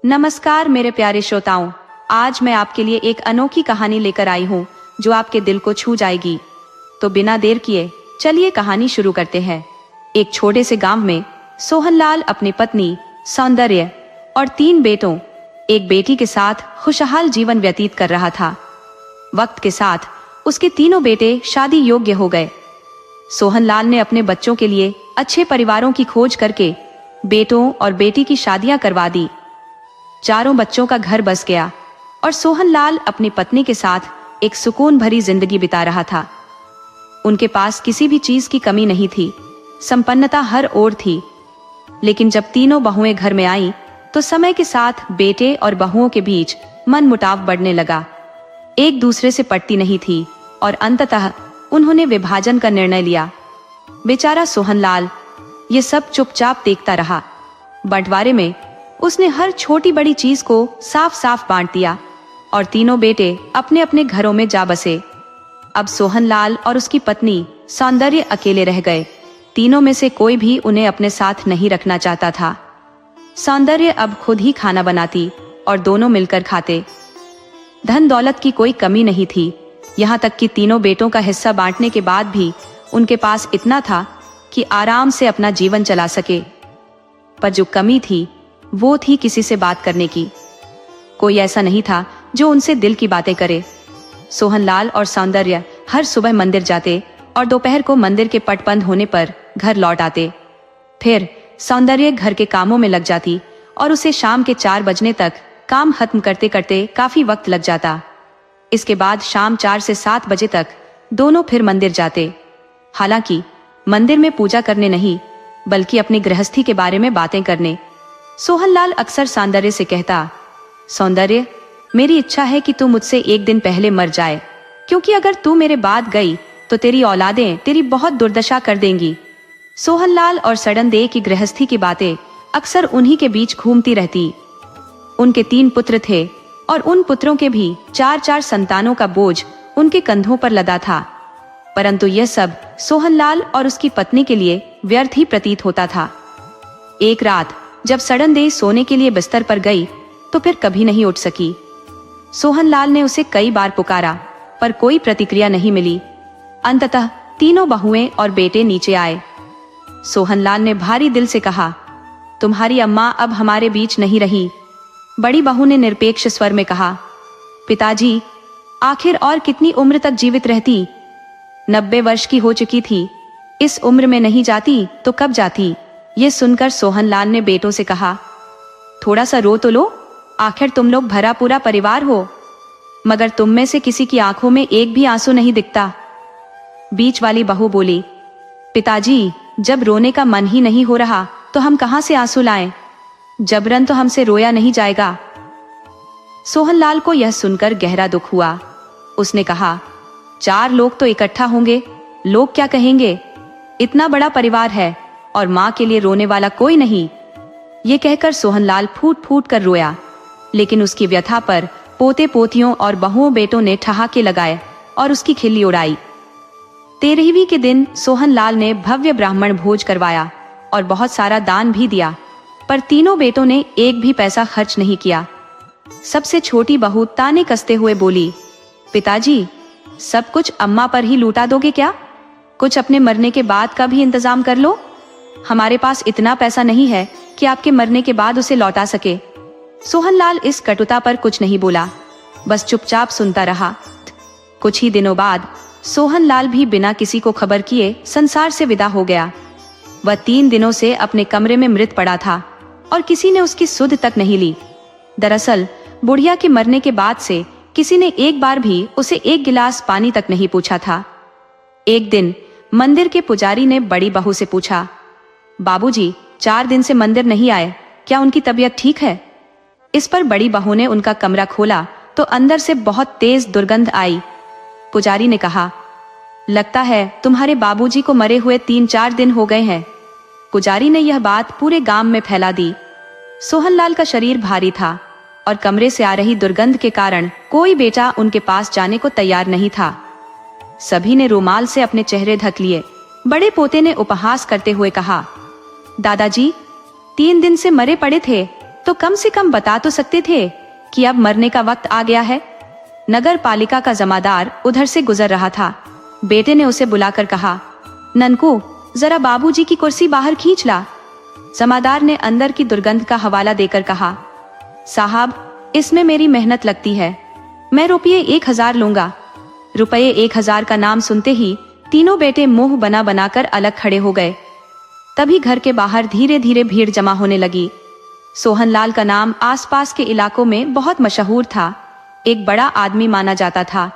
नमस्कार मेरे प्यारे श्रोताओं, आज मैं आपके लिए एक अनोखी कहानी लेकर आई हूँ जो आपके दिल को छू जाएगी। तो बिना देर किए चलिए कहानी शुरू करते हैं। एक छोटे से गांव में सोहनलाल अपनी पत्नी सौंदर्य और 3 बेटों, एक बेटी के साथ खुशहाल जीवन व्यतीत कर रहा था। वक्त के साथ उसके तीनों बेटे शादी योग्य हो गए। सोहनलाल ने अपने बच्चों के लिए अच्छे परिवारों की खोज करके बेटों और बेटी की शादियां करवा दी। चारों बच्चों का घर बस गया और सोहनलाल अपनी पत्नी के साथ एक सुकून भरी जिंदगी बिता रहा था। उनके पास किसी भी चीज की कमी नहीं थी, संपन्नता हर ओर थी। लेकिन जब तीनों बहुएं घर में आईं, तो समय के साथ बेटे और बहुओं के बीच मनमुटाव बढ़ने लगा। एक दूसरे से पटती नहीं थी और अंततः उन्होंने विभाजन का निर्णय लिया। बेचारा सोहनलाल ये सब चुपचाप देखता रहा। बंटवारे में उसने हर छोटी बड़ी चीज को साफ साफ बांट दिया और तीनों बेटे अपने अपने घरों में जा बसे। अब सोहनलाल और उसकी पत्नी सौंदर्य अकेले रह गए। तीनों में से कोई भी उन्हें अपने साथ नहीं रखना चाहता था। सौंदर्य अब खुद ही खाना बनाती और दोनों मिलकर खाते। धन दौलत की कोई कमी नहीं थी, यहाँ तक कि तीनों बेटों का हिस्सा बांटने के बाद भी उनके पास इतना था कि आराम से अपना जीवन चला सके। पर जो कमी थी वो थी किसी से बात करने की। कोई ऐसा नहीं था जो उनसे दिल की बातें करे। सोहनलाल और सौंदर्य हर सुबह मंदिर जाते और दोपहर को मंदिर के पट बंद होने पर घर लौट आते। फिर सौंदर्य घर के कामों में लग जाती और उसे शाम के 4 बजने तक काम खत्म करते करते काफी वक्त लग जाता। इसके बाद शाम 4 से 7 बजे तक दोनों फिर मंदिर जाते। हालांकि मंदिर में पूजा करने नहीं, बल्कि अपनी गृहस्थी के बारे में बातें करने। सोहनलाल अक्सर सौंदर्य से कहता, सौंदर्य, मेरी इच्छा है कि तू मुझसे एक दिन पहले मर जाए, क्योंकि अगर तू मेरे बाद गई तो तेरी औलादें तेरी बहुत दुर्दशा कर देंगी। सोहनलाल और सडनदेव की गृहस्थी की बातें अक्सर उन्हीं के बीच घूमती रहती। उनके 3 पुत्र थे और उन पुत्रों के भी 4-4 संतानों का बोझ उनके कंधों पर लदा था। परंतु यह सब सोहनलाल और उसकी पत्नी के लिए व्यर्थ ही प्रतीत होता था। एक रात जब सडनदेव सोने के लिए बिस्तर पर गई तो फिर कभी नहीं उठ सकी। सोहनलाल ने उसे कई बार पुकारा, पर कोई प्रतिक्रिया नहीं मिली। अंततः तीनों बहुएं और बेटे नीचे आए। सोहनलाल ने भारी दिल से कहा, तुम्हारी अम्मा अब हमारे बीच नहीं रही। बड़ी बहू ने निरपेक्ष स्वर में कहा, पिताजी, आखिर और कितनी उम्र तक जीवित रहती? 90 वर्ष की हो चुकी थी। इस उम्र में नहीं जाती तो कब जाती? ये सुनकर सोहनलाल ने बेटों से कहा, थोड़ा सा रो तो लो, आखिर तुम लोग भरा पूरा परिवार हो। मगर तुम में से किसी की आंखों में एक भी आंसू नहीं दिखता। बीच वाली बहू बोली, पिताजी, जब रोने का मन ही नहीं हो रहा तो हम कहां से आंसू लाएं? जबरन तो हमसे रोया नहीं जाएगा। सोहनलाल को यह सुनकर गहरा दुख हुआ। उसने कहा, 4 लोग तो इकट्ठा होंगे, लोग क्या कहेंगे? इतना बड़ा परिवार है और माँ के लिए रोने वाला कोई नहीं। ये कहकर सोहनलाल फूट फूट कर रोया। लेकिन उसकी व्यथा पर पोते पोतियों और बहुओं बेटों ने ठहाके लगाए और उसकी खिल्ली उड़ाई। 13वीं के दिन सोहनलाल ने भव्य ब्राह्मण भोज करवाया और बहुत सारा दान भी दिया, पर तीनों बेटों ने एक भी पैसा खर्च नहीं किया। सबसे छोटी बहू ताने कसते हुए बोली, पिताजी, सब कुछ अम्मा पर ही लूटा दोगे क्या? कुछ अपने मरने के बाद का भी इंतजाम कर लो। हमारे पास इतना पैसा नहीं है कि आपके मरने के बाद उसे लौटा सके। सोहनलाल इस कटुता पर कुछ नहीं बोला, बस चुपचाप सुनता रहा। कुछ ही दिनों बाद सोहनलाल भी बिना किसी को खबर किए संसार से विदा हो गया। वह 3 दिनों से अपने कमरे में मृत पड़ा था और किसी ने उसकी सुध तक नहीं ली। दरअसल बुढ़िया के मरने के बाद से किसी ने एक बार भी उसे एक गिलास पानी तक नहीं पूछा था। एक दिन मंदिर के पुजारी ने बड़ी बहू से पूछा, बाबूजी 4 दिन से मंदिर नहीं आए, क्या उनकी तबीयत ठीक है? इस पर बड़ी बहू ने उनका कमरा खोला तो अंदर से बहुत तेज दुर्गंध आई। पुजारी ने कहा, लगता है तुम्हारे बाबूजी को मरे हुए 3-4 दिन हो गए हैं। पुजारी ने यह बात पूरे गांव में फैला दी। सोहनलाल का शरीर भारी था और कमरे से आ रही दुर्गंध के कारण कोई बेटा उनके पास जाने को तैयार नहीं था। सभी ने रुमाल से अपने चेहरे ढक लिए। बड़े पोते ने उपहास करते हुए कहा, दादाजी, 3 दिन से मरे पड़े थे तो तो कम से कम बता तो सकते थे कि अब मरने का वक्त आ गया है। नगर पालिका का जमादार उधर से गुजर रहा था। बेटे ने उसे बुलाकर कहा, ननकू जरा बाबूजी की कुर्सी बाहर खींच ला। जमादार ने अंदर की दुर्गंध का हवाला देकर कहा, साहब इसमें मेरी मेहनत लगती है, मैं रुपये 1000 लूंगा। रुपये 1000 का नाम सुनते ही तीनों बेटे मुंह बना बनाकर अलग खड़े हो गए। तभी घर के बाहर धीरे धीरे भीड़ जमा होने लगी। सोहनलाल का नाम आसपास के इलाकों में बहुत मशहूर था। एक बड़ा आदमी माना जाता था,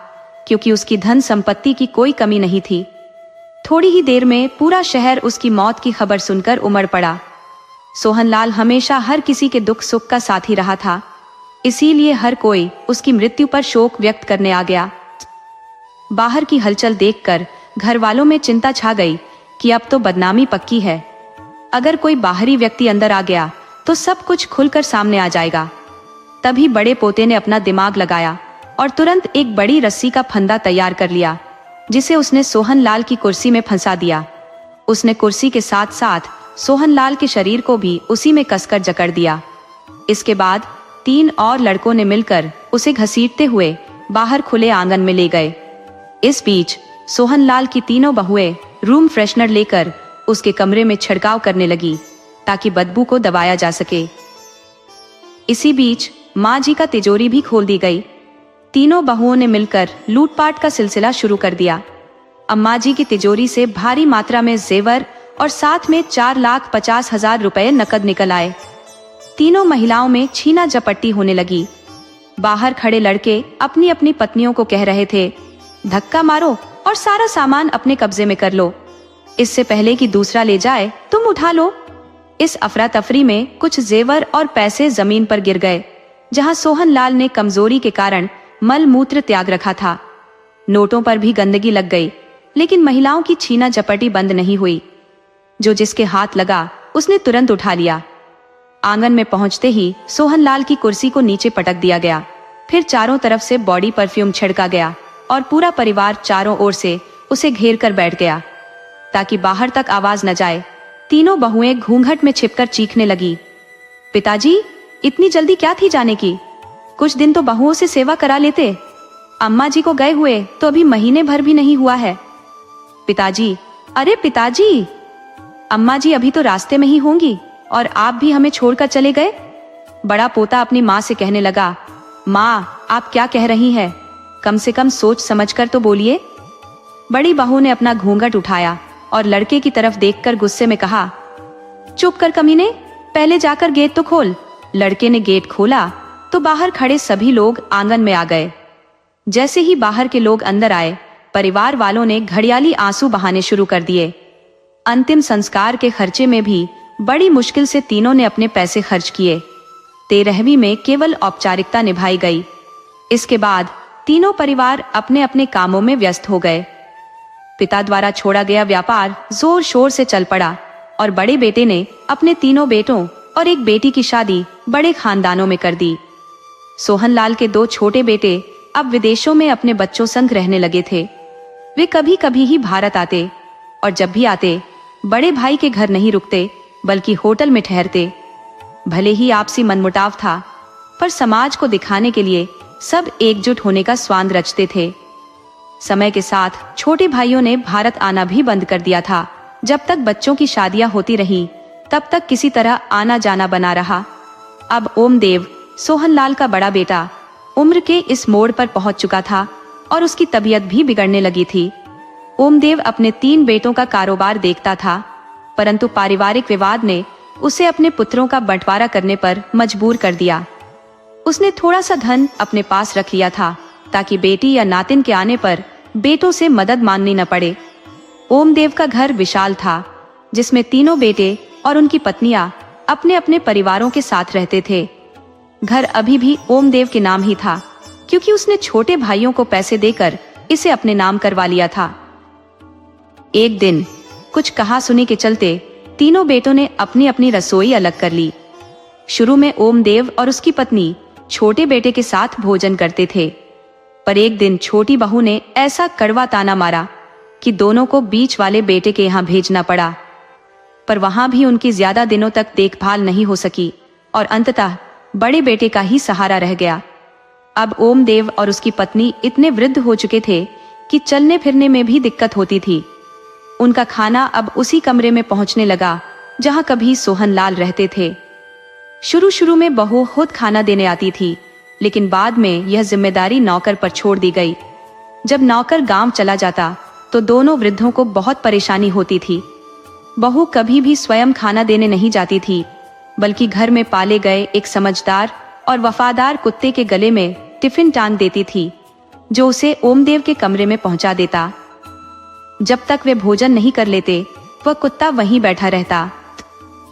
क्योंकि उसकी धन संपत्ति की कोई कमी नहीं थी। थोड़ी ही देर में पूरा शहर उसकी मौत की खबर सुनकर उमड़ पड़ा। सोहनलाल हमेशा हर किसी के दुख सुख का साथी रहा था, इसीलिए हर कोई उसकी मृत्यु पर शोक व्यक्त करने आ गया। बाहर की हलचल देखकर घर वालों में चिंता छा गई कि अब तो बदनामी पक्की है। अगर कोई बाहरी व्यक्ति अंदर आ गया तो सब कुछ खुलकर सामने आ जाएगा। तभी बड़े पोते ने अपना दिमाग लगाया और तुरंत एक बड़ी रस्सी का फंदा तैयार कर लिया, जिसे उसने सोहनलाल की कुर्सी में फंसा दिया। उसने कुर्सी के साथ साथ सोहनलाल के शरीर को भी उसी में कसकर जकड़ दिया। इसके बाद 3 और लड़कों ने मिलकर उसे घसीटते हुए बाहर खुले आंगन में ले गए। इस बीच सोहनलाल की तीनों बहुएं रूम फ्रेशनर लेकर उसके कमरे में छिड़काव करने लगी, ताकि बदबू को दबाया जा सके। इसी बीच माँ जी का तिजोरी भी खोल दी गई। तीनों बहुओं ने मिलकर लूटपाट का सिलसिला शुरू कर दिया। अम्मा जी की तिजोरी से भारी मात्रा में जेवर और साथ में 4,50,000 रुपए नकद निकल आए। तीनों महिलाओं में छीना झपट्टी होने लगी। बाहर खड़े लड़के अपनी अपनी पत्नियों को कह रहे थे, धक्का मारो और सारा सामान अपने कब्जे में कर लो, इससे पहले कि दूसरा ले जाए तुम उठा लो। इस अफरा तफरी में कुछ जेवर और पैसे जमीन पर गिर गए, जहां सोहनलाल ने कमजोरी के कारण मल मूत्र त्याग रखा था। नोटों पर भी गंदगी लग गई, लेकिन महिलाओं की छीना झपटी बंद नहीं हुई। जो जिसके हाथ लगा उसने तुरंत उठा लिया। आंगन में पहुंचते ही सोहनलाल की कुर्सी को नीचे पटक दिया गया। फिर चारों तरफ से बॉडी परफ्यूम छिड़का गया और पूरा परिवार चारों ओर से उसे घेर कर बैठ गया, ताकि बाहर तक आवाज न जाए। तीनों बहुएं घूंघट में छिपकर चीखने लगी, पिताजी इतनी जल्दी क्या थी जाने की? कुछ दिन तो बहुओं से सेवा करा लेते। अम्मा जी को गए हुए तो अभी महीने भर भी नहीं हुआ है। पिताजी, अरे पिताजी, अम्मा जी अभी तो रास्ते में ही होंगी और आप भी हमें छोड़कर चले गए। बड़ा पोता अपनी माँ से कहने लगा, माँ आप क्या कह रही हैं? कम से कम सोच समझकर तो बोलिए। बड़ी बहू ने अपना घूंघट उठाया और लड़के की तरफ देखकर गुस्से में कहा, चुप कर कमीने, पहले जाकर गेट तो खोल। लड़के ने गेट खोला तो बाहर खड़े सभी लोग आंगन में आ गए। जैसे ही बाहर के लोग अंदर आए, परिवार वालों ने घड़ियाली आंसू बहाने शुरू कर दिए। अंतिम संस्कार के खर्चे में भी बड़ी मुश्किल से तीनों ने अपने पैसे खर्च किए। 13वीं में केवल औपचारिकता निभाई गई। इसके बाद तीनों परिवार अपने अपने कामों में व्यस्त हो गए। पिता द्वारा छोड़ा गया व्यापार जोर शोर से चल पड़ा और बड़े बेटे ने अपने तीनों बेटों और एक बेटी की शादी बड़े खानदानों में कर दी। सोहनलाल के 2 छोटे बेटे अब विदेशों में अपने बच्चों संग रहने लगे थे। वे कभी कभी ही भारत आते और जब भी आते बड़े भाई के घर नहीं रुकते, बल्कि होटल में ठहरते। भले ही आपसी मनमुटाव था, पर समाज को दिखाने के लिए सब एकजुट होने का स्वांग रचते थे। समय के साथ छोटे भाइयों ने भारत आना भी बंद कर दिया था। जब तक बच्चों की शादियां होती रही, तब तक किसी तरह आना जाना बना रहा। अब ओमदेव, सोहनलाल का बड़ा बेटा, उम्र के इस मोड़ पर पहुंच चुका था और उसकी तबीयत भी बिगड़ने लगी थी। ओमदेव अपने 3 बेटों का कारोबार देखता था, परंतु पारिवारिक विवाद ने उसे अपने पुत्रों का बंटवारा करने पर मजबूर कर दिया। उसने थोड़ा सा धन अपने पास रख लिया था, ताकि बेटी या नातिन के आने पर बेटों से मदद मांगनी न पड़े। ओमदेव का घर विशाल था, जिसमें तीनों बेटे और उनकी पत्नियां अपने अपने परिवारों के साथ रहते थे। घर अभी भी ओमदेव के नाम ही था, क्योंकि उसने छोटे भाइयों को पैसे देकर इसे अपने नाम करवा लिया था। एक दिन कुछ कहासुनी के चलते तीनों बेटों ने अपनी अपनी रसोई अलग कर ली। शुरू में ओमदेव और उसकी पत्नी छोटे बेटे के साथ भोजन करते थे, पर एक दिन छोटी बहू ने ऐसा कड़वा ताना मारा कि दोनों को बीच वाले बेटे के यहाँ भेजना पड़ा। पर वहां भी उनकी ज्यादा दिनों तक देखभाल नहीं हो सकी और अंततः बड़े बेटे का ही सहारा रह गया। अब ओमदेव और उसकी पत्नी इतने वृद्ध हो चुके थे कि चलने फिरने में भी दिक्कत होती थी। उनका खाना अब उसी कमरे में पहुंचने लगा जहां कभी सोहनलाल रहते थे। शुरू शुरू में बहू खुद खाना देने आती थी, लेकिन बाद में यह जिम्मेदारी नौकर पर छोड़ दी गई। जब नौकर गांव चला जाता तो दोनों वृद्धों को बहुत परेशानी होती थी। बहू कभी भी स्वयं खाना देने नहीं जाती थी, बल्कि घर में पाले गए एक समझदार और वफादार कुत्ते के गले में टिफिन टांग देती थी, जो उसे ओमदेव के कमरे में पहुंचा देता। जब तक वे भोजन नहीं कर लेते, वह कुत्ता वहीं बैठा रहता।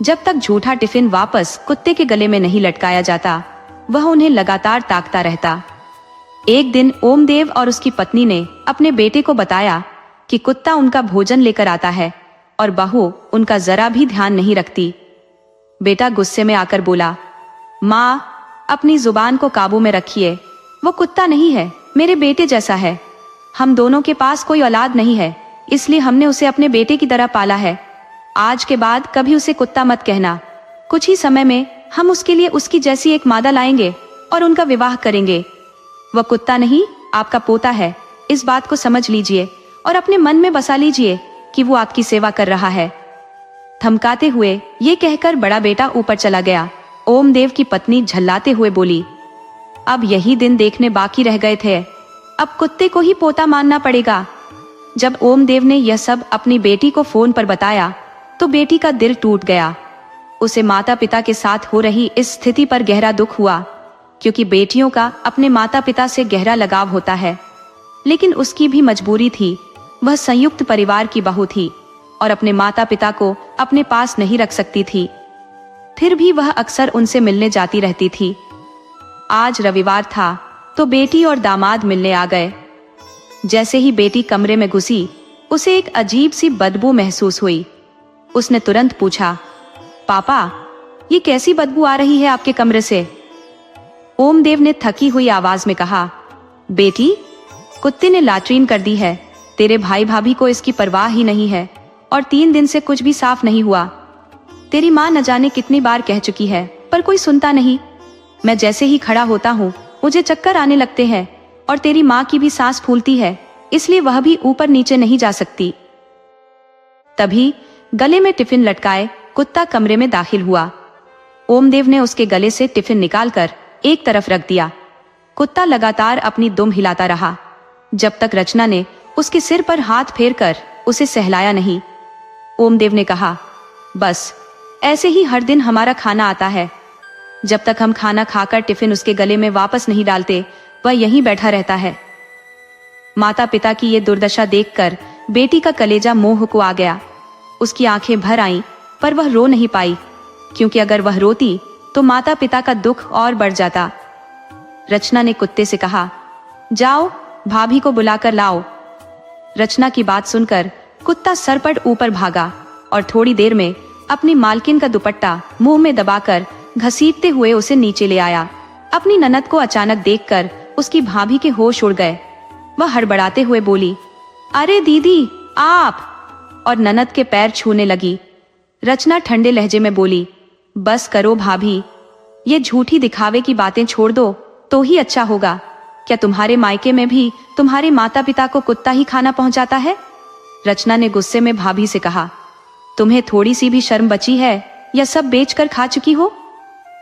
जब तक झूठा टिफिन वापस कुत्ते के गले में नहीं लटकाया जाता, वह उन्हें लगातार ताकता रहता। एक दिन ओमदेव और उसकी पत्नी ने अपने बेटे को बताया कि कुत्ता उनका भोजन लेकर आता है और बहू उनका जरा भी ध्यान नहीं रखती। बेटा गुस्से में आकर बोला, माँ, अपनी जुबान को काबू में रखिए। वो कुत्ता नहीं है, मेरे बेटे जैसा है। हम दोनों के पास कोई औलाद नहीं है, इसलिए हमने उसे अपने बेटे की तरह पाला है। आज के बाद कभी उसे कुत्ता मत कहना। कुछ ही समय में हम उसके लिए उसकी जैसी एक मादा लाएंगे और उनका विवाह करेंगे। वह कुत्ता नहीं, आपका पोता है। इस बात को समझ लीजिए और अपने मन में बसा लीजिए कि वो आपकी सेवा कर रहा है। धमकाते हुए ये कहकर बड़ा बेटा ऊपर चला गया। ओमदेव की पत्नी झल्लाते हुए बोली, अब यही दिन देखने बाकी रह गए थे। अब कुत्ते को ही पोता मानना पड़ेगा। जब ओमदेव ने यह सब अपनी बेटी को फोन पर बताया तो बेटी का दिल टूट गया। उसे माता पिता के साथ हो रही इस स्थिति पर गहरा दुख हुआ, क्योंकि बेटियों का अपने माता पिता से गहरा लगाव होता है। लेकिन उसकी भी मजबूरी थी। वह संयुक्त परिवार की बहू थी और अपने माता पिता को अपने पास नहीं रख सकती थी। फिर भी वह अक्सर उनसे मिलने जाती रहती थी। आज रविवार था तो बेटी और दामाद मिलने आ गए। जैसे ही बेटी कमरे में घुसी, उसे एक अजीब सी बदबू महसूस हुई। उसने तुरंत पूछा, पापा, ये कैसी बदबू आ रही है आपके कमरे से? ओमदेव ने थकी हुई आवाज में कहा, बेटी, कुत्ते ने लैट्रीन कर दी है। तेरे भाई भाभी को इसकी परवाह ही नहीं है और 3 दिन से कुछ भी साफ नहीं हुआ। तेरी माँ न जाने कितनी बार कह चुकी है, पर कोई सुनता नहीं। मैं जैसे ही खड़ा होता हूँ मुझे चक्कर आने लगते हैं और तेरी माँ की भी सांस फूलती है, इसलिए वह भी ऊपर नीचे नहीं जा सकती। तभी गले में टिफिन लटकाए कुत्ता कमरे में दाखिल हुआ। ओमदेव ने उसके गले से टिफिन निकालकर एक तरफ रख दिया। कुत्ता लगातार अपनी दुम हिलाता रहा जब तक रचना ने उसके सिर पर हाथ फेरकर उसे सहलाया नहीं। ओमदेव ने कहा, बस ऐसे ही हर दिन हमारा खाना आता है। जब तक हम खाना खाकर टिफिन उसके गले में वापस नहीं डालते, वह यहीं बैठा रहता है। माता पिता की ये दुर्दशा देखकर बेटी का कलेजा मोह को आ गया। उसकी आंखें भर आईं, पर वह रो नहीं पाई, क्योंकि अगर वह रोती तो माता पिता का दुख और बढ़ जाता। रचना ने कुत्ते से कहा, जाओ भाभी को बुलाकर लाओ। रचना की बात सुनकर कुत्ता सरपट ऊपर भागा और थोड़ी देर में अपनी मालकिन का दुपट्टा मुंह में दबाकर घसीटते हुए उसे नीचे ले आया। अपनी ननद को अचानक देखकर उसकी भाभी के होश उड़ गए। वह हड़बड़ाते हुए बोली, अरे दीदी आप, और ननद के पैर छूने लगी। रचना ठंडे लहजे में बोली, बस करो भाभी, ये झूठी दिखावे की बातें छोड़ दो तो ही अच्छा होगा। क्या तुम्हारे मायके में भी तुम्हारे माता पिता को कुत्ता ही खाना पहुंचाता है? रचना ने गुस्से में भाभी से कहा, तुम्हें थोड़ी सी भी शर्म बची है या सब बेचकर खा चुकी हो?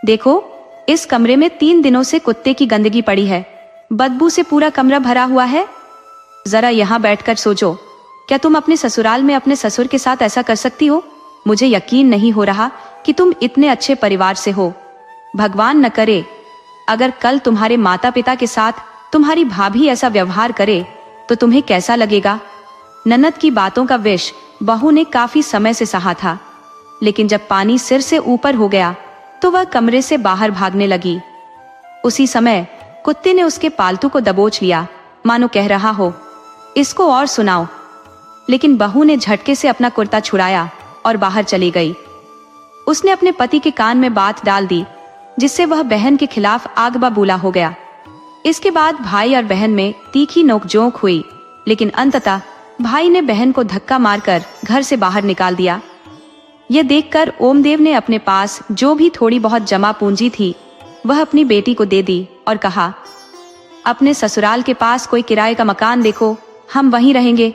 देखो, इस कमरे में 3 दिनों से कुत्ते की गंदगी पड़ी है। बदबू से पूरा कमरा भरा हुआ है। जरा यहाँ बैठकर सोचो, क्या तुम अपने ससुराल में अपने ससुर के साथ ऐसा कर सकती हो? मुझे यकीन नहीं हो रहा कि तुम इतने अच्छे परिवार से हो। भगवान न करे अगर कल तुम्हारे माता पिता के साथ तुम्हारी भाभी ऐसा व्यवहार करे तो तुम्हें कैसा लगेगा? ननद की बातों का विष बहू ने काफी समय से सहा था, लेकिन जब पानी सिर से ऊपर हो गया तो वह कमरे से बाहर भागने लगी। उसी समय कुत्ते ने उसके पालतू को दबोच लिया, मानो कह रहा हो, इसको और सुनाओ। लेकिन बहू ने झटके से अपना कुर्ता छुड़ाया और बाहर चली गई। उसने अपने पति के कान में बात डाल दी, जिससे वह बहन के खिलाफ आग बबूला हो गया। इसके बाद भाई और बहन में तीखी नोकझोंक हुई, लेकिन अंततः भाई ने बहन को धक्का मारकर घर से बाहर निकाल दिया। यह देखकर ओमदेव ने अपने पास जो भी थोड़ी बहुत जमा पूंजी थी वह अपनी बेटी को दे दी और कहा, अपने ससुराल के पास कोई किराए का मकान देखो, हम वहीं रहेंगे।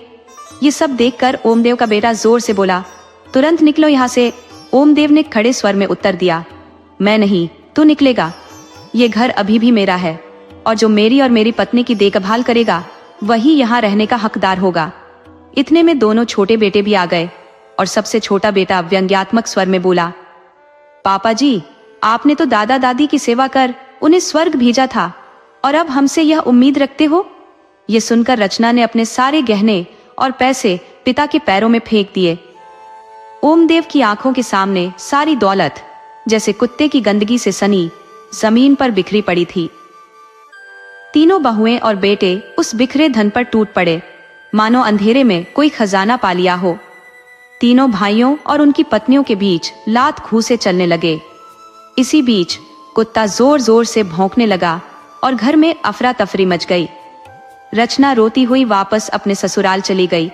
ये सब देखकर ओमदेव का बेटा जोर से बोला, तुरंत निकलो यहाँ से। ओमदेव ने खड़े स्वर में उत्तर दिया, मैं नहीं, तू निकलेगा। ये घर अभी भी मेरा है और जो मेरी और मेरी पत्नी की देखभाल करेगा वही यहाँ रहने का हकदार होगा। इतने में दोनों छोटे बेटे भी आ गए और सबसे छोटा बेटा व्यंग्यात्मक स्वर में बोला, पापा जी, आपने तो दादा दादी की सेवा कर उन्हें स्वर्ग भेजा था और अब हमसे यह उम्मीद रखते हो। ये सुनकर रचना ने अपने सारे गहने और पैसे पिता के पैरों में फेंक दिए। ओमदेव की आंखों के सामने सारी दौलत जैसे कुत्ते की गंदगी से सनी जमीन पर बिखरी पड़ी थी। तीनों बहुएं और बेटे उस बिखरे धन पर टूट पड़े, मानो अंधेरे में कोई खजाना पा लिया हो। तीनों भाइयों और उनकी पत्नियों के बीच लात घूंसे चलने लगे। इसी बीच कुत्ता जोर जोर से भौंकने लगा और घर में अफरा तफरी मच गई। रचना रोती हुई वापस अपने ससुराल चली गई,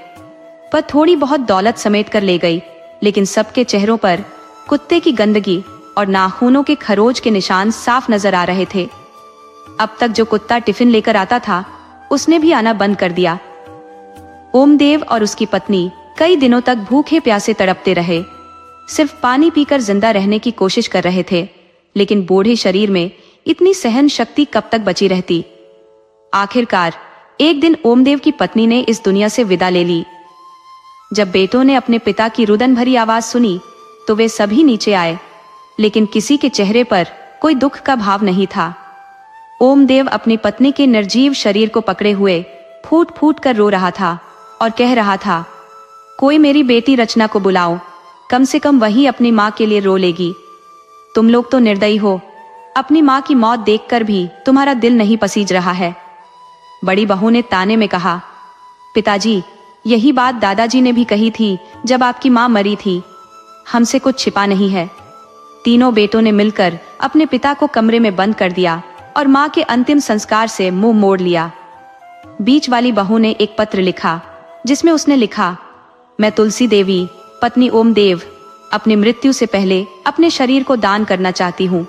पर थोड़ी बहुत दौलत समेट कर ले गई, लेकिन सबके चेहरों पर कुत्ते की गंदगी और नाखूनों के खरोच के निशान साफ नजर आ रहे थे। अब तक जो कुत्ता टिफिन लेकर आता था उसने भी आना बंद कर दिया। ओमदेव और उसकी पत्नी कई दिनों तक भूखे प्यासे तड़पते रहे, सिर्फ पानी पीकर जिंदा रहने की कोशिश कर रहे थे, लेकिन बूढ़े शरीर में इतनी सहन शक्ति कब तक बची रहती। आखिरकार एक दिन ओमदेव की पत्नी ने इस दुनिया से विदा ले ली। जब बेटों ने अपने पिता की रुदन भरी आवाज सुनी तो वे सभी नीचे आए, लेकिन किसी के चेहरे पर कोई दुख का भाव नहीं था। ओमदेव अपनी पत्नी के निर्जीव शरीर को पकड़े हुए फूट फूट कर रो रहा था और कह रहा था, कोई मेरी बेटी रचना को बुलाओ, कम से कम वही अपनी माँ के लिए रो लेगी। तुम लोग तो निर्दयी हो, अपनी माँ की मौत देखकर भी तुम्हारा दिल नहीं पसीज रहा है। बड़ी बहू ने ताने में कहा, पिताजी, यही बात दादाजी ने भी कही थी जब आपकी माँ मरी थी, हमसे कुछ छिपा नहीं है। तीनों बेटों ने मिलकर अपने पिता को कमरे में बंद कर दिया और माँ के अंतिम संस्कार से मुंह मोड़ लिया। बीच वाली बहू ने एक पत्र लिखा जिसमें उसने लिखा, मैं तुलसी देवी, पत्नी ओमदेव, अपनी मृत्यु से पहले अपने शरीर को दान करना चाहती हूँ।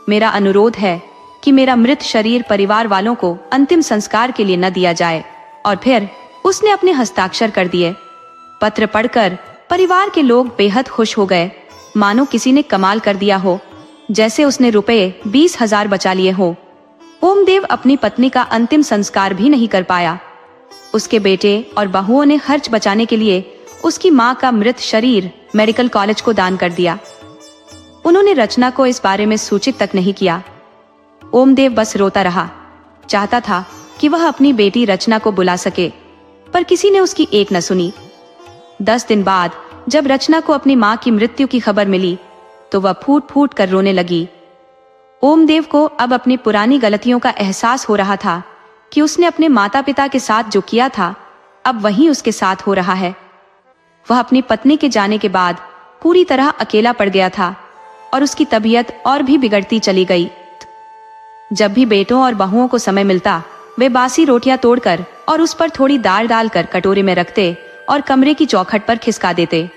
मेरा अनुरोध है कि मेरा मृत शरीर परिवार वालों को अंतिम संस्कार के लिए न दिया जाए। और फिर उसने अपने हस्ताक्षर कर दिए। पत्र पढ़कर परिवार के लोग बेहद खुश हो गए, मानो किसी ने कमाल कर दिया हो, जैसे उसने रुपए 20,000 बचा लिए हो। ओमदेव अपनी पत्नी का अंतिम संस्कार भी नहीं कर पाया। उसके बेटे और बहुओं ने खर्च बचाने के लिए उसकी माँ का मृत शरीर मेडिकल कॉलेज को दान कर दिया। उन्होंने रचना को इस बारे में सूचित तक नहीं किया। ओमदेव बस रोता रहा, चाहता था कि वह अपनी बेटी रचना को बुला सके, पर किसी ने उसकी एक न सुनी। 10 दिन बाद जब रचना को अपनी माँ की मृत्यु की खबर मिली तो वह फूट फूट कर रोने लगी। ओमदेव को अब अपनी पुरानी गलतियों का एहसास हो रहा था कि उसने अपने माता पिता के साथ जो किया था अब वही उसके साथ हो रहा है। वह अपनी पत्नी के जाने के बाद पूरी तरह अकेला पड़ गया था और उसकी तबीयत और भी बिगड़ती चली गई। जब भी बेटों और बहुओं को समय मिलता वे बासी रोटियां तोड़कर और उस पर थोड़ी दाल डालकर कटोरे में रखते और कमरे की चौखट पर खिसका देते।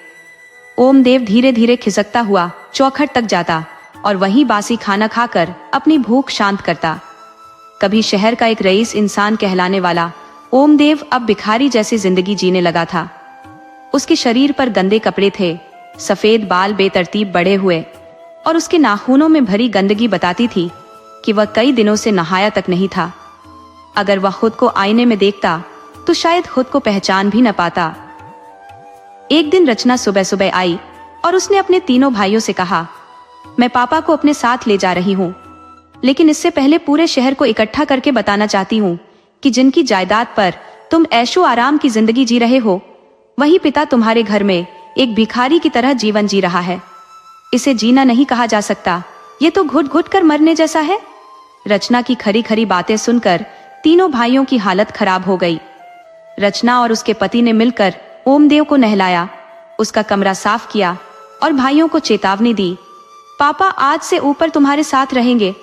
ओमदेव धीरे धीरे खिसकता हुआ चौखट तक जाता और वहीं बासी खाना खाकर अपनी भूख शांत करता। कभी शहर का एक रईस इंसान कहलाने वाला ओमदेव अब भिखारी जैसी जिंदगी जीने लगा था। उसके शरीर पर गंदे कपड़े थे, सफेद बाल बेतरतीब बढ़े हुए और उसके नाखूनों में भरी गंदगी बताती थी कि वह कई दिनों से नहाया तक नहीं था। अगर वह खुद को आईने में देखता तो शायद खुद को पहचान भी न पाता। एक दिन रचना सुबह सुबह आई और उसने अपने तीनों भाइयों से कहा, मैं पापा को अपने साथ ले जा रही हूँ, लेकिन इससे पहले पूरे शहर को इकट्ठा करके बताना चाहती हूँ कि जिनकी जायदाद पर तुम ऐशो आराम की जिंदगी जी रहे हो वही पिता तुम्हारे घर में एक भिखारी की तरह जीवन जी रहा है। इसे जीना नहीं कहा जा सकता, ये तो घुट घुट कर मरने जैसा है। रचना की खरी खरी बातें सुनकर तीनों भाइयों की हालत खराब हो गई। रचना और उसके पति ने मिलकर ओमदेव को नहलाया, उसका कमरा साफ किया और भाइयों को चेतावनी दी, पापा आज से ऊपर तुम्हारे साथ रहेंगे,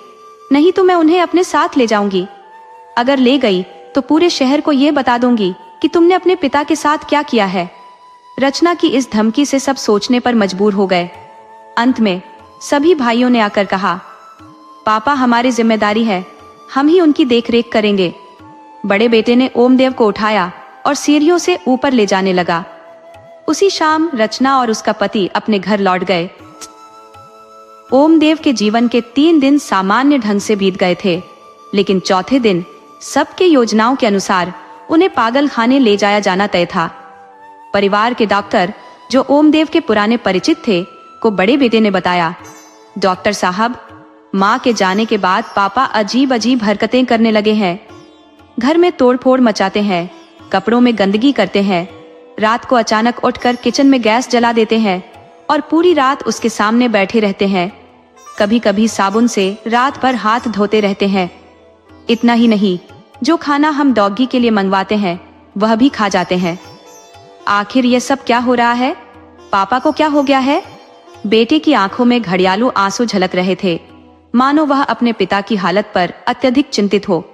नहीं तो मैं उन्हें अपने साथ ले जाऊंगी। अगर ले गई तो पूरे शहर को ये बता दूंगी कि तुमने अपने पिता के साथ क्या किया है। रचना की इस धमकी से सब सोचने पर मजबूर हो गए। अंत में सभी भाइयों ने आकर कहा, पापा हमारी जिम्मेदारी है, हम ही उनकी देखरेख करेंगे। बड़े बेटे ने ओमदेव को उठाया और सीढ़ियों से ऊपर ले जाने लगा। उसी शाम रचना और उसका पति अपने घर लौट गए। ओमदेव के जीवन के 3 दिन सामान्य ढंग से बीत गए थे, लेकिन चौथे दिन सबके योजनाओं के अनुसार उन्हें पागल खाने ले जाया जाना तय था। परिवार के डॉक्टर, जो ओमदेव के पुराने परिचित थे, को बड़े बेटे ने बताया, डॉक्टर साहब, माँ के जाने के बाद पापा अजीब अजीब हरकतें करने लगे हैं। घर में तोड़फोड़ मचाते हैं, कपड़ों में गंदगी करते हैं, रात को अचानक उठकर किचन में गैस जला देते हैं और पूरी रात उसके सामने बैठे रहते हैं। कभी कभी साबुन से रात भर हाथ धोते रहते हैं। इतना ही नहीं, जो खाना हम डॉगी के लिए मंगवाते हैं वह भी खा जाते हैं। आखिर ये सब क्या हो रहा है? पापा को क्या हो गया है? बेटे की आंखों में घड़ियालू आंसू झलक रहे थे, मानो वह अपने पिता की हालत पर अत्यधिक चिंतित हो।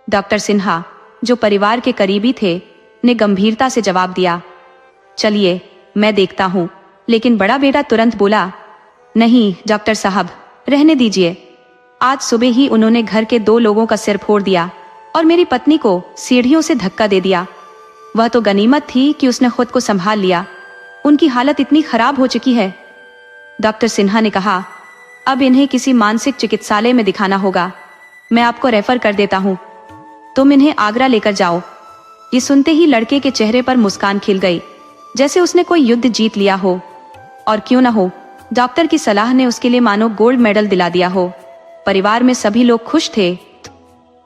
डॉक्टर सिन्हा, जो परिवार के करीबी थे, ने गंभीरता से जवाब दिया, चलिए मैं देखता हूँ। लेकिन बड़ा बेटा तुरंत बोला, नहीं डॉक्टर साहब, रहने दीजिए। आज सुबह ही उन्होंने घर के 2 लोगों का सिर फोड़ दिया और मेरी पत्नी को सीढ़ियों से धक्का दे दिया। वह तो गनीमत थी कि उसने खुद को संभाल लिया, उनकी हालत इतनी खराब हो चुकी है। डॉक्टर सिन्हा ने कहा, अब इन्हें किसी मानसिक चिकित्सालय में दिखाना होगा, मैं आपको रेफर कर देता हूँ, तुम इन्हें आगरा लेकर जाओ। ये सुनते ही लड़के के चेहरे पर मुस्कान खिल गई, जैसे उसने कोई युद्ध जीत लिया हो। और क्यों न हो, डॉक्टर की सलाह ने उसके लिए मानो गोल्ड मेडल दिला दिया हो। परिवार में सभी लोग खुश थे।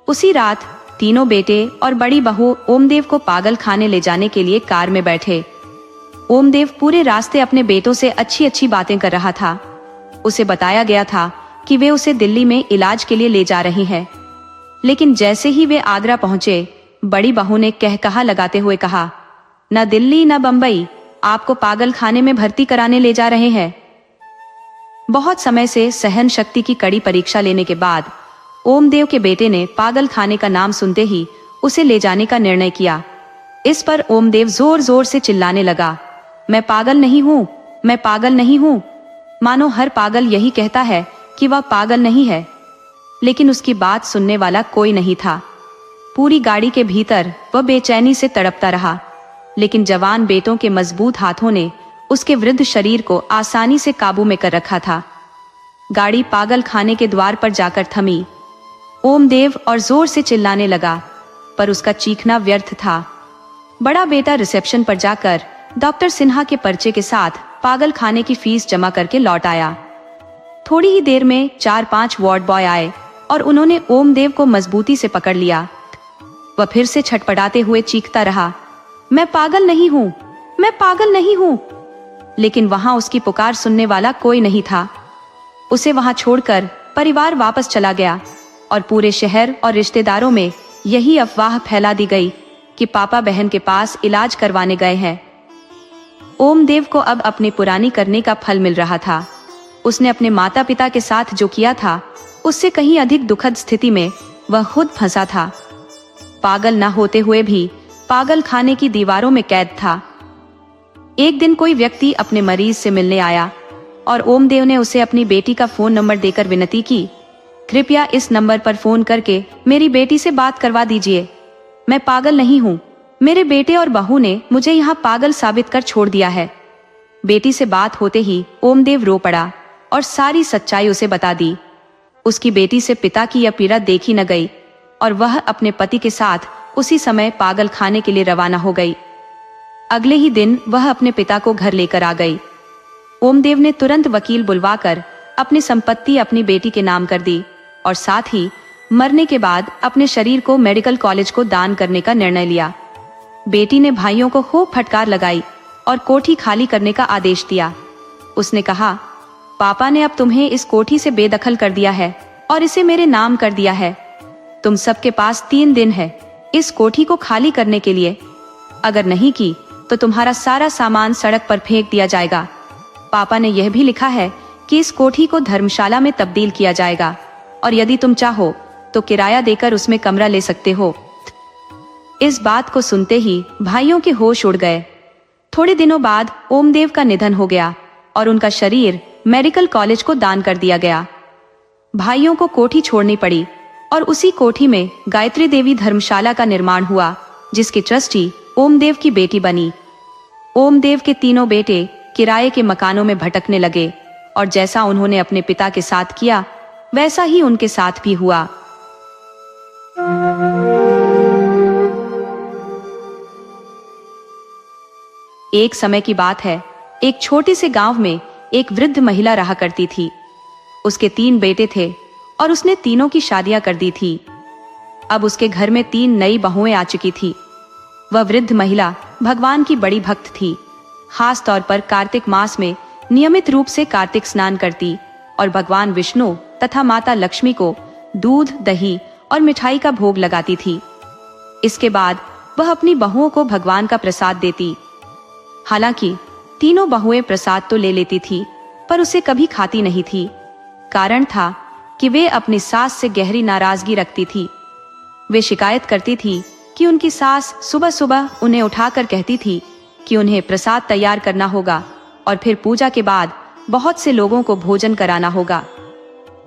उसी रात तीनों बेटे और बड़ी बहू ओमदेव को पागल खाने ले जाने के लिए कार में बैठे। ओमदेव पूरे रास्ते अपने बेटों से अच्छी अच्छी बातें कर रहा था। उसे बताया गया था कि वे उसे दिल्ली में इलाज के लिए ले जा रही हैं। लेकिन जैसे ही वे आगरा पहुंचे, बड़ी बहू ने कहकहा लगाते हुए कहा, न दिल्ली न बंबई, आपको पागल खाने में भर्ती कराने ले जा रहे हैं। बहुत समय से सहन शक्ति की कड़ी परीक्षा लेने के बाद ओमदेव के बेटे ने पागल खाने का नाम सुनते ही उसे ले जाने का निर्णय किया। इस पर ओमदेव जोर जोर से चिल्लाने लगा, मैं पागल नहीं हूँ, मैं पागल नहीं हूँ। मानो हर पागल यही कहता है कि वह पागल नहीं है। लेकिन उसकी बात सुनने वाला कोई नहीं था। पूरी गाड़ी के भीतर वह बेचैनी से तड़पता रहा, लेकिन जवान बेटों के मजबूत हाथों ने उसके वृद्ध शरीर को आसानी से काबू में कर रखा था। गाड़ी पागल खाने के द्वार पर जाकर थमी। ओमदेव और जोर से चिल्लाने लगा, पर उसका चीखना व्यर्थ था। बड़ा बेटा रिसेप्शन पर जाकर डॉक्टर सिन्हा के पर्चे के साथ पागल खाने की फीस जमा करके लौट आया। थोड़ी ही देर में 4-5 वार्ड बॉय आए और उन्होंने ओमदेव को मजबूती से पकड़ लिया। वह फिर से छटपटाते हुए चीखता रहा, मैं पागल नहीं हूँ, मैं पागल नहीं हूँ। लेकिन वहां उसकी पुकार सुनने वाला कोई नहीं था। उसे वहां छोड़कर परिवार वापस चला गया और पूरे शहर और रिश्तेदारों में यही अफवाह फैला दी गई कि पापा बहन के पास इलाज करवाने गए हैं। ओमदेव को अब अपनी पुरानी करने का फल मिल रहा था। उसने अपने माता पिता के साथ जो किया था, उससे कहीं अधिक दुखद स्थिति में वह खुद फंसा था। पागल न होते हुए भी पागल खाने की दीवारों में कैद था। एक दिन कोई व्यक्ति अपने मरीज से मिलने आया और ओमदेव ने उसे अपनी बेटी का फोन नंबर देकर विनती की, कृपया इस नंबर पर फोन करके मेरी बेटी से बात करवा दीजिए। मैं पागल नहीं हूँ, मेरे बेटे और बहू ने मुझे यहाँ पागल साबित कर छोड़ दिया है। बेटी से बात होते ही ओमदेव रो पड़ा और सारी सच्चाई उसे बता दी। उसकी बेटी से पिता की यह पीड़ा देखी न गई और वह अपने पति के साथ उसी समय पागल खाने के लिए रवाना हो गई। अगले ही दिन वह अपने पिता को घर लेकर आ गई। ओमदेव ने तुरंत वकील बुलवाकर अपनी संपत्ति अपनी बेटी के नाम कर दी और साथ ही मरने के बाद अपने शरीर को मेडिकल कॉलेज को दान करने का निर्णय लिया। बेटी ने भाइयों को खूब फटकार लगाई और कोठी खाली करने का आदेश दिया। उसने कहा, पापा ने अब तुम्हें इस कोठी से बेदखल कर दिया है और इसे मेरे नाम कर दिया है। तुम सबके पास 3 दिन है इस कोठी को खाली करने के लिए। अगर नहीं की तो तुम्हारा सारा सामान सड़क पर फेंक दिया जाएगा। पापा ने यह भी लिखा है कि इस कोठी को धर्मशाला में तब्दील किया जाएगा और यदि तुम चाहो तो किराया देकर उसमें कमरा ले सकते हो। इस बात को सुनते ही भाइयों के होश उड़ गए। थोड़े दिनों बाद ओमदेव का निधन हो गया और उनका शरीर मेडिकल कॉलेज को दान कर दिया गया। भाइयों को कोठी छोड़नी पड़ी और उसी कोठी में गायत्री देवी धर्मशाला का निर्माण हुआ, जिसके ट्रस्टी ओमदेव की बेटी बनी। ओमदेव के तीनों बेटे किराए के मकानों में भटकने लगे और जैसा उन्होंने अपने पिता के साथ किया वैसा ही उनके साथ भी हुआ। एक समय की बात है, एक छोटे से गांव में एक वृद्ध महिला रहा करती थी। उसके 3 बेटे थे और उसने तीनों की शादियां कर दी थी। अब उसके घर में 3 नई बहुएं आ चुकी थी। वह वृद्ध महिला भगवान की बड़ी भक्त थी। खास तौर पर कार्तिक मास में नियमित रूप से कार्तिक स्नान करती और भगवान विष्णु तथा माता लक्ष्मी को दूध, दही और मिठाई का भोग लगाती थी। इसके बाद वह अपनी बहुओं को भगवान का प्रसाद देती। हालांकि तीनों बहुएं प्रसाद तो ले लेती थी, पर उसे कभी खाती नहीं थी। कारण था कि वे अपनी सास से गहरी नाराजगी रखती थी। वे शिकायत करती थी कि उनकी सास सुबह सुबह उन्हें उठाकर कहती थी कि उन्हें प्रसाद तैयार करना होगा और फिर पूजा के बाद बहुत से लोगों को भोजन कराना होगा।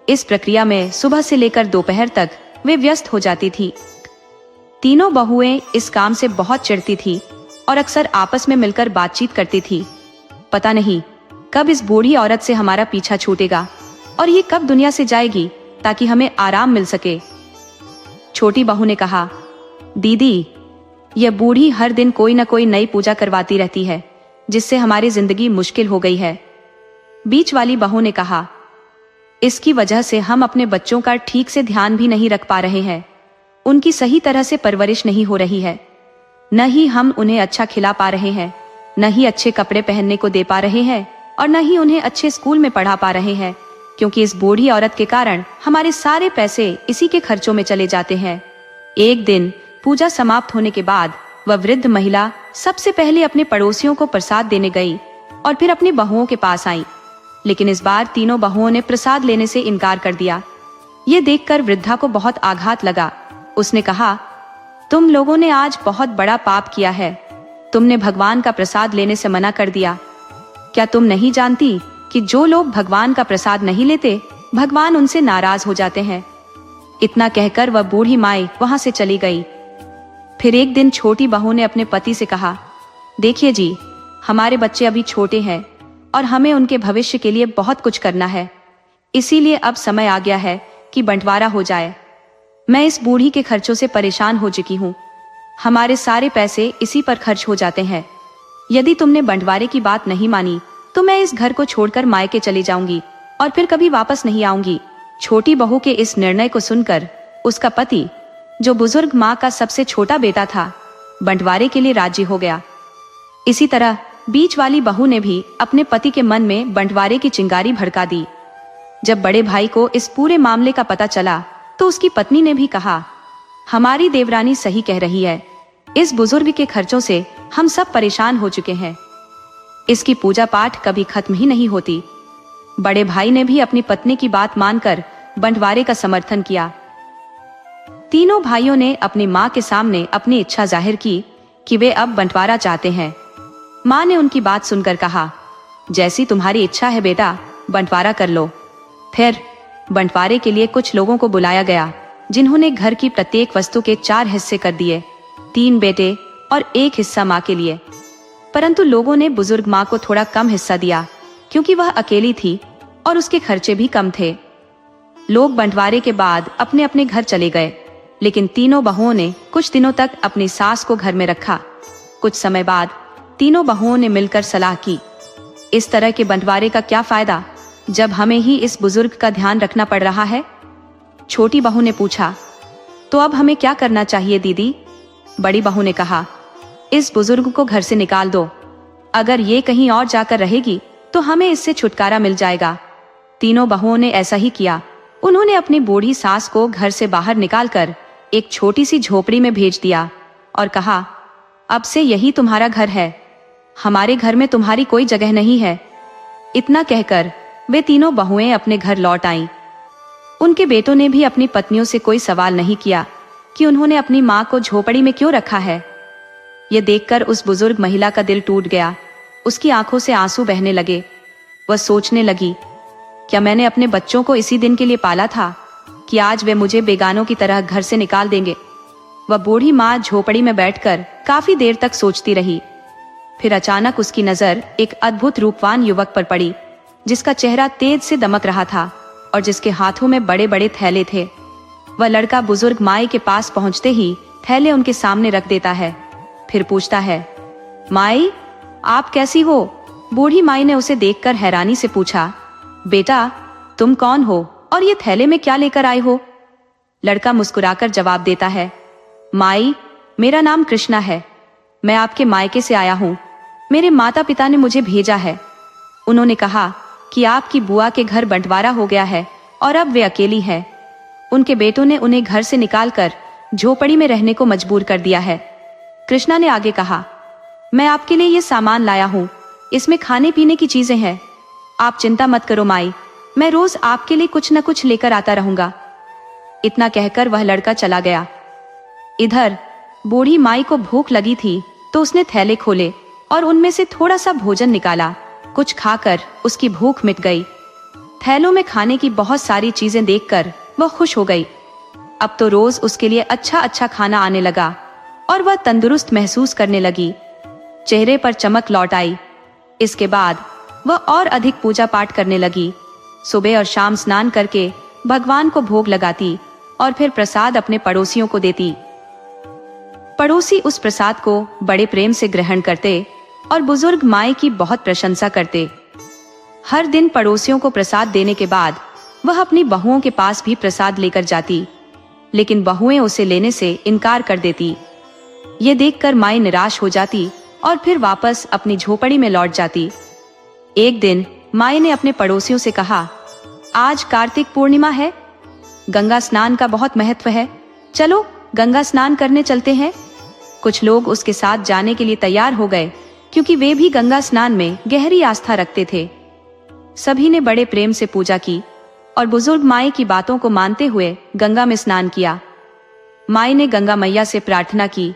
इस प्रक्रिया में सुबह से लेकर दोपहर तक वे व्यस्त हो जाती थी। तीनों बहुएं इस काम से बहुत चिढ़ती थी और अक्सर आपस में मिलकर बातचीत करती थी। पता नहीं कब इस बूढ़ी औरत से हमारा पीछा छूटेगा और ये कब दुनिया से जाएगी ताकि हमें आराम मिल सके। छोटी बहू ने कहा, दीदी, यह बूढ़ी हर दिन कोई न कोई नई पूजा करवाती रहती है, जिससे हमारी जिंदगी मुश्किल हो गई है। बीच वाली बहू ने कहा, इसकी वजह से हम अपने बच्चों का ठीक से ध्यान भी नहीं रख पा रहे हैं। उनकी सही तरह से परवरिश नहीं हो रही है। न ही हम उन्हें अच्छा खिला पा रहे हैं, न ही अच्छे कपड़े पहनने को दे पा रहे हैं और न ही उन्हें अच्छे स्कूल में पढ़ा पा रहे हैं, क्योंकि इस बूढ़ी औरत के कारण हमारे सारे पैसे इसी के खर्चों में चले जाते हैं। एक दिन पूजा समाप्त होने के बाद वह वृद्ध महिला सबसे पहले अपने पड़ोसियों को प्रसाद देने गई और फिर अपनी बहुओं के पास आई। लेकिन इस बार तीनों बहुओं ने प्रसाद लेने से इनकार कर दिया। ये देखकर वृद्धा को बहुत आघात लगा। उसने कहा, तुम लोगों ने आज बहुत बड़ा पाप किया है। तुमने भगवान का प्रसाद लेने से मना कर दिया। क्या तुम नहीं जानती कि जो लोग भगवान का प्रसाद नहीं लेते, भगवान उनसे नाराज हो जाते हैं। इतना कहकर वह बूढ़ी माई वहां से चली गई। फिर एक दिन छोटी बहू ने अपने पति से कहा, देखिए जी, हमारे बच्चे अभी छोटे हैं और हमें उनके भविष्य के लिए बहुत कुछ करना है। इसीलिए अब समय आ गया है कि बंटवारा हो जाए। मैं इस बूढ़ी के खर्चों से परेशान हो चुकी हूँ। हमारे सारे पैसे इसी पर खर्च हो जाते हैं। यदि तुमने बंटवारे की बात नहीं मानी तो मैं इस घर को छोड़कर मायके चली जाऊंगी और फिर कभी वापस नहीं आऊंगी। छोटी बहू के इस निर्णय को सुनकर उसका पति, जो बुजुर्ग माँ का सबसे छोटा बेटा था, बंटवारे के लिए राजी हो गया। इसी तरह बीच वाली बहू ने भी अपने पति के मन में बंटवारे की चिंगारी भड़का दी। जब बड़े भाई को इस पूरे मामले का पता चला तो उसकी पत्नी ने भी कहा, हमारी देवरानी सही कह रही है। इस बुजुर्ग के खर्चों से हम सब परेशान हो चुके हैं। इसकी पूजा पाठ कभी खत्म ही नहीं होती। बड़े भाई ने भी अपनी पत्नी की बात मानकर बंटवारे का समर्थन किया। तीनों भाइयों ने अपनी माँ के सामने अपनी इच्छा जाहिर की कि वे अब बंटवारा चाहते हैं। माँ ने उनकी बात सुनकर कहा, जैसी तुम्हारी इच्छा है बेटा, बंटवारा कर लो। फिर बंटवारे के लिए कुछ लोगों को बुलाया गया, जिन्होंने घर की प्रत्येक वस्तु के 4 हिस्से कर दिए, 3 बेटे और 1 हिस्सा माँ के लिए। परंतु लोगों ने बुजुर्ग माँ को थोड़ा कम हिस्सा दिया, क्योंकि वह अकेली थी और उसके खर्चे भी कम थे। लोग बंटवारे के बाद अपने अपने घर चले गए, लेकिन तीनों बहुओं ने कुछ दिनों तक अपनी सास को घर में रखा। कुछ समय बाद तीनों बहुओं ने मिलकर सलाह की, इस तरह के बंटवारे का क्या फायदा जब हमें ही इस बुजुर्ग का ध्यान रखना पड़ रहा है। छोटी बहू ने पूछा, तो अब हमें क्या करना चाहिए दीदी? बड़ी बहू ने कहा, इस बुजुर्ग को घर से निकाल दो। अगर ये कहीं और जाकर रहेगी तो हमें इससे छुटकारा मिल जाएगा। तीनों बहुओं ने ऐसा ही किया। उन्होंने अपनी बूढ़ी सास को घर से बाहर निकालकर एक छोटी सी झोपड़ी में भेज दिया और कहा, अब से यही तुम्हारा घर है। हमारे घर में तुम्हारी कोई जगह नहीं है। इतना कहकर वे तीनों बहुएं अपने घर लौट आईं। उनके बेटों ने भी अपनी पत्नियों से कोई सवाल नहीं किया कि उन्होंने अपनी माँ को झोपड़ी में क्यों रखा है। यह देखकर उस बुजुर्ग महिला का दिल टूट गया। उसकी आंखों से आंसू बहने लगे। वह सोचने लगी, क्या मैंने अपने बच्चों को इसी दिन के लिए पाला था कि आज वे मुझे बेगानों की तरह घर से निकाल देंगे? वह बूढ़ी माँ झोपड़ी में बैठकर काफी देर तक सोचती रही। फिर अचानक उसकी नजर एक अद्भुत रूपवान युवक पर पड़ी, जिसका चेहरा तेज से दमक रहा था और जिसके हाथों में बड़े बड़े थैले थे। वह लड़का बुजुर्ग माई के पास पहुंचते ही थैले उनके सामने रख देता है। फिर पूछता है, माई, आप कैसी हो? बूढ़ी माई ने उसे देखकर हैरानी से पूछा, बेटा, तुम कौन हो और ये थैले में क्या लेकर आए हो? लड़का मुस्कुराकर जवाब देता है, माई, मेरा नाम कृष्णा है। मैं आपके मायके से आया हूँ। मेरे माता पिता ने मुझे भेजा है। उन्होंने कहा कि आपकी बुआ के घर बंटवारा हो गया है और अब वे अकेली है। उनके बेटों ने उन्हें घर से निकालकर झोपड़ी में रहने को मजबूर कर दिया है। कृष्णा ने आगे कहा, मैं आपके लिए ये सामान लाया हूँ। इसमें खाने पीने की चीजें हैं। आप चिंता मत करो माई, मैं रोज आपके लिए कुछ न कुछ लेकर आता रहूंगा। इतना कहकर वह लड़का चला गया। इधर बूढ़ी माई को भूख लगी थी तो उसने थैले खोले और उनमें से थोड़ा सा भोजन निकाला। कुछ खाकर उसकी भूख मिट गई। थैलों में खाने की बहुत सारी चीजें देखकर वह खुश हो गई। अब तो रोज उसके लिए अच्छा अच्छा खाना आने लगा और वह तंदुरुस्त महसूस करने लगी। चेहरे पर चमक लौट आई। इसके बाद वह और अधिक पूजा पाठ करने लगी। सुबह और शाम स्नान करके भगवान को भोग लगाती और फिर प्रसाद अपने पड़ोसियों को देती। पड़ोसी उस प्रसाद को बड़े प्रेम से ग्रहण करते और बुजुर्ग माई की बहुत प्रशंसा करते। हर दिन पड़ोसियों को प्रसाद देने के बाद वह अपनी बहुओं के पास भी प्रसाद लेकर जाती, लेकिन बहुएं उसे लेने से इनकार कर देती। ये देखकर माई निराश हो जाती और फिर वापस अपनी झोपड़ी में लौट जाती। एक दिन माई ने अपने पड़ोसियों से कहा, आज कार्तिक पूर्णिमा है, गंगा स्नान का बहुत महत्व है, चलो गंगा स्नान करने चलते हैं। कुछ लोग उसके साथ जाने के लिए तैयार हो गए, क्योंकि वे भी गंगा स्नान में गहरी आस्था रखते थे। सभी ने बड़े प्रेम से पूजा की और बुजुर्ग माई की बातों को मानते हुए गंगा में स्नान किया। माई ने गंगा मैया से प्रार्थना की,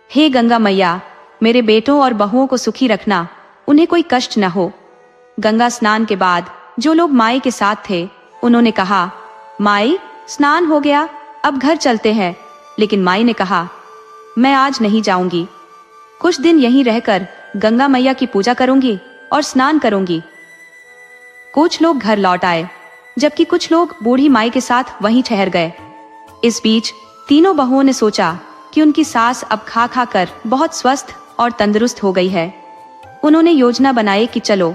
हे गंगा मैया, मेरे बेटों और बहुओं को सुखी रखना, उन्हें कोई कष्ट न हो। गंगा स्नान के बाद जो लोग माई के साथ थे उन्होंने कहा, माई, स्नान हो गया, अब घर चलते हैं। लेकिन माई ने कहा, मैं आज नहीं जाऊंगी, कुछ दिन यहीं रहकर गंगा मैया की पूजा करूंगी और स्नान करूंगी। कुछ लोग घर लौट आए, जबकि कुछ लोग बूढ़ी माई के साथ वहीं ठहर गए। इस बीच तीनों बहुओं ने सोचा कि उनकी सास अब खा खा कर बहुत स्वस्थ और तंदुरुस्त हो गई है। उन्होंने योजना बनाई कि चलो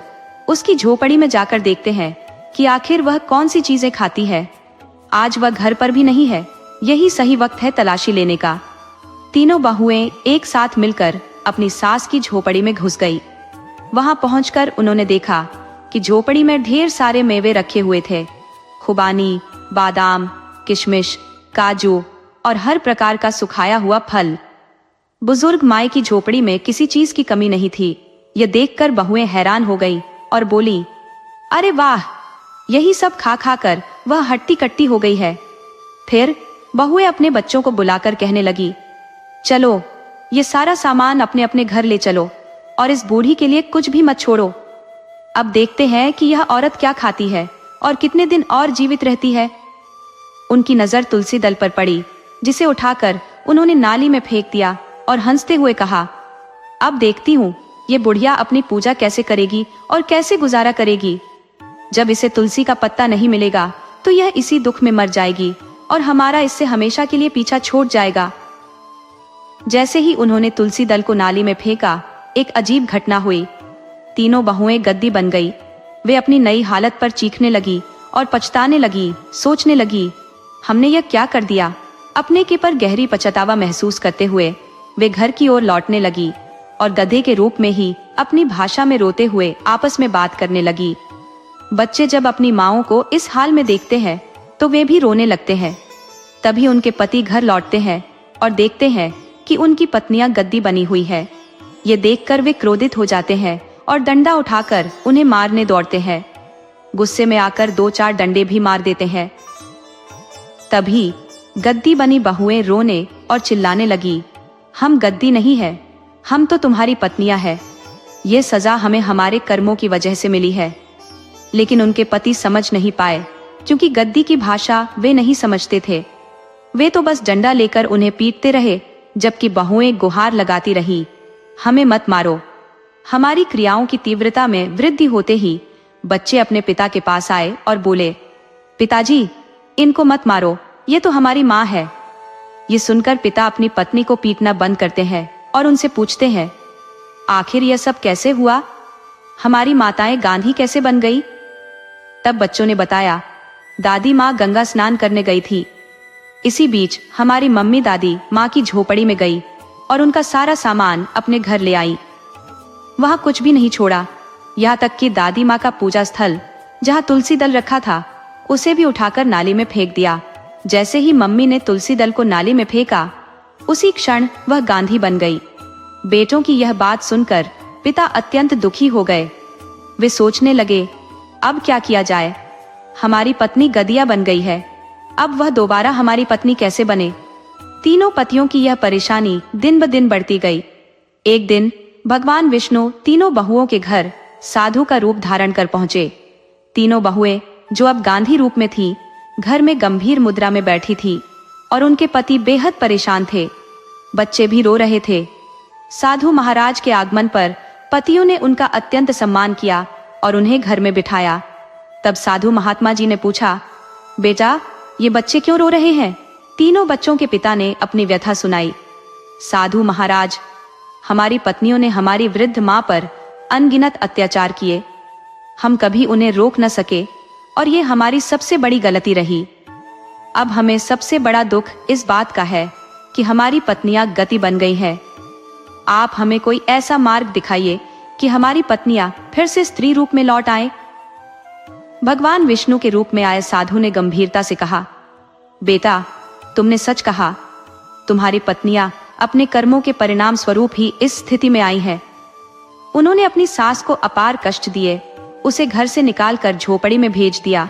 उसकी झोपड़ी में जाकर देखते हैं कि आखिर वह कौन सी चीजें खाती है। आज वह घर पर भी नहीं है, यही सही वक्त है तलाशी लेने का। तीनों बहुएं एक साथ मिलकर अपनी सास की झोपड़ी में घुस गई। वहां पहुंचकर उन्होंने देखा कि झोपड़ी में ढेर सारे मेवे रखे हुए थे, खुबानी, बादाम, किशमिश, काजू और हर प्रकार का सुखाया हुआ फल। बुजुर्ग माई की झोपड़ी में किसी चीज की कमी नहीं थी। यह देखकर बहुएं हैरान हो गई और बोली, अरे वाह, यही सब खा खा कर वह हट्टी कट्टी हो गई है। फिर बहुएं अपने बच्चों को बुलाकर कहने लगी, चलो ये सारा सामान अपने अपने घर ले चलो और इस बूढ़ी के लिए कुछ भी मत छोड़ो। अब देखते हैं कि यह औरत क्या खाती है और कितने दिन और जीवित रहती है। उनकी नजर तुलसी दल पर पड़ी, जिसे उठाकर उन्होंने नाली में फेंक दिया और हंसते हुए कहा, अब देखती हूँ ये बुढ़िया अपनी पूजा कैसे करेगी और कैसे गुजारा करेगी। जब इसे तुलसी का पत्ता नहीं मिलेगा तो यह इसी दुख में मर जाएगी और हमारा इससे हमेशा के लिए पीछा छूट जाएगा। जैसे ही उन्होंने तुलसी दल को नाली में फेंका, एक अजीब घटना हुई। तीनों बहुएं गद्दी बन गई। वे अपनी नई हालत पर चीखने लगी और पछताने लगी, सोचने लगी, हमने यह क्या कर दिया। अपने के पर गहरी पछतावा महसूस करते हुए वे घर की ओर लौटने लगी और गधे के रूप में ही अपनी भाषा में रोते हुए आपस में बात करने लगी। बच्चे जब अपनी माओं को इस हाल में देखते हैं तो वे भी रोने लगते हैं। तभी उनके पति घर लौटते हैं और देखते हैं कि उनकी पत्नियां गद्दी बनी हुई है। ये देखकर वे क्रोधित हो जाते हैं और डंडा उठाकर उन्हें मारने दौड़ते हैं। गुस्से में आकर 2-4 डंडे भी मार देते हैं। तभी गद्दी बनी बहुएं रोने और चिल्लाने लगी, हम गद्दी नहीं है, हम तो तुम्हारी पत्नियां हैं। ये सजा हमें हमारे कर्मों की वजह से मिली है। लेकिन उनके पति समझ नहीं पाए, क्योंकि गद्दी की भाषा वे नहीं समझते थे। वे तो बस डंडा लेकर उन्हें पीटते रहे, जबकि बहुएं गुहार लगाती रही, हमें मत मारो। हमारी क्रियाओं की तीव्रता में वृद्धि होते ही बच्चे अपने पिता के पास आए और बोले, पिताजी, इनको मत मारो, ये तो हमारी माँ है। ये सुनकर पिता अपनी पत्नी को पीटना बंद करते हैं और उनसे पूछते हैं, आखिर यह सब कैसे हुआ? हमारी माताएं गांधी कैसे बन गई? तब बच्चों ने बताया, दादी माँ गंगा स्नान करने गई थी। इसी बीच हमारी मम्मी दादी माँ की झोपड़ी में गई और उनका सारा सामान अपने घर ले आई। वहां कुछ भी नहीं छोड़ा, यहाँ तक कि दादी माँ का पूजा स्थल जहाँ तुलसी दल रखा था उसे भी उठाकर नाली में फेंक दिया। जैसे ही मम्मी ने तुलसी दल को नाली में फेंका, उसी क्षण वह गांधी बन गई। बेटों की यह बात सुनकर पिता अत्यंत दुखी हो गए। वे सोचने लगे, अब क्या किया जाए? हमारी पत्नी गदिया बन गई है, अब वह दोबारा हमारी पत्नी कैसे बने? तीनों पतियों की यह परेशानी दिन ब दिन बढ़ती गई। एक दिन भगवान विष्णु तीनों बहुओं के घर साधु का रूप धारण कर पहुंचे। तीनों बहुएं, जो अब गांधी रूप में थी, घर में गंभीर मुद्रा में बैठी थी और उनके पति बेहद परेशान थे। बच्चे भी रो रहे थे। साधु महाराज के आगमन पर पतियों ने उनका अत्यंत सम्मान किया और उन्हें घर में बिठाया। तब साधु महात्मा जी ने पूछा, बेटा, ये बच्चे क्यों रो रहे हैं? तीनों बच्चों के पिता ने अपनी व्यथा सुनाई। साधु महाराज, हमारी पत्नियों ने हमारी वृद्ध माँ पर अनगिनत अत्याचार किए। हम कभी उन्हें रोक न सके और ये हमारी सबसे बड़ी गलती रही। अब हमें सबसे बड़ा दुख इस बात का है कि हमारी पत्नियां गति बन गई है। आप हमें कोई ऐसा मार्ग दिखाइए कि हमारी पत्नियां फिर से स्त्री रूप में लौट आए। भगवान विष्णु के रूप में आए साधु ने गंभीरता से कहा, बेटा, तुमने सच कहा। तुम्हारी पत्नियां अपने कर्मों के परिणाम स्वरूप ही इस स्थिति में आई हैं। उन्होंने अपनी सास को अपार कष्ट दिए, उसे घर से निकालकर झोपड़ी में भेज दिया,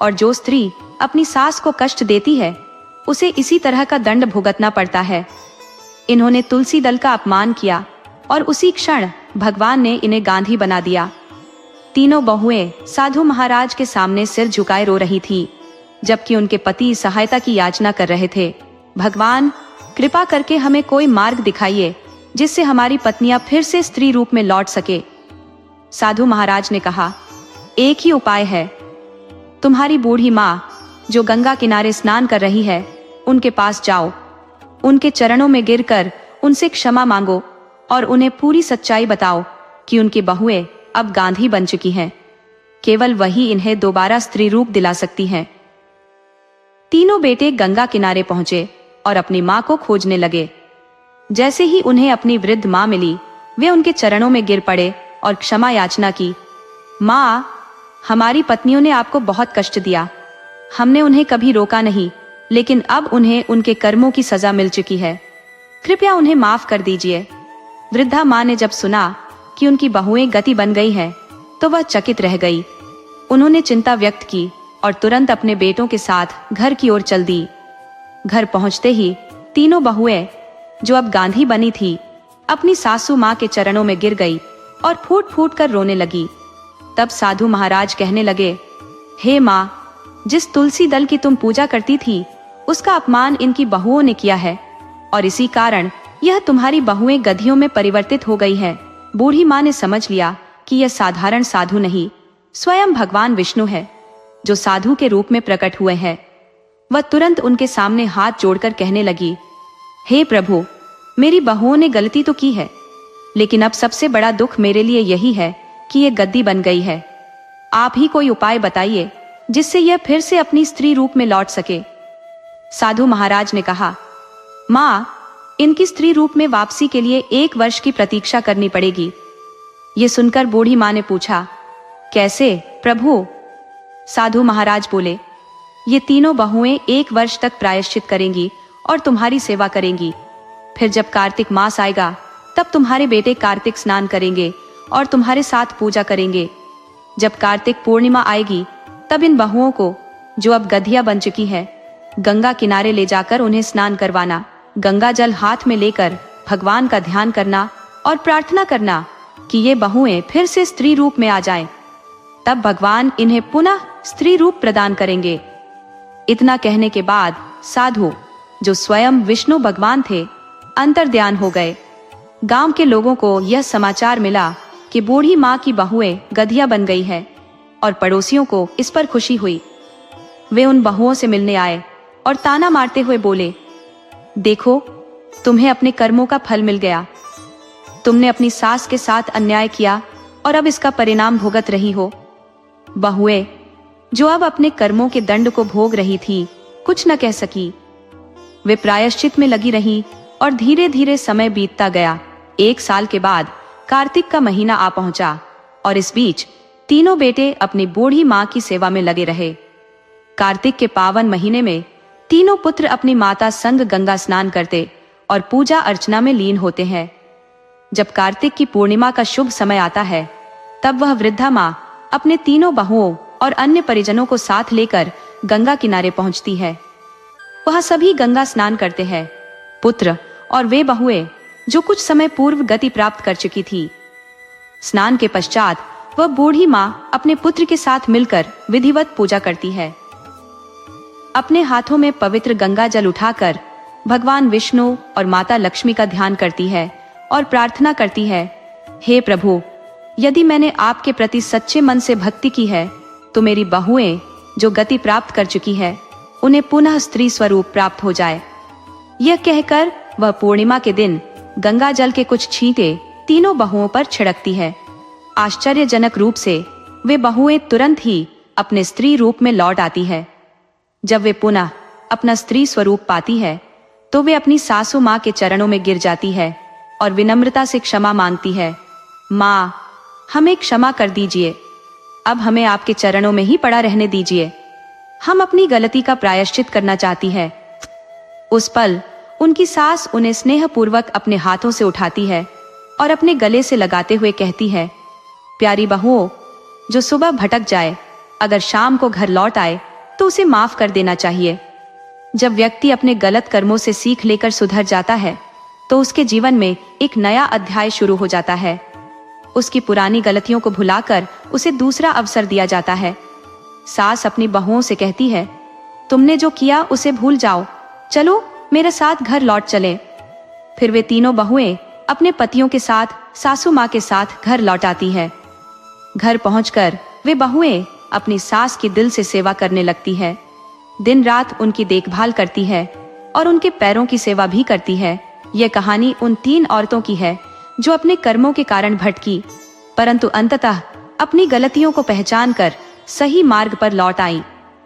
और जो स्त्री अपनी सास को कष्ट देती है उसे इसी तरह का दंड भुगतना पड़ता है। इन्होंने तुलसी दल का अपमान किया और उसी क्षण भगवान ने इन्हें गांधी बना दिया। तीनों बहुएं साधु महाराज के सामने सिर झुकाए रो रही थी, जबकि उनके पति सहायता की याचना कर रहे थे। भगवान, कृपा करके हमें कोई मार्ग दिखाइए जिससे हमारी पत्नियां फिर से स्त्री रूप में लौट सके। साधु महाराज ने कहा, एक ही उपाय है। तुम्हारी बूढ़ी माँ जो गंगा किनारे स्नान कर रही है, उनके पास जाओ, उनके चरणों में गिरकर उनसे क्षमा मांगो और उन्हें पूरी सच्चाई बताओ कि उनकी बहुएं अब गांधी बन चुकी हैं। केवल वही इन्हें दोबारा स्त्री रूप दिला सकती हैं। तीनों बेटे गंगा किनारे पहुंचे और अपनी माँ को खोजने लगे। जैसे ही उन्हें अपनी वृद्ध माँ मिली, वे उनके चरणों में गिर पड़े और क्षमा याचना की। माँ, हमारी पत्नियों ने आपको बहुत कष्ट दिया। हमने उन्हें कभी रोका नहीं, लेकिन अब उन्हें उनके कर्मों की सजा मिल चुकी है। कृपया उन्हें माफ कर दीजिए। वृद्धा माँ ने जब सुना कि उनकी बहुएं गति बन गई हैं, तो वह चकित रह गई। उन्होंने चिंता व्यक्त की और तुरंत अपने बेटों के साथ घर की ओर चल दी। घर पहुंचते ही तीनों बहुएं, जो अब गांधी बनी थी, अपनी सासू माँ के चरणों में गिर गई और फूट फूट कर रोने लगी। तब साधु महाराज कहने लगे, हे माँ, जिस तुलसी दल की तुम पूजा करती थी, उसका अपमान इनकी बहुओं ने किया है और इसी कारण यह तुम्हारी बहुएं गधियों में परिवर्तित हो गई है। बूढ़ी माँ ने समझ लिया कि यह साधारण साधु नहीं, स्वयं भगवान विष्णु है, जो साधु के रूप में प्रकट हुए हैं। वह तुरंत उनके सामने हाथ जोड़कर कहने लगी, हे प्रभु, मेरी बहुओं ने गलती तो की है, लेकिन अब सबसे बड़ा दुख मेरे लिए यही है कि ये गद्दी बन गई है। आप ही कोई उपाय बताइए जिससे यह फिर से अपनी स्त्री रूप में लौट सके। साधु महाराज ने कहा, माँ, इनकी स्त्री रूप में वापसी के लिए 1 वर्ष की प्रतीक्षा करनी पड़ेगी। ये सुनकर बूढ़ी माँ ने पूछा, कैसे प्रभु? साधु महाराज बोले, ये तीनों बहुएं 1 वर्ष तक प्रायश्चित करेंगी और तुम्हारी सेवा करेंगी। फिर जब कार्तिक मास आएगा, तब तुम्हारे बेटे कार्तिक स्नान करेंगे और तुम्हारे साथ पूजा करेंगे। जब कार्तिक पूर्णिमा आएगी, तब इन बहुओं को, जो अब गधिया बन चुकी है, गंगा किनारे ले जाकर उन्हें स्नान करवाना। गंगा जल हाथ में लेकर भगवान का ध्यान करना और प्रार्थना करना कि ये बहुएं फिर से स्त्री रूप में आ जाएं। तब भगवान इन्हें पुनः स्त्री रूप प्रदान करेंगे। इतना कहने के बाद साधु, जो स्वयं विष्णु भगवान थे, अंतर्ध्यान हो गए। गांव के लोगों को यह समाचार मिला कि बूढ़ी माँ की बहुएं गधिया बन गई है और पड़ोसियों को इस पर खुशी हुई। वे उन बहुओं से मिलने आए और ताना मारते हुए बोले, देखो, तुम्हें अपने कर्मों का फल मिल गया। तुमने अपनी सास के साथ अन्याय किया और अब इसका परिणाम भुगत रही हो। बहुएं, जो अब अपने कर्मों के दंड को भोग रही थी, कुछ न कह सकी। वे प्रायश्चित में लगी रहीं और धीरे धीरे समय बीतता गया। 1 साल के बाद कार्तिक का महीना आ पहुंचा और इस बीच तीनों बेटे अपनी बूढ़ी माँ की सेवा में लगे रहे। कार्तिक के पावन महीने में तीनों पुत्र अपनी माता संग गंगा स्नान करते और पूजा अर्चना में लीन होते हैं। जब कार्तिक की पूर्णिमा का शुभ समय आता है, तब वह वृद्धा माँ अपने तीनों बहुओं और अन्य परिजनों को साथ लेकर गंगा किनारे पहुंचती है। वह सभी गंगा स्नान करते हैं। पुत्र और वे बहुएं जो कुछ समय पूर्व गति प्राप्त कर चुकी थी। स्नान के पश्चात वह बूढ़ी माँ अपने पुत्र के साथ मिलकर विधिवत पूजा करती है। अपने हाथों में पवित्र गंगा जल उठाकर भगवान विष्णु और माता लक्ष्मी का ध्यान करती है और प्रार्थना करती है, हे प्रभु, यदि मैंने आपके प्रति सच्चे मन से भक्ति की है तो मेरी बहुएं जो गति प्राप्त कर चुकी है, उन्हें पुनः स्त्री स्वरूप प्राप्त हो जाए। यह कहकर वह पूर्णिमा के दिन गंगा जल के कुछ छींटे तीनों बहुओं पर छिड़कती है। आश्चर्यजनक रूप से वे बहुएं तुरंत ही अपने स्त्री रूप में लौट आती है। जब वे पुनः अपना स्त्री स्वरूप पाती है तो वे अपनी सासू माँ के चरणों में गिर जाती है और विनम्रता से क्षमा मांगती है। माँ, हमें क्षमा कर दीजिए, अब हमें आपके चरणों में ही पड़ा रहने दीजिए। हम अपनी गलती का प्रायश्चित करना चाहती है। उस पल उनकी सास उन्हें स्नेहपूर्वक अपने हाथों से उठाती है और अपने गले से लगाते हुए कहती है, प्यारी बहुओं, जो सुबह भटक जाए, अगर शाम को घर लौट आए तो उसे माफ कर देना चाहिए। जब व्यक्ति अपने गलत कर्मों से सीख लेकर सुधर जाता है तो उसके जीवन में एक नया अध्याय शुरू हो जाता है। उसकी पुरानी गलतियों को भुलाकर उसे दूसरा अवसर दिया जाता है। सास अपनी बहुओं से कहती है, तुमने जो किया उसे भूल जाओ, चलो मेरे साथ घर लौट चले। फिर वे तीनों बहुएं अपने पतियों के साथ सासू माँ के साथ घर लौट आती है। घर पहुंचकर वे बहुएं अपनी सास की दिल से सेवा करने लगती है। दिन रात उनकी देखभाल करती है और उनके पैरों की सेवा भी करती है। यह कहानी उन 3 औरतों की है जो अपने कर्मों के कारण भटकी, परंतु अंततः अपनी गलतियों को पहचान कर सही मार्ग पर लौट आई।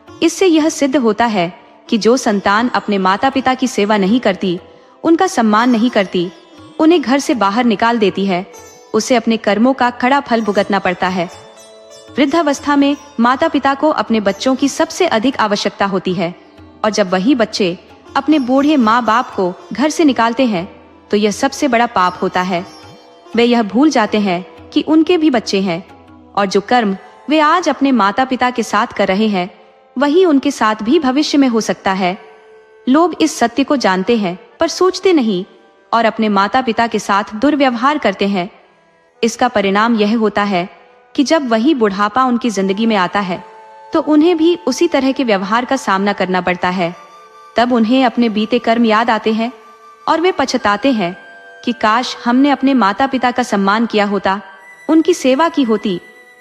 इससे यह सिद्ध होता है कि जो संतान अपने माता पिता की सेवा नहीं करती, उनका सम्मान नहीं करती, उन्हें घर से बाहर निकाल देती है, उसे अपने कर्मों का कड़ा फल भुगतना पड़ता है। वृद्धावस्था में माता पिता को अपने बच्चों की सबसे अधिक आवश्यकता होती है, और जब वही बच्चे अपने बूढ़े माँ बाप को घर से निकालते हैं तो यह सबसे बड़ा पाप होता है। वे यह भूल जाते हैं कि उनके भी बच्चे हैं और जो कर्म वे आज अपने माता पिता के साथ कर रहे हैं, वही उनके साथ भी भविष्य में हो सकता है। लोग इस सत्य को जानते हैं पर सोचते नहीं और अपने माता पिता के साथ दुर्व्यवहार करते हैं। इसका परिणाम यह होता है कि जब वही बुढ़ापा उनकी जिंदगी में आता है तो उन्हें भी उसी तरह के व्यवहार का सामना करना पड़ता है। तब उन्हें अपने बीते कर्म याद आते हैं और वे पछताते हैं कि काश हमने अपने माता पिता का सम्मान किया होता, उनकी सेवा की होती,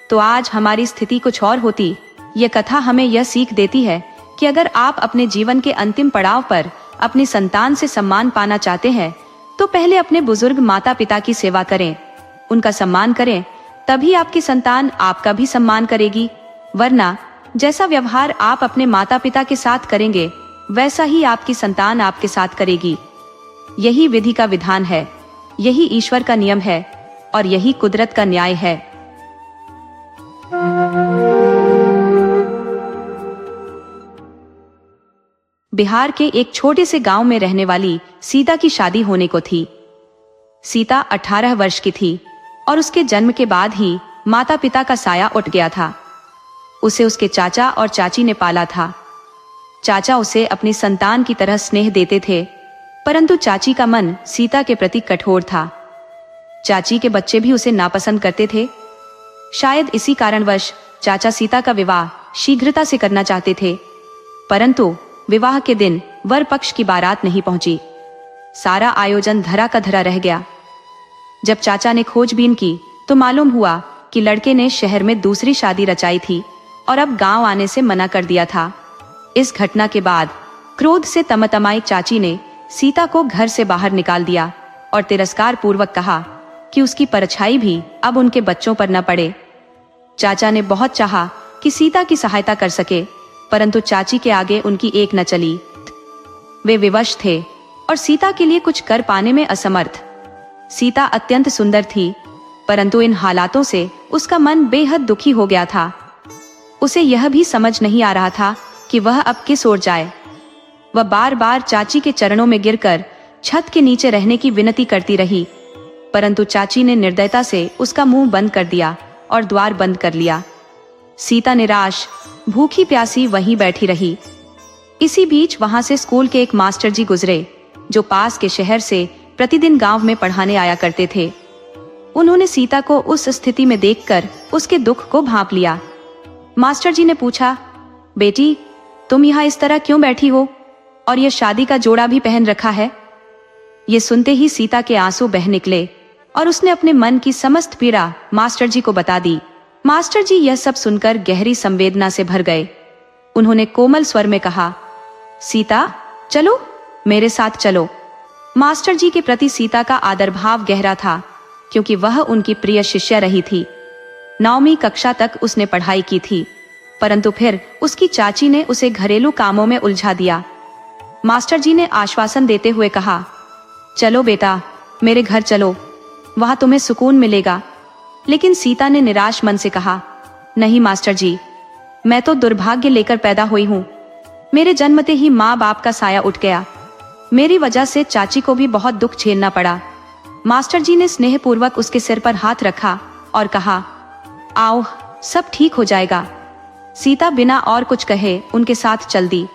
तो आज हमारी स्थिति कुछ और होती। यह कथा हमें यह सीख देती है कि अगर आप अपने जीवन के अंतिम पड़ाव पर अपनी संतान से सम्मान पाना चाहते हैं तो पहले अपने बुजुर्ग माता पिता की सेवा करें, उनका सम्मान करें, तभी आपकी संतान आपका भी सम्मान करेगी। वरना जैसा व्यवहार आप अपने माता पिता के साथ करेंगे, वैसा ही आपकी संतान आपके साथ करेगी। यही विधि का विधान है, यही ईश्वर का नियम है और यही कुदरत का न्याय है। बिहार के एक छोटे से गांव में रहने वाली सीता की शादी होने को थी। सीता 18 वर्ष की थी और उसके जन्म के बाद ही माता पिता का साया उठ गया था। उसे उसके चाचा और चाची ने पाला था। चाचा उसे अपनी संतान की तरह स्नेह देते थे, परंतु चाची का मन सीता के प्रति कठोर था। चाची के बच्चे भी उसे नापसंद करते थे। शायद इसी कारणवश चाचा सीता का विवाह शीघ्रता से करना चाहते थे, परंतु विवाह के दिन वर पक्ष की बारात नहीं पहुंची। सारा आयोजन धरा का धरा रह गया। जब चाचा ने खोजबीन की तो मालूम हुआ कि लड़के ने शहर में दूसरी शादी रचाई थी और अब गांव आने से मना कर दिया था। इस घटना के बाद क्रोध से तमतमाई चाची ने सीता को घर से बाहर निकाल दिया और तिरस्कार पूर्वक कहा कि उसकी परछाई भी अब उनके बच्चों पर न पड़े। चाचा ने बहुत चाहा कि सीता की सहायता कर सके, परंतु चाची के आगे उनकी एक न चली। वे विवश थे और सीता के लिए कुछ कर पाने में असमर्थ। सीता अत्यंत सुंदर थी, परंतु इन हालातों से उसका मन बेहद दुखी हो गया था। उसे यह भी समझ नहीं आ रहा था कि वह अब किस ओर जाए। वह बार बार चाची के चरणों में गिरकर छत के नीचे रहने की विनती करती रही, परंतु चाची ने निर्दयता से उसका मुंह बंद कर दिया और द्वार बंद कर लिया। सीता निराश भूखी प्यासी वहीं बैठी रही। इसी बीच वहां से स्कूल के एक मास्टर जी गुजरे, जो पास के शहर से प्रतिदिन गांव में पढ़ाने आया करते थे। उन्होंने सीता को उस स्थिति में देखकर उसके दुख को भांप लिया। मास्टर जी ने पूछा, बेटी तुम यहाँ इस तरह क्यों बैठी हो और यह शादी का जोड़ा भी पहन रखा है? ये सुनते ही सीता के आंसू बह निकले और उसने अपने मन की समस्त पीड़ा मास्टर जी को बता दी। मास्टर जी यह सब सुनकर गहरी संवेदना से भर गए। उन्होंने कोमल स्वर में कहा, सीता चलो मेरे साथ चलो। मास्टर जी के प्रति सीता का आदर भाव गहरा था, क्योंकि वह उनकी प्रिय शिष्या रही थी। 9वीं कक्षा तक उसने पढ़ाई की थी, परंतु फिर उसकी चाची ने उसे घरेलू कामों में उलझा दिया। मास्टर जी ने आश्वासन देते हुए कहा, चलो बेटा मेरे घर चलो, वहां तुम्हें सुकून मिलेगा। लेकिन सीता ने निराश मन से कहा, नहीं मास्टर जी, मैं तो दुर्भाग्य लेकर पैदा हुई हूँ। मेरे जन्मते ही माँ बाप का साया उठ गया। मेरी वजह से चाची को भी बहुत दुख झेलना पड़ा। मास्टर जी ने स्नेहपूर्वक उसके सिर पर हाथ रखा और कहा, आओ सब ठीक हो जाएगा। सीता बिना और कुछ कहे उनके साथ चल दी।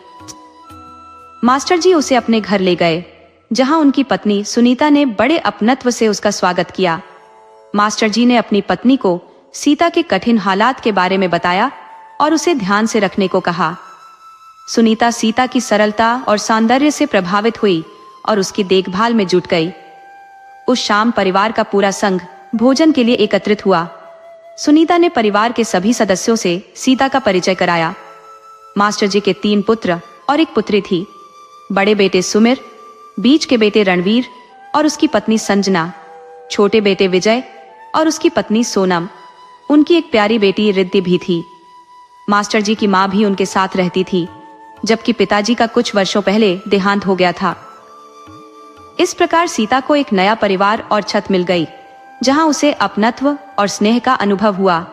मास्टर जी उसे अपने घर ले गए, जहां उनकी पत्नी सुनीता ने बड़े अपनत्व से उसका स्वागत किया। मास्टर जी ने अपनी पत्नी को सीता के कठिन हालात के बारे में बताया और उसे ध्यान से रखने को कहा। सुनीता सीता की सरलता और सौंदर्य से प्रभावित हुई और उसकी देखभाल में जुट गई। उस शाम परिवार का पूरा संघ भोजन के लिए एकत्रित हुआ। सुनीता ने परिवार के सभी सदस्यों से सीता का परिचय कराया। मास्टर जी के 3 पुत्र और एक पुत्री थी। बड़े बेटे सुमिर, बीच के बेटे रणवीर और उसकी पत्नी संजना, छोटे बेटे विजय और उसकी पत्नी सोनम। उनकी एक प्यारी बेटी रिद्धि भी थी। मास्टर जी की माँ भी उनके साथ रहती थी, जबकि पिताजी का कुछ वर्षों पहले देहांत हो गया था। इस प्रकार सीता को एक नया परिवार और छत मिल गई, जहां उसे अपनत्व और स्नेह का अनुभव हुआ।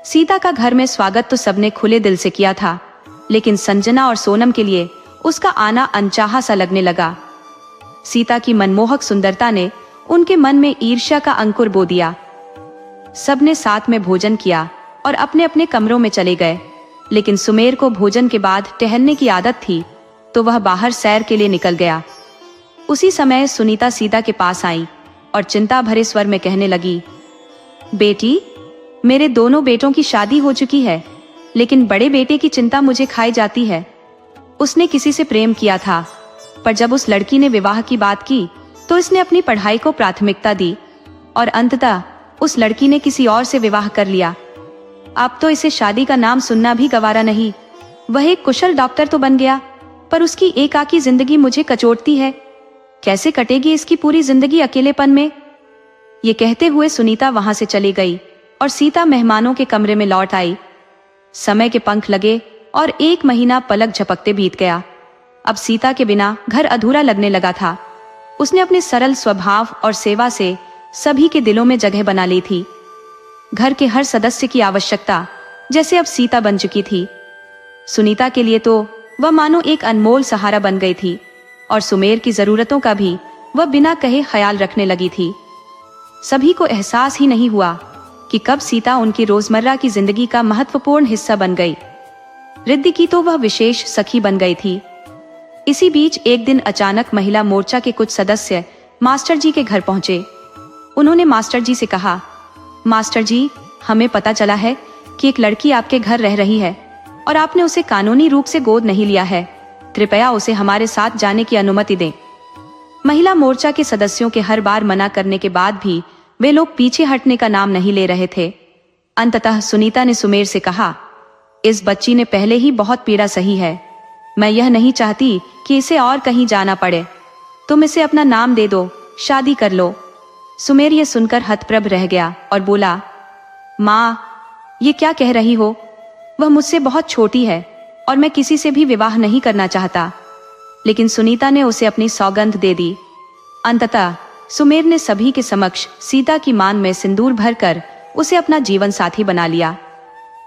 सीता का घर में स्वागत तो सबने खुले दिल से किया था, लेकिन संजना और सोनम के लिए उसका आना अनचाहा सा लगने लगा। सीता की मनमोहक सुंदरता ने उनके मन में ईर्ष्या का अंकुर बो दिया। सबने साथ में भोजन किया और अपने अपने कमरों में चले गए, लेकिन सुमेर को भोजन के बाद टहलने की आदत थी, तो वह बाहर सैर के लिए निकल गया। उसी समय सुनीता सीता के पास आई और चिंता भरे स्वर में कहने लगी, बेटी मेरे दोनों बेटों की शादी हो चुकी है, लेकिन बड़े बेटे की चिंता मुझे खाई जाती है। उसने किसी से प्रेम किया था, पर जब उस लड़की ने विवाह की बात की तो इसने अपनी पढ़ाई को प्राथमिकता दी और अंततः उस लड़की ने किसी और से विवाह कर लिया। अब तो इसे शादी का नाम सुनना भी गवारा नहीं। वह एक कुशल डॉक्टर तो बन गया, पर उसकी एकाकी जिंदगी मुझे कचोटती है। कैसे कटेगी इसकी पूरी जिंदगी अकेलेपन में? ये कहते हुए सुनीता वहां से चली गई और सीता मेहमानों के कमरे में लौट आई। समय के पंख लगे और 1 महीना पलक झपकते बीत गया। अब सीता के बिना घर अधूरा लगने लगा था। उसने अपने सरल स्वभाव और सेवा से सभी के दिलों में जगह बना ली थी। घर के हर सदस्य की आवश्यकता जैसे अब सीता बन चुकी थी। सुनीता के लिए तो वह मानो एक अनमोल सहारा बन गई थी और सुमेर की जरूरतों का भी वह बिना कहे ख्याल रखने लगी थी। सभी को एहसास ही नहीं हुआ कि कब सीता उनकी रोजमर्रा की जिंदगी का महत्वपूर्ण हिस्सा बन गई। रिद्धि की तो वह विशेष सखी बन गई थी। इसी बीच एक दिन अचानक महिला मोर्चा के कुछ सदस्य मास्टर जी के घर पहुंचे। उन्होंने मास्टर जी से कहा, मास्टर जी, हमें पता चला है कि एक लड़की आपके घर रह रही है और आपने उसे कानूनी रूप से गोद नहीं लिया है। कृपया उसे हमारे साथ जाने की अनुमति दें। महिला मोर्चा के सदस्यों के हर बार मना करने के बाद भी वे लोग पीछे हटने का नाम नहीं ले रहे थे। अंततः सुनीता ने सुमेर से कहा, इस बच्ची ने पहले ही बहुत पीड़ा सही है। मैं यह नहीं चाहती कि इसे और कहीं जाना पड़े। तुम इसे अपना नाम दे दो, शादी कर लो। सुमेर यह सुनकर हतप्रभ रह गया और बोला, माँ, ये क्या कह रही हो? वह मुझसे बहुत छोटी है और मैं किसी से भी विवाह नहीं करना चाहता। लेकिन सुनीता ने उसे अपनी सौगंध दे दी। अंततः सुमेर ने सभी के समक्ष सीता की मांग में सिंदूर भरकर उसे अपना जीवन साथी बना लिया।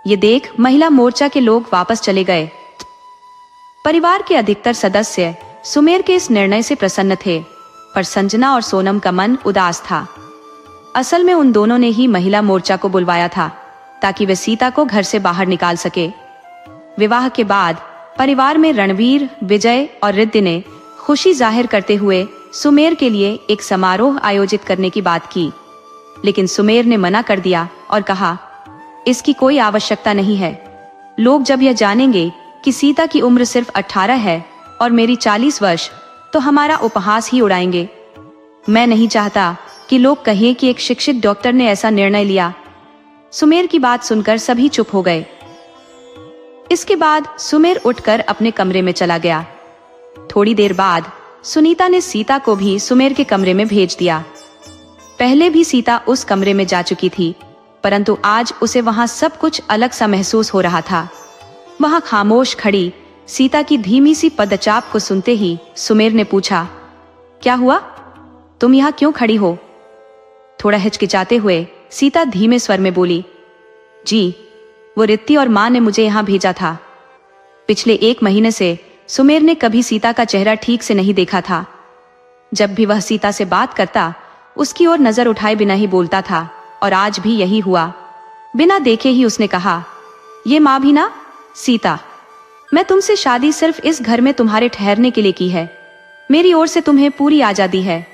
ये देख महिला मोर्चा के लोग वापस चले गए। परिवार के अधिकतर सदस्य सुमेर के इस निर्णय से प्रसन्न थे, पर संजना और सोनम का मन उदास था। असल में उन दोनों ने ही महिला मोर्चा को बुलवाया था ताकि वे सीता को घर से बाहर निकाल सके। विवाह के बाद परिवार में रणवीर, विजय और रिद्धि ने खुशी जाहिर करते हुए सुमेर के लिए एक समारोह आयोजित करने की बात की, लेकिन सुमेर ने मना कर दिया और कहा, इसकी कोई आवश्यकता नहीं है। लोग जब यह जानेंगे कि सीता की उम्र सिर्फ 18 है और मेरी 40 वर्ष, तो हमारा उपहास ही उड़ाएंगे। मैं नहीं चाहता कि लोग कहें कि एक शिक्षित डॉक्टर ने ऐसा निर्णय लिया। सुमेर की बात सुनकर सभी चुप हो गए। इसके बाद सुमेर उठकर अपने कमरे में चला गया। थोड़ी देर बाद सुनीता ने सीता को भी सुमेर के कमरे में भेज दिया। पहले भी सीता उस कमरे में जा चुकी थी, परंतु आज उसे वहां सब कुछ अलग सा महसूस हो रहा था। वहां खामोश खड़ी सीता की धीमी सी पदचाप को सुनते ही सुमेर ने पूछा, क्या हुआ? तुम यहाँ क्यों खड़ी हो? थोड़ा हिचकिचाते हुए सीता धीमे स्वर में बोली, जी, वो रित्ती और माँ ने मुझे यहाँ भेजा था। पिछले 1 महीने से सुमेर ने कभी सीता का चेहरा ठीक से नहीं देखा था। जब भी वह सीता से बात करता, उसकी ओर नजर उठाए बिना ही बोलता था, और आज भी यही हुआ। बिना देखे ही उसने कहा, ये माँ भी ना? सीता, मैं तुमसे शादी सिर्फ इस घर में तुम्हारे ठहरने के लिए की है। मेरी ओर से तुम्हें पूरी आजादी है।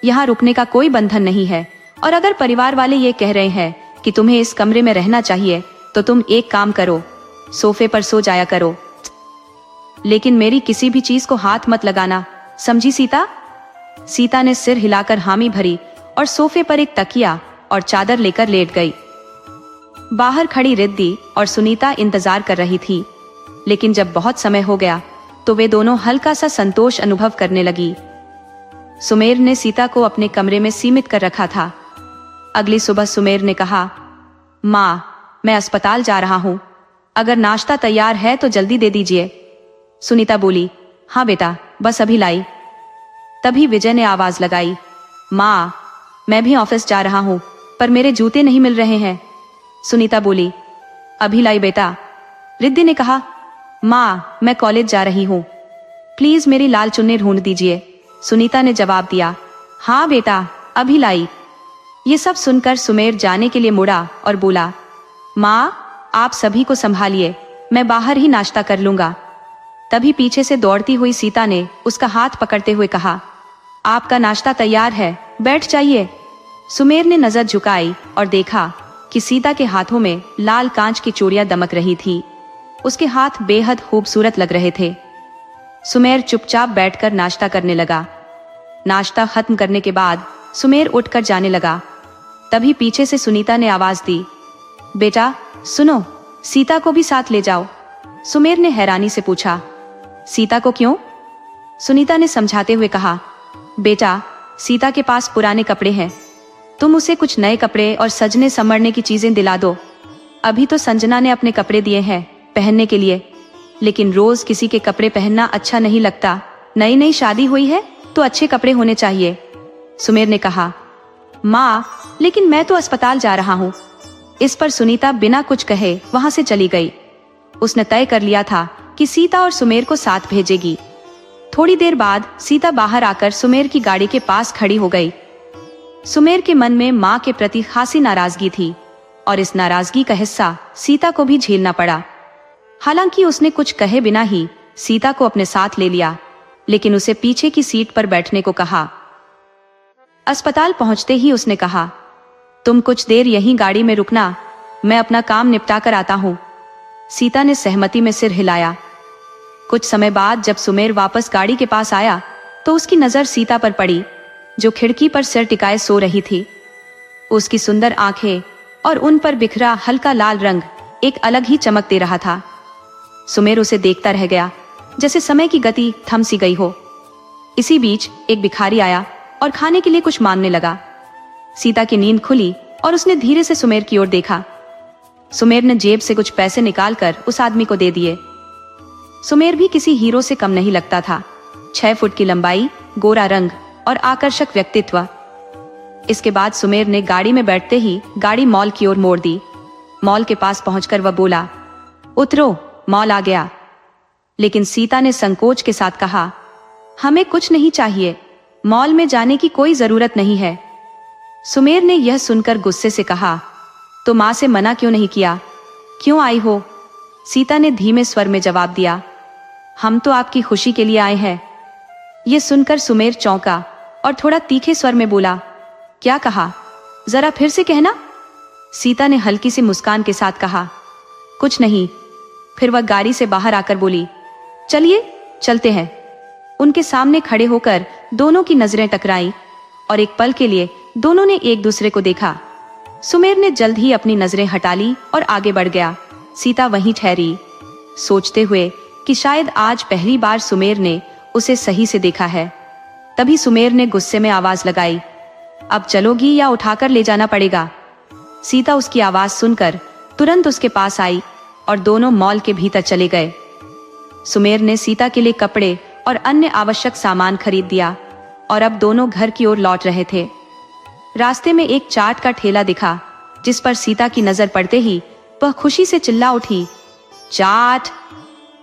यहाँ रुकने का कोई बंधन नहीं है, और अगर परिवार वाले ये कह रहे हैं कि तुम्हें इस कमरे में रहना चाहिए, तो तुम एक काम करो, सोफे पर सो जाया करो। लेकिन मेरी किसी भी चीज को हाथ मत लगाना, समझी सीता? सीता ने सिर हिलाकर हामी भरी और सोफे पर एक तकिया और चादर लेकर लेट गई। बाहर खड़ी रिद्धि और सुनीता इंतजार कर रही थी, लेकिन जब बहुत समय हो गया तो वे दोनों हल्का सा संतोष अनुभव करने लगी। सुमेर ने सीता को अपने कमरे में सीमित कर रखा था। अगली सुबह सुमेर ने कहा, माँ, मैं अस्पताल जा रहा हूँ। अगर नाश्ता तैयार है तो जल्दी दे दीजिए। सुनीता बोली, हाँ बेटा, बस अभी लाई। तभी विजय ने आवाज लगाई, माँ, मैं भी ऑफिस जा रहा हूँ, पर मेरे जूते नहीं मिल रहे हैं। सुनीता बोली, अभी लाई बेटा। रिद्धि ने कहा, माँ, मैं कॉलेज जा रही हूँ, प्लीज मेरी लाल चुन्नी ढूंढ दीजिए। सुनीता ने जवाब दिया, हाँ बेटा, अभी लाई। ये सब सुनकर सुमेर जाने के लिए मुड़ा और बोला, माँ, आप सभी को संभालिए, मैं बाहर ही नाश्ता कर लूंगा। तभी पीछे से दौड़ती हुई सीता ने उसका हाथ पकड़ते हुए कहा, आपका नाश्ता तैयार है, बैठ जाइए। सुमेर ने नजर झुकाई और देखा कि सीता के हाथों में लाल कांच की चूड़ियां दमक रही थी। उसके हाथ बेहद खूबसूरत लग रहे थे। सुमेर चुपचाप बैठकर नाश्ता करने लगा। नाश्ता खत्म करने के बाद सुमेर उठकर जाने लगा। तभी पीछे से सुनीता ने आवाज दी, बेटा सुनो, सीता को भी साथ ले जाओ। सुमेर ने हैरानी से पूछा, सीता को क्यों? सुनीता ने समझाते हुए कहा, बेटा, सीता के पास पुराने कपड़े हैं, तुम उसे कुछ नए कपड़े और सजने संवरने की चीजें दिला दो। अभी तो संजना ने अपने कपड़े दिए हैं पहनने के लिए, लेकिन रोज किसी के कपड़े पहनना अच्छा नहीं लगता। नई नई शादी हुई है तो अच्छे कपड़े होने चाहिए। सुमेर ने कहा, माँ, लेकिन मैं तो अस्पताल जा रहा हूँ। इस पर सुनीता बिना कुछ कहे वहां से चली गई। उसने तय कर लिया था कि सीता और सुमेर को साथ भेजेगी। थोड़ी देर बाद सीता बाहर आकर सुमेर की गाड़ी के पास खड़ी हो गई। सुमेर के मन में माँ के प्रति खासी नाराजगी थी, और इस नाराजगी का हिस्सा सीता को भी झेलना पड़ा। हालांकि उसने कुछ कहे बिना ही सीता को अपने साथ ले लिया, लेकिन उसे पीछे की सीट पर बैठने को कहा। अस्पताल पहुंचते ही उसने कहा, तुम कुछ देर यहीं गाड़ी में रुकना, मैं अपना काम निपटा कर आता हूँ। सीता ने सहमति में सिर हिलाया। कुछ समय बाद जब सुमेर वापस गाड़ी के पास आया तो उसकी नजर सीता पर पड़ी, जो खिड़की पर सिर टिकाए सो रही थी। उसकी सुंदर आंखें और उन पर बिखरा हल्का लाल रंग एक अलग ही चमक दे रहा था। सुमेर उसे देखता रह गया, जैसे समय की गति थम सी गई हो। इसी बीच एक भिखारी आया और खाने के लिए कुछ मांगने लगा। सीता की नींद खुली और उसने धीरे से सुमेर की ओर देखा। सुमेर ने जेब से कुछ पैसे निकालकर उस आदमी को दे दिए। सुमेर भी किसी हीरो से कम नहीं लगता था। 6 फुट की लंबाई, गोरा रंग और आकर्षक व्यक्तित्व। इसके बाद सुमेर ने गाड़ी में बैठते ही गाड़ी मॉल की ओर मोड़ दी। मॉल के पास पहुंचकर वह बोला, उतरो, मॉल आ गया। लेकिन सीता ने संकोच के साथ कहा, हमें कुछ नहीं चाहिए, मॉल में जाने की कोई जरूरत नहीं है। सुमेर ने यह सुनकर गुस्से से कहा, तो माँ से मना क्यों नहीं किया? क्यों आई हो? सीता ने धीमे स्वर में जवाब दिया, हम तो आपकी खुशी के लिए आए हैं। यह सुनकर सुमेर चौंका और थोड़ा तीखे स्वर में बोला, क्या कहा? जरा फिर से कहना। सीता ने हल्की सी मुस्कान के साथ कहा, कुछ नहीं। फिर वह गाड़ी से बाहर आकर बोली, चलिए चलते हैं। उनके सामने खड़े होकर दोनों की नजरें टकराईं और एक पल के लिए दोनों ने एक दूसरे को देखा। सुमेर ने जल्द ही अपनी नजरें हटा ली और आगे बढ़ गया। सीता वहीं ठहरी, सोचते हुए कि शायद आज पहली बार सुमेर ने उसे सही से देखा है। तभी सुमेर ने गुस्से में आवाज लगाई, अब चलोगी या उठाकर ले जाना पड़ेगा? सीता उसकी आवाज सुनकर तुरंत उसके पास आई और दोनों मॉल के भीतर चले गए। सुमेर ने सीता के लिए कपड़े और अन्य आवश्यक सामान खरीद दिया और अब दोनों घर की ओर लौट रहे थे। रास्ते में एक चाट का ठेला दिखा, जिस पर सीता की नजर पड़ते ही वह खुशी से चिल्ला उठी, चाट।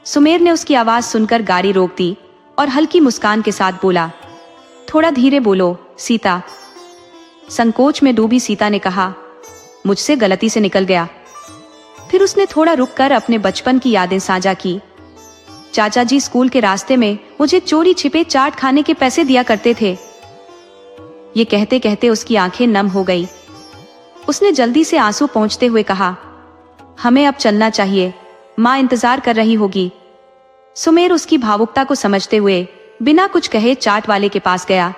सुमेर ने उसकी आवाज सुनकर गाड़ी रोक दी और हल्की मुस्कान के साथ बोला, थोड़ा धीरे बोलो सीता। संकोच में डूबी सीता ने कहा, मुझसे गलती से निकल गया। फिर उसने थोड़ा रुककर अपने बचपन की यादें साझा की। चाचा जी स्कूल के रास्ते में मुझे चोरी छिपे चाट खाने के पैसे दिया करते थे। ये कहते कहते उसकी आंखें नम हो गई। उसने जल्दी से आंसू पोंछते हुए कहा, हमें अब चलना चाहिए, माँ इंतजार कर रही होगी। सुमेर उसकी भावुकता को समझते हुए बिना कुछ कहे चाट वाले के पास गया,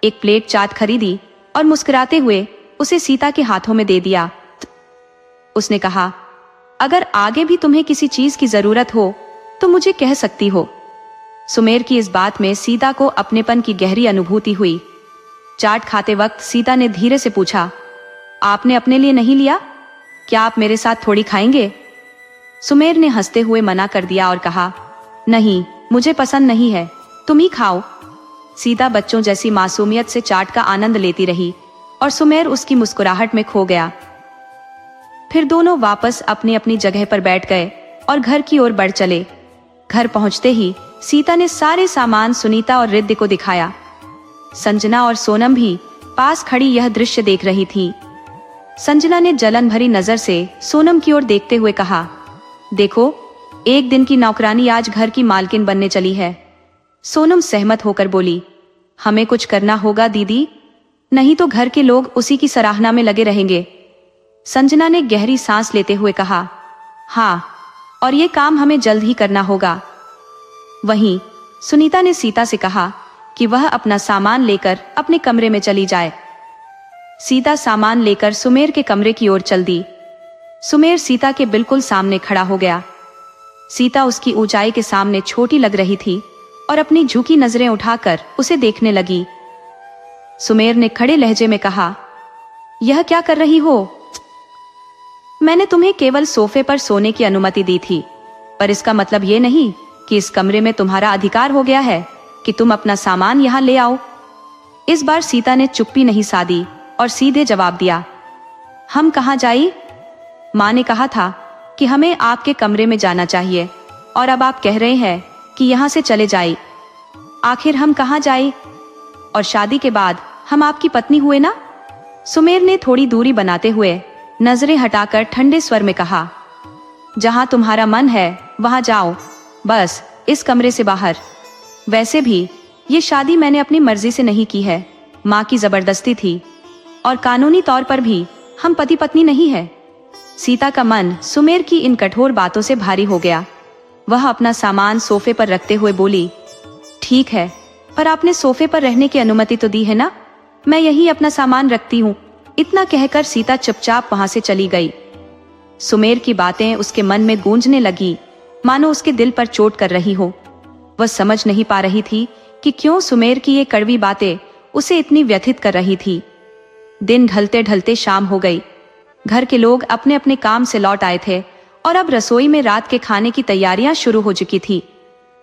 एक प्लेट चाट खरीदी और मुस्कुराते हुए उसे सीता के हाथों में दे दिया। उसने कहा, अगर आगे भी तुम्हें किसी चीज की जरूरत हो तो मुझे कह सकती हो। सुमेर की इस बात में सीता को अपनेपन की गहरी अनुभूति हुई। चाट खाते वक्त सीता ने धीरे से पूछा, आपने अपने लिए नहीं लिया? क्या आप मेरे साथ थोड़ी खाएंगे? सुमेर ने हंसते हुए मना कर दिया और कहा, नहीं, मुझे पसंद नहीं है, तुम ही खाओ। सीता बच्चों जैसी मासूमियत से चाट का आनंद लेती रही और सुमेर उसकी मुस्कुराहट में खो गया। फिर दोनों वापस अपनी अपनी जगह पर बैठ गए और घर की ओर बढ़ चले। घर पहुंचते ही सीता ने सारे सामान सुनीता और रिद्धि को दिखाया। संजना और सोनम भी पास खड़ी यह दृश्य देख रही थी। संजना ने जलन भरी नजर से सोनम की ओर देखते हुए कहा, देखो, एक दिन की नौकरानी आज घर की मालकिन बनने चली है। सोनम सहमत होकर बोली, हमें कुछ करना होगा दीदी, नहीं तो घर के लोग उसी की सराहना में लगे रहेंगे। संजना ने गहरी सांस लेते हुए कहा, हाँ, और ये काम हमें जल्द ही करना होगा। वहीं सुनीता ने सीता से कहा कि वह अपना सामान लेकर अपने कमरे में चली जाए। सीता सामान लेकर सुमेर के कमरे की ओर चल दी। सुमेर सीता के बिल्कुल सामने खड़ा हो गया। सीता उसकी ऊंचाई के सामने छोटी लग रही थी और अपनी झुकी नजरें उठाकर उसे देखने लगी। सुमेर ने खड़े लहजे में कहा, यह क्या कर रही हो? मैंने तुम्हें केवल सोफे पर सोने की अनुमति दी थी, पर इसका मतलब ये नहीं कि इस कमरे में तुम्हारा अधिकार हो गया है कि तुम अपना सामान यहाँ ले आओ। इस बार सीता ने चुप्पी नहीं साधी और सीधे जवाब दिया, हम कहाँ जाई? माँ ने कहा था कि हमें आपके कमरे में जाना चाहिए और अब आप कह रहे हैं कि यहाँ से चले जाए। आखिर हम कहाँ जाए? और शादी के बाद हम आपकी पत्नी हुए ना? सुमेर ने थोड़ी दूरी बनाते हुए नजरें हटाकर ठंडे स्वर में कहा, जहां तुम्हारा मन है वहां जाओ, बस इस कमरे से बाहर। वैसे भी ये शादी मैंने अपनी मर्जी से नहीं की है, माँ की जबरदस्ती थी, और कानूनी तौर पर भी हम पति पत्नी नहीं है। सीता का मन सुमेर की इन कठोर बातों से भारी हो गया। वह अपना सामान सोफे पर रखते हुए बोली, ठीक है, पर आपने सोफे पर रहने की अनुमति तो दी है ना, मैं यही अपना सामान रखती हूँ। इतना कहकर सीता चुपचाप वहां से चली गई। सुमेर की बातें उसके मन में गूंजने लगी, मानो उसके दिल पर चोट कर रही हो। वह समझ नहीं पा रही थी कि क्यों सुमेर की ये कड़वी बातें उसे इतनी व्यथित कर रही थी। दिन ढलते ढलते शाम हो गई। घर के लोग अपने अपने काम से लौट आए थे और अब रसोई में रात के खाने की तैयारियां शुरू हो चुकी थी।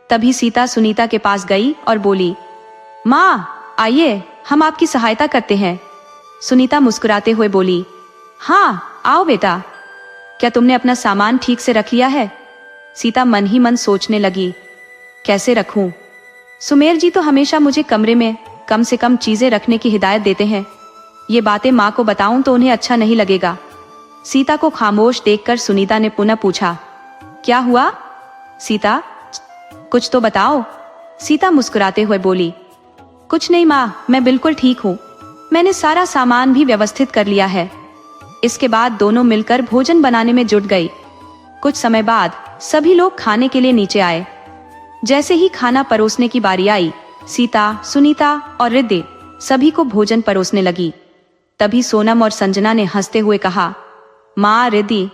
तभी सीता सुनीता के पास गई और बोली, माँ आइए, हम आपकी सहायता करते हैं। सुनीता मुस्कुराते हुए बोली, हाँ आओ बेटा, क्या तुमने अपना सामान ठीक से रख लिया है? सीता मन ही मन सोचने लगी, कैसे रखूं? सुमेर जी तो हमेशा मुझे कमरे में कम से कम चीजें रखने की हिदायत देते हैं। ये बातें माँ को बताऊं तो उन्हें अच्छा नहीं लगेगा। सीता को खामोश देखकर सुनीता ने पुनः पूछा, क्या हुआ सीता, कुछ तो बताओ। सीता मुस्कुराते हुए बोली, कुछ नहीं माँ, मैं बिल्कुल ठीक हूँ। मैंने सारा सामान भी व्यवस्थित कर लिया है। इसके बाद दोनों मिलकर भोजन बनाने में जुट गई। कुछ समय बाद सभी लोग खाने के लिए नीचे आए। जैसे ही खाना परोसने की बारी आई, सीता, सुनीता और रिद्धि सभी को भोजन परोसने लगी। तभी सोनम और संजना ने हंसते हुए कहा, माँ रिद्धि,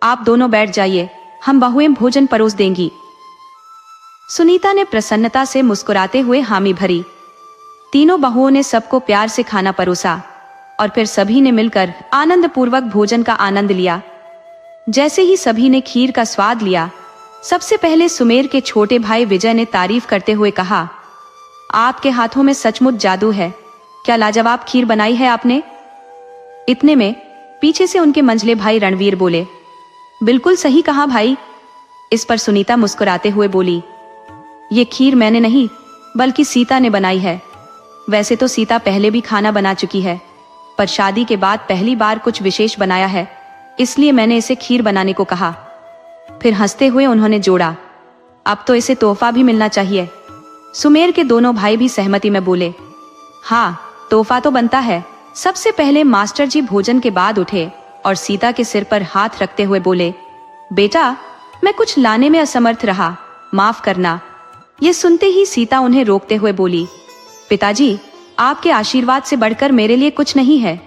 आप दोनों बैठ जाइए, हम बहुएं भोजन परोस देंगी। सुनीता ने प्रसन्नता से मुस्कुराते हुए हामी भरी। तीनों बहुओं ने सबको प्यार से खाना परोसा और फिर सभी ने मिलकर आनंद पूर्वक भोजन का आनंद लिया। जैसे ही सभी ने खीर का स्वाद लिया, सबसे पहले सुमेर के छोटे भाई विजय ने तारीफ करते हुए कहा, आपके हाथों में सचमुच जादू है, क्या लाजवाब खीर बनाई है आपने। इतने में पीछे से उनके मंझले भाई रणवीर बोले, बिल्कुल सही कहा भाई। इस पर सुनीता मुस्कुराते हुए बोली, ये खीर मैंने नहीं बल्कि सीता ने बनाई है। वैसे तो सीता पहले भी खाना बना चुकी है, पर शादी के बाद पहली बार कुछ विशेष बनाया है, इसलिए मैंने इसे खीर बनाने को कहा। फिर हंसते हुए उन्होंने जोड़ा, अब तो इसे तोहफा भी मिलना चाहिए। सुमेर के दोनों भाई भी सहमति में बोले, हाँ तोहफा तो बनता है। सबसे पहले मास्टर जी भोजन के बाद उठे और सीता के सिर पर हाथ रखते हुए बोले, बेटा मैं कुछ लाने में असमर्थ रहा, माफ करना। ये सुनते ही सीता उन्हें रोकते हुए बोली, पिताजी आपके आशीर्वाद से बढ़कर मेरे लिए कुछ नहीं है।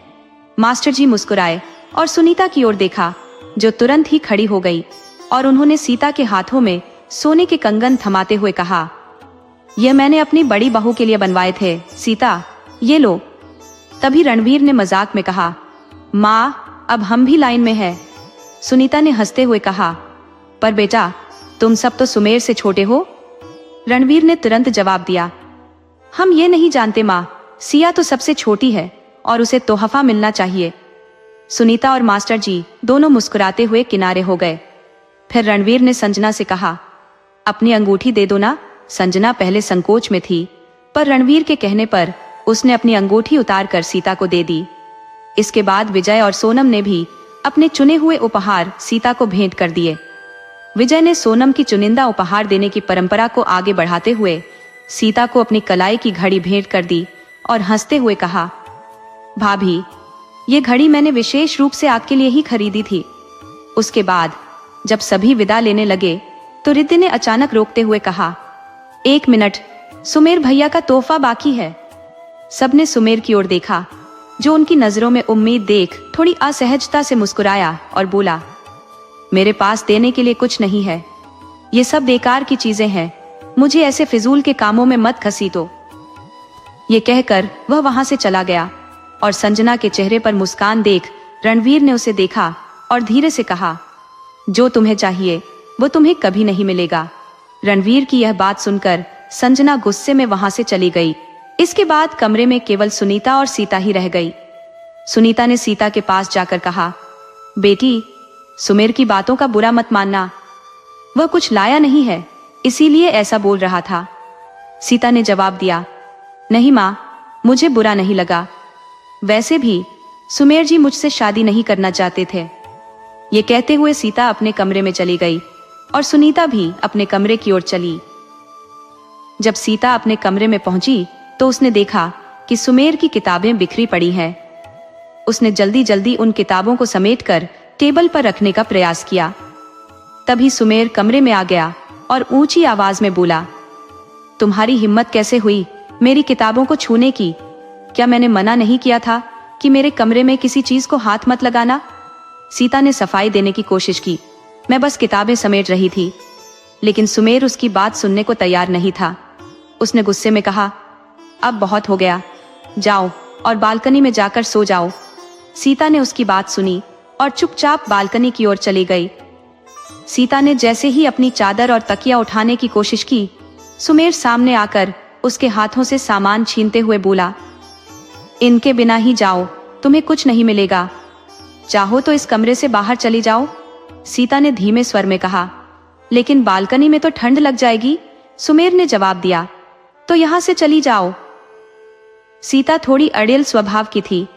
मास्टर जी मुस्कुराए और सुनीता की ओर देखा, जो तुरंत ही खड़ी हो गई और उन्होंने सीता के हाथों में सोने के कंगन थमाते हुए कहा, यह मैंने अपनी बड़ी बहू के लिए बनवाए थे, सीता ये लो। तभी रणवीर ने मजाक में कहा, माँ अब हम भी लाइन में हैं। सुनीता ने हंसते हुए कहा, पर बेटा तुम सब तो सुमेर से छोटे हो। रणवीर ने तुरंत जवाब दिया, हम ये नहीं जानते माँ, सिया तो सबसे छोटी है और उसे तोहफा मिलना चाहिए। सुनीता और मास्टर जी दोनों मुस्कुराते हुए किनारे हो गए। फिर रणवीर ने संजना से कहा, अपनी अंगूठी दे दो ना। संजना पहले संकोच में थी, पर रणवीर के कहने पर उसने अपनी अंगूठी उतार कर सीता को दे दी। इसके बाद विजय और सोनम ने भी अपने चुने हुए उपहार सीता को भेंट कर दिए। विजय ने सोनम की चुनिंदा उपहार देने की परंपरा को आगे बढ़ाते हुए सीता को अपनी कलाई की घड़ी भेंट कर दी और हंसते हुए कहा, भाभी ये घड़ी मैंने विशेष रूप से आपके लिए ही खरीदी थी। उसके बाद जब सभी विदा लेने लगे तो रिद्धि ने अचानक रोकते हुए कहा, एक मिनट, सुमेर भैया का तोहफा बाकी है। सबने सुमेर की ओर देखा, जो उनकी नजरों में उम्मीद देख थोड़ी असहजता से मुस्कुराया और बोला, मेरे पास देने के लिए कुछ नहीं है, ये सब बेकार की चीजें हैं, मुझे ऐसे फिजूल के कामों में मत घसीटो। ये कहकर वह वहां से चला गया और संजना के चेहरे पर मुस्कान देख रणवीर ने उसे देखा और धीरे से कहा, जो तुम्हें चाहिए वो तुम्हें कभी नहीं मिलेगा। रणवीर की यह बात सुनकर संजना गुस्से में वहां से चली गई। इसके बाद कमरे में केवल सुनीता और सीता ही रह गई। सुनीता ने सीता के पास जाकर कहा, बेटी सुमेर की बातों का बुरा मत मानना, वह कुछ लाया नहीं है इसीलिए ऐसा बोल रहा था। सीता ने जवाब दिया, नहीं माँ, मुझे बुरा नहीं लगा, वैसे भी सुमेर जी मुझसे शादी नहीं करना चाहते थे। ये कहते हुए सीता अपने कमरे में चली गई और सुनीता भी अपने कमरे की ओर चली। जब सीता अपने कमरे में पहुंची तो उसने देखा कि सुमेर की किताबें बिखरी पड़ी हैं। उसने जल्दी जल्दी उन किताबों को समेटकर टेबल पर रखने का प्रयास किया। तभी सुमेर कमरे में आ गया और ऊंची आवाज में बोला, तुम्हारी हिम्मत कैसे हुई मेरी किताबों को छूने की? क्या मैंने मना नहीं किया था कि मेरे कमरे में किसी चीज को हाथ मत लगाना? सीता ने सफाई देने की कोशिश की, मैं बस किताबें समेट रही थी। लेकिन सुमेर उसकी बात सुनने को तैयार नहीं था। उसने गुस्से में कहा, अब बहुत हो गया, जाओ और बालकनी में जाकर सो जाओ। सीता ने उसकी बात सुनी और चुपचाप बालकनी की ओर चली गई। सीता ने जैसे ही अपनी चादर और तकिया उठाने की कोशिश की, सुमेर सामने आकर उसके हाथों से सामान छीनते हुए बोला, इनके बिना ही जाओ, तुम्हें कुछ नहीं मिलेगा। चाहो तो इस कमरे से बाहर चली जाओ। सीता ने धीमे स्वर में कहा, लेकिन बालकनी में तो ठंड लग जाएगी। सुमेर ने जवाब दिया, तो यहां से चली जाओ। सीता थोड़ी अड़ियल स्वभाव की थी,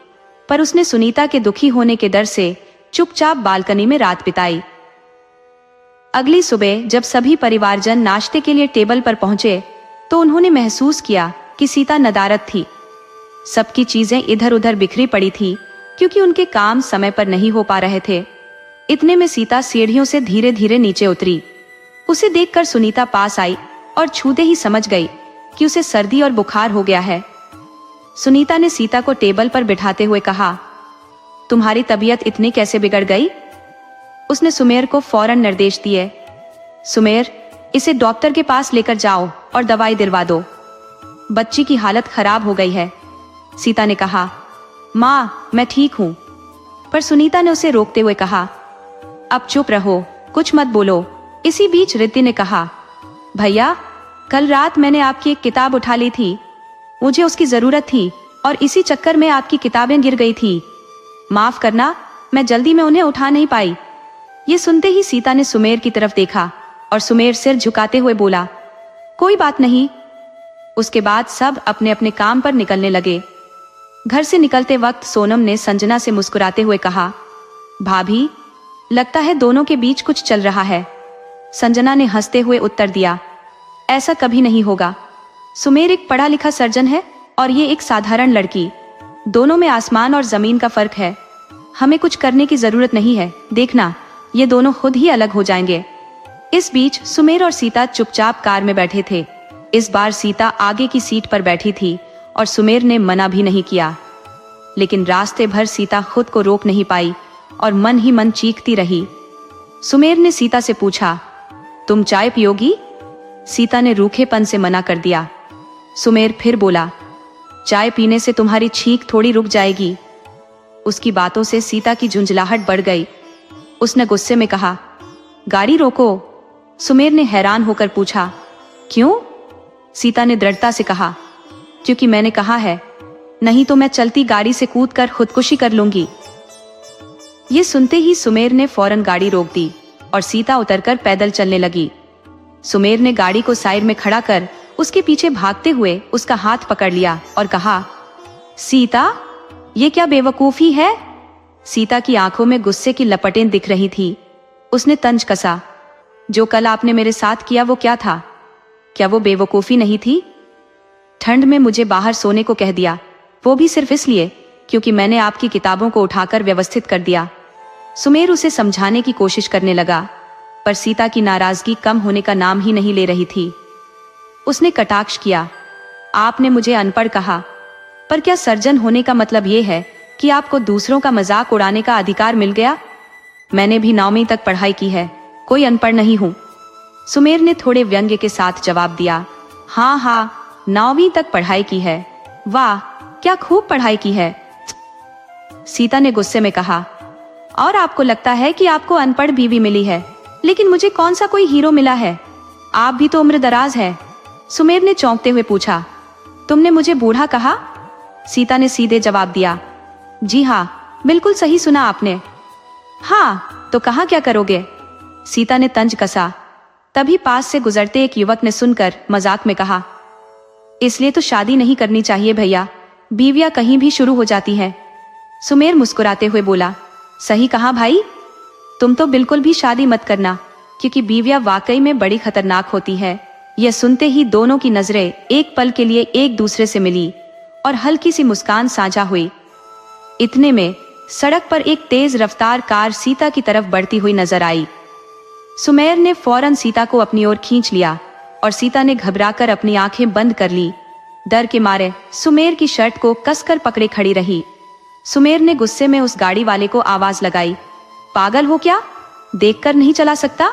पर उसने सुनीता के दुखी होने के डर से चुपचाप बालकनी में रात बिताई। अगली सुबह जब सभी परिवारजन नाश्ते के लिए टेबल पर पहुंचे, तो उन्होंने महसूस किया कि सीता नदारद थी। सबकी चीजें इधर उधर बिखरी पड़ी थी, क्योंकि उनके काम समय पर नहीं हो पा रहे थे। इतने में सीता सीढ़ियों से धीरे धीरे नीचे उतरी। उसे देखकर सुनीता पास आई और छूते ही समझ गई कि उसे सर्दी और बुखार हो गया है। सुनीता ने सीता को टेबल पर बिठाते हुए कहा, तुम्हारी तबीयत इतनी कैसे बिगड़ गई? उसने सुमेर को फौरन निर्देश दिए, सुमेर, इसे डॉक्टर के पास लेकर जाओ और दवाई दिलवा दो। बच्ची की हालत खराब हो गई है। सीता ने कहा, माँ, मैं ठीक हूं। पर सुनीता ने उसे रोकते हुए कहा, अब चुप रहो, कुछ मत बोलो। इसी बीच रिद्धि ने कहा, भैया, कल रात मैंने आपकी एक किताब उठा ली थी। मुझे उसकी जरूरत थी और इसी चक्कर में आपकी किताबें गिर गई थी। माफ करना, मैं जल्दी में उन्हें उठा नहीं पाई। ये सुनते ही सीता ने सुमेर की तरफ देखा और सुमेर सिर झुकाते हुए बोला, कोई बात नहीं। उसके बाद सब अपने अपने काम पर निकलने लगे। घर से निकलते वक्त सोनम ने संजना से मुस्कुराते हुए कहा, भाभी, लगता है दोनों के बीच कुछ चल रहा है। संजना ने हंसते हुए उत्तर दिया, ऐसा कभी नहीं होगा। सुमेर एक पढ़ा लिखा सर्जन है और ये एक साधारण लड़की। दोनों में आसमान और जमीन का फर्क है। हमें कुछ करने की जरूरत नहीं है, देखना ये दोनों खुद ही अलग हो जाएंगे। इस बीच सुमेर और सीता चुपचाप कार में बैठे थे। इस बार सीता आगे की सीट पर बैठी थी और सुमेर ने मना भी नहीं किया। लेकिन रास्ते भर सीता खुद को रोक नहीं पाई और मन ही मन चीखती रही। सुमेर ने सीता से पूछा, तुम चाय पियोगी? सीता ने रूखेपन से मना कर दिया। सुमेर फिर बोला, चाय पीने से तुम्हारी छींक थोड़ी रुक जाएगी। उसकी बातों से सीता की झुंझलाहट बढ़ गई। उसने गुस्से में कहा, गाड़ी रोको। सुमेर ने हैरान होकर पूछा, क्यों? सीता ने दृढ़ता से कहा, क्योंकि मैंने कहा है, नहीं तो मैं चलती गाड़ी से कूदकर खुदकुशी कर लूंगी। ये सुनते ही सुमेर ने फौरन गाड़ी रोक दी और सीता उतरकर पैदल चलने लगी। सुमेर ने गाड़ी को साइड में खड़ा कर उसके पीछे भागते हुए उसका हाथ पकड़ लिया और कहा, सीता, ये क्या बेवकूफी है? सीता की आंखों में गुस्से की लपटें दिख रही थी। उसने तंज कसा, जो कल आपने मेरे साथ किया वो क्या था? क्या वो बेवकूफी नहीं थी? ठंड में मुझे बाहर सोने को कह दिया, वो भी सिर्फ इसलिए क्योंकि मैंने आपकी किताबों को उठाकर व्यवस्थित कर दिया। सुमेर उसे समझाने की कोशिश करने लगा, पर सीता की नाराजगी कम होने का नाम ही नहीं ले रही थी। उसने कटाक्ष किया, आपने मुझे अनपढ़ कहा, पर क्या सर्जन होने का मतलब ये है कि आपको दूसरों का मजाक उड़ाने का अधिकार मिल गया? मैंने भी 9वीं तक पढ़ाई की है, कोई अनपढ़ नहीं हूं। सुमेर ने थोड़े व्यंग्य के साथ जवाब दिया, हाँ हाँ, 9वीं तक पढ़ाई की है, वाह, क्या खूब पढ़ाई की है। सीता ने गुस्से में कहा, और आपको लगता है कि आपको अनपढ़ बीवी मिली है, लेकिन मुझे कौन सा कोई हीरो मिला है? आप भी तो उम्र दराज है। सुमेर ने चौंकते हुए पूछा, तुमने मुझे बूढ़ा कहा? सीता ने सीधे जवाब दिया, जी हाँ, बिल्कुल सही सुना आपने। हाँ, तो कहा क्या करोगे? सीता ने तंज कसा। तभी पास से गुजरते एक युवक ने सुनकर मजाक में कहा, इसलिए तो शादी नहीं करनी चाहिए भैया, बीवियां कहीं भी शुरू हो जाती हैं। सुमेर मुस्कुराते हुए बोला, सही कहा भाई, तुम तो बिल्कुल भी शादी मत करना, क्योंकि बीवियां वाकई में बड़ी खतरनाक होती है। यह सुनते ही दोनों की नजरें एक पल के लिए एक दूसरे से मिली और हल्की सी मुस्कान साझा हुई। इतने में सड़क पर एक तेज रफ्तार कार सीता की तरफ बढ़ती हुई नजर आई। सुमेर ने फौरन सीता को अपनी ओर खींच लिया और सीता ने घबराकर अपनी आंखें बंद कर ली। डर के मारे सुमेर की शर्ट को कसकर पकड़े खड़ी रही। सुमेर ने गुस्से में उस गाड़ी वाले को आवाज लगाई, पागल हो क्या? देखकर नहीं चला सकता?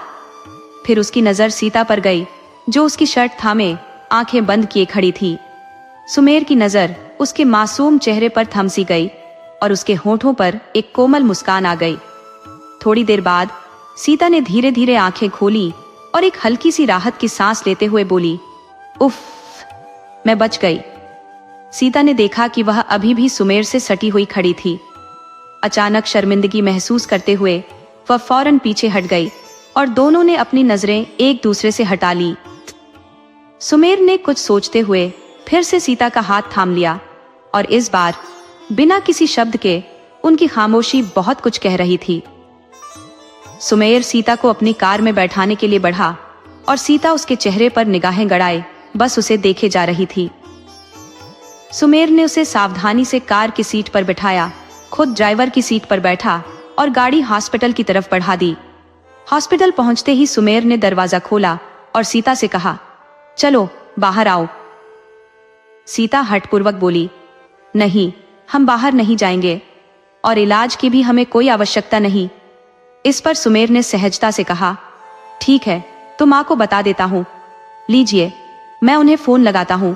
फिर उसकी नजर सीता पर गई, जो उसकी शर्ट थामे आंखें बंद किए खड़ी थी। सुमेर की नजर उसके मासूम चेहरे पर थमसी गई और उसके होठों पर एक कोमल मुस्कान आ गई। थोड़ी देर बाद सीता ने धीरे धीरे आंखें खोली और एक हल्की सी राहत की सांस लेते हुए बोली, उफ, मैं बच गई। सीता ने देखा कि वह अभी भी सुमेर से सटी हुई खड़ी थी। अचानक शर्मिंदगी महसूस करते हुए वह फौरन पीछे हट गई और दोनों ने अपनी नजरें एक दूसरे से हटा ली। सुमेर ने कुछ सोचते हुए फिर से सीता का हाथ थाम लिया और इस बार बिना किसी शब्द के उनकी खामोशी बहुत कुछ कह रही थी। सुमेर सीता को अपनी कार में बैठाने के लिए बढ़ा और सीता उसके चेहरे पर निगाहें गड़ाए बस उसे देखे जा रही थी। सुमेर ने उसे सावधानी से कार की सीट पर बिठाया, खुद ड्राइवर की सीट पर बैठा और गाड़ी हॉस्पिटल की तरफ बढ़ा दी। हॉस्पिटल पहुंचते ही सुमेर ने दरवाजा खोला और सीता से कहा, चलो बाहर आओ। सीता हठपूर्वक बोली, नहीं, हम बाहर नहीं जाएंगे और इलाज की भी हमें कोई आवश्यकता नहीं। इस पर सुमेर ने सहजता से कहा, ठीक है, तो माँ को बता देता हूँ, लीजिए, मैं उन्हें फोन लगाता हूँ।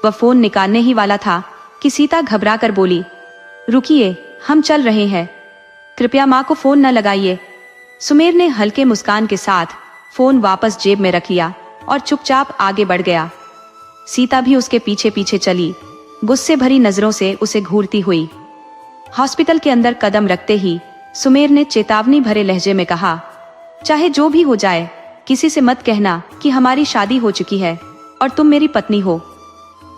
वह फोन निकालने ही वाला था कि सीता घबरा कर बोली, रुकिए, हम चल रहे हैं, कृपया माँ को फोन न लगाइए। सुमेर ने हल्के मुस्कान के साथ फोन वापस जेब में रख लिया और चुपचाप आगे बढ़ गया। सीता भी उसके पीछे पीछे चली, गुस्से भरी नजरों से उसे घूरती हुई। हॉस्पिटल के अंदर कदम रखते ही सुमेर ने चेतावनी भरे लहजे में कहा, चाहे जो भी हो जाए, किसी से मत कहना कि हमारी शादी हो चुकी है और तुम मेरी पत्नी हो।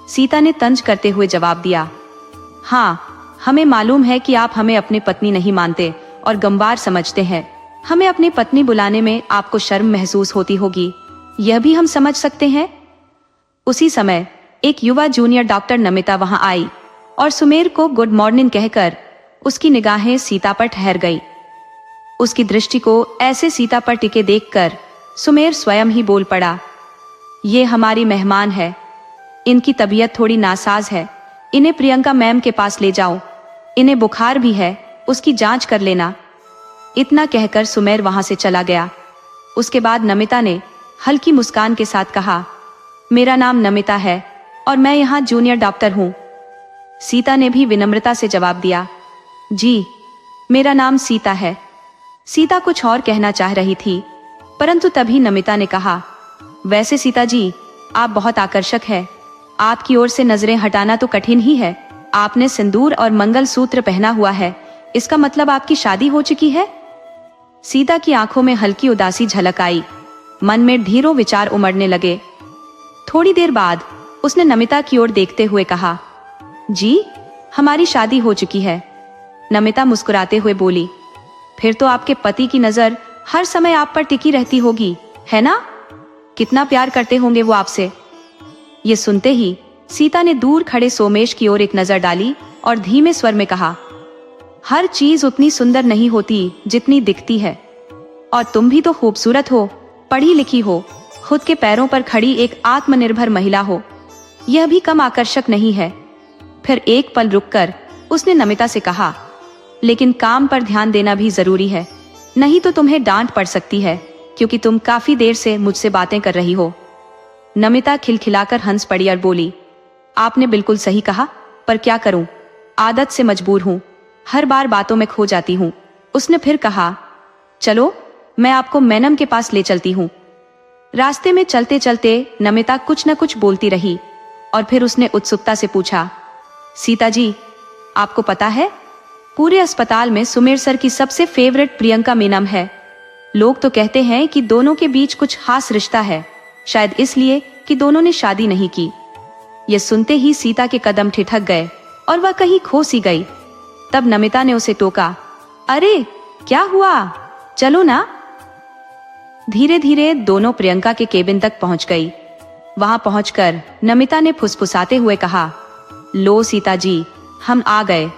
सीता ने तंज करते हुए जवाब दिया, हाँ, हमें मालूम है कि आप हमें अपनी पत्नी नहीं मानते और गंवार समझते हैं। हमें अपनी पत्नी बुलाने में आपको शर्म महसूस होती होगी, यह भी हम समझ सकते हैं। उसी समय एक युवा जूनियर डॉक्टर नमिता वहां आई और सुमेर को गुड मॉर्निंग कहकर उसकी निगाहें सीता पर ठहर गई। उसकी दृष्टि को ऐसे सीता पर टिके देखकर सुमेर स्वयं ही बोल पड़ा, ये हमारी मेहमान है, इनकी तबीयत थोड़ी नासाज है, इन्हें प्रियंका मैम के पास ले जाओ, इन्हें बुखार भी है, उसकी जांच कर लेना। इतना कहकर सुमेर वहां से चला गया। उसके बाद नमिता ने हल्की मुस्कान के साथ कहा, मेरा नाम नमिता है और मैं यहाँ जूनियर डॉक्टर हूँ। सीता ने भी विनम्रता से जवाब दिया, जी, मेरा नाम सीता है। सीता कुछ और कहना चाह रही थी, परंतु तभी नमिता ने कहा, वैसे सीता जी, आप बहुत आकर्षक है, आपकी ओर से नजरें हटाना तो कठिन ही है। आपने सिंदूर और मंगलसूत्र पहना हुआ है, इसका मतलब आपकी शादी हो चुकी है। सीता की आंखों में हल्की उदासी झलक आई, मन में ढेरों विचार उमड़ने लगे। थोड़ी देर बाद उसने नमिता की ओर देखते हुए कहा, जी, हमारी शादी हो चुकी है। नमिता मुस्कुराते हुए बोली, फिर तो आपके पति की नजर हर समय आप पर टिकी रहती होगी, है ना? कितना प्यार करते होंगे वो आपसे। ये सुनते ही सीता ने दूर खड़े सोमेश की ओर एक नजर डाली और धीमे स्वर में कहा, हर चीज उतनी सुंदर नहीं होती जितनी दिखती है, और तुम भी तो खूबसूरत हो, पढ़ी लिखी हो, खुद के पैरों पर खड़ी एक आत्मनिर्भर महिला हो, यह भी कम आकर्षक नहीं है। फिर एक पल रुककर उसने नमिता से कहा, लेकिन काम पर ध्यान देना भी जरूरी है, नहीं तो तुम्हें डांट पड़ सकती है, क्योंकि तुम काफी देर से मुझसे बातें कर रही हो। नमिता खिलखिलाकर हंस पड़ी और बोली, आपने बिल्कुल सही कहा, पर क्या करूं, आदत से मजबूर हूं, हर बार बातों में खो जाती हूं। उसने फिर कहा, चलो मैं आपको मैनम के पास ले चलती हूं। रास्ते में चलते चलते नमिता कुछ न कुछ बोलती रही और फिर उसने उत्सुकता से पूछा, सीता जी, आपको पता है, पूरे अस्पताल में सुमेर सर की सबसे फेवरेट प्रियंका मेनम है। लोग तो कहते हैं कि दोनों के बीच कुछ खास रिश्ता है, शायद इसलिए कि दोनों ने शादी नहीं की। यह सुनते ही सीता के कदम ठिठक गए और वह कहीं खो सी गई। तब नमिता ने उसे टोका, अरे क्या हुआ, चलो ना। धीरे धीरे दोनों प्रियंका के केबिन तक पहुंच गई। वहां पहुंचकर नमिता ने फुसफुसाते हुए कहा, लो सीता जी, हम आ गए।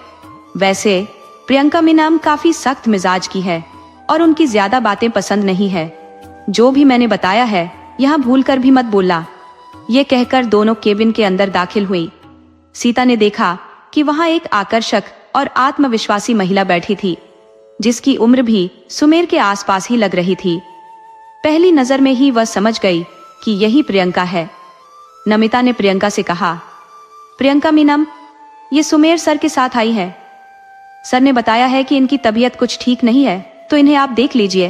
वैसे प्रियंका मीनम काफी सख्त मिजाज की है और उनकी ज्यादा बातें पसंद नहीं है। जो भी मैंने बताया है यहाँ भूलकर भी मत बोलना। ये कहकर दोनों केबिन के अंदर दाखिल हुई। सीता ने देखा कि वहां एक आकर्षक और आत्मविश्वासी महिला बैठी थी, जिसकी उम्र भी सुमेर के आसपास ही लग रही थी। पहली नजर में ही वह समझ गई कि यही प्रियंका है। नमिता ने प्रियंका से कहा, प्रियंका मीनम, ये सुमेर सर के साथ आई है। सर ने बताया है कि इनकी तबीयत कुछ ठीक नहीं है, तो इन्हें आप देख लीजिए।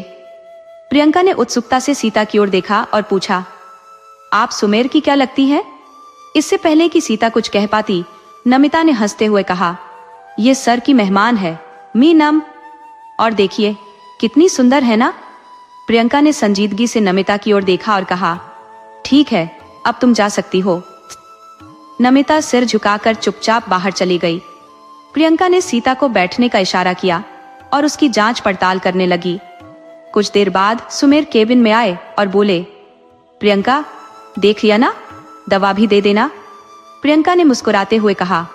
प्रियंका ने उत्सुकता से सीता की ओर देखा और पूछा, आप सुमेर की क्या लगती है? इससे पहले कि सीता कुछ कह पाती, नमिता ने हंसते हुए कहा, ये सर की मेहमान है, मीनम। और देखिए कितनी सुंदर है ना? प्रियंका ने संजीदगी से नमिता की ओर देखा और कहा, ठीक है, अब तुम जा सकती हो। नमिता सिर झुकाकर चुपचाप बाहर चली गई। प्रियंका ने सीता को बैठने का इशारा किया और उसकी जांच पड़ताल करने लगी। कुछ देर बाद सुमेर केबिन में आए और बोले, प्रियंका, देख लिया ना? दवा भी दे देना। प्रियंका ने मुस्कुराते हुए कहा,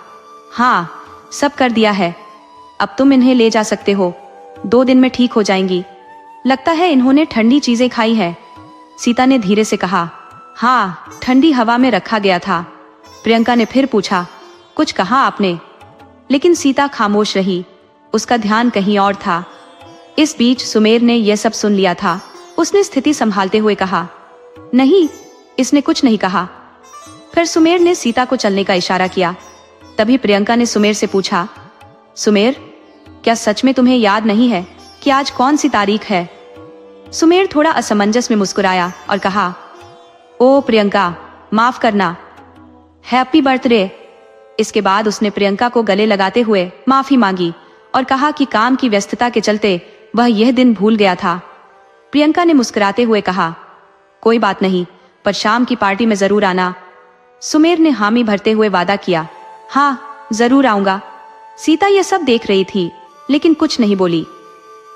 हाँ, सब कर दिया है। अब तुम इन्हें ले जा सकते हो, 2 दिन में ठीक हो जाएंगी। लगता है इन्होंने ठंडी चीजें खाई है। सीता ने धीरे से कहा, हाँ, ठंडी हवा में रखा गया था। प्रियंका ने फिर पूछा, कुछ कहा आपने? लेकिन सीता खामोश रही, उसका ध्यान कहीं और था। इस बीच सुमेर ने यह सब सुन लिया था। उसने स्थिति संभालते हुए कहा, नहीं, इसने कुछ नहीं कहा। फिर सुमेर ने सीता को चलने का इशारा किया। तभी प्रियंका ने सुमेर से पूछा, सुमेर, क्या सच में तुम्हें याद नहीं है कि आज कौन सी तारीख है? सुमेर थोड़ा असमंजस में मुस्कुराया और कहा, ओ प्रियंका, माफ करना, हैप्पी बर्थडे। इसके बाद उसने प्रियंका को गले लगाते हुए माफी मांगी और कहा कि काम की व्यस्तता के चलते वह यह दिन भूल गया था। प्रियंका ने मुस्कुराते हुए कहा, कोई बात नहीं, पर शाम की पार्टी में जरूर आना। सुमेर ने हामी भरते हुए वादा किया, हाँ, जरूर आऊंगा। सीता यह सब देख रही थी, लेकिन कुछ नहीं बोली।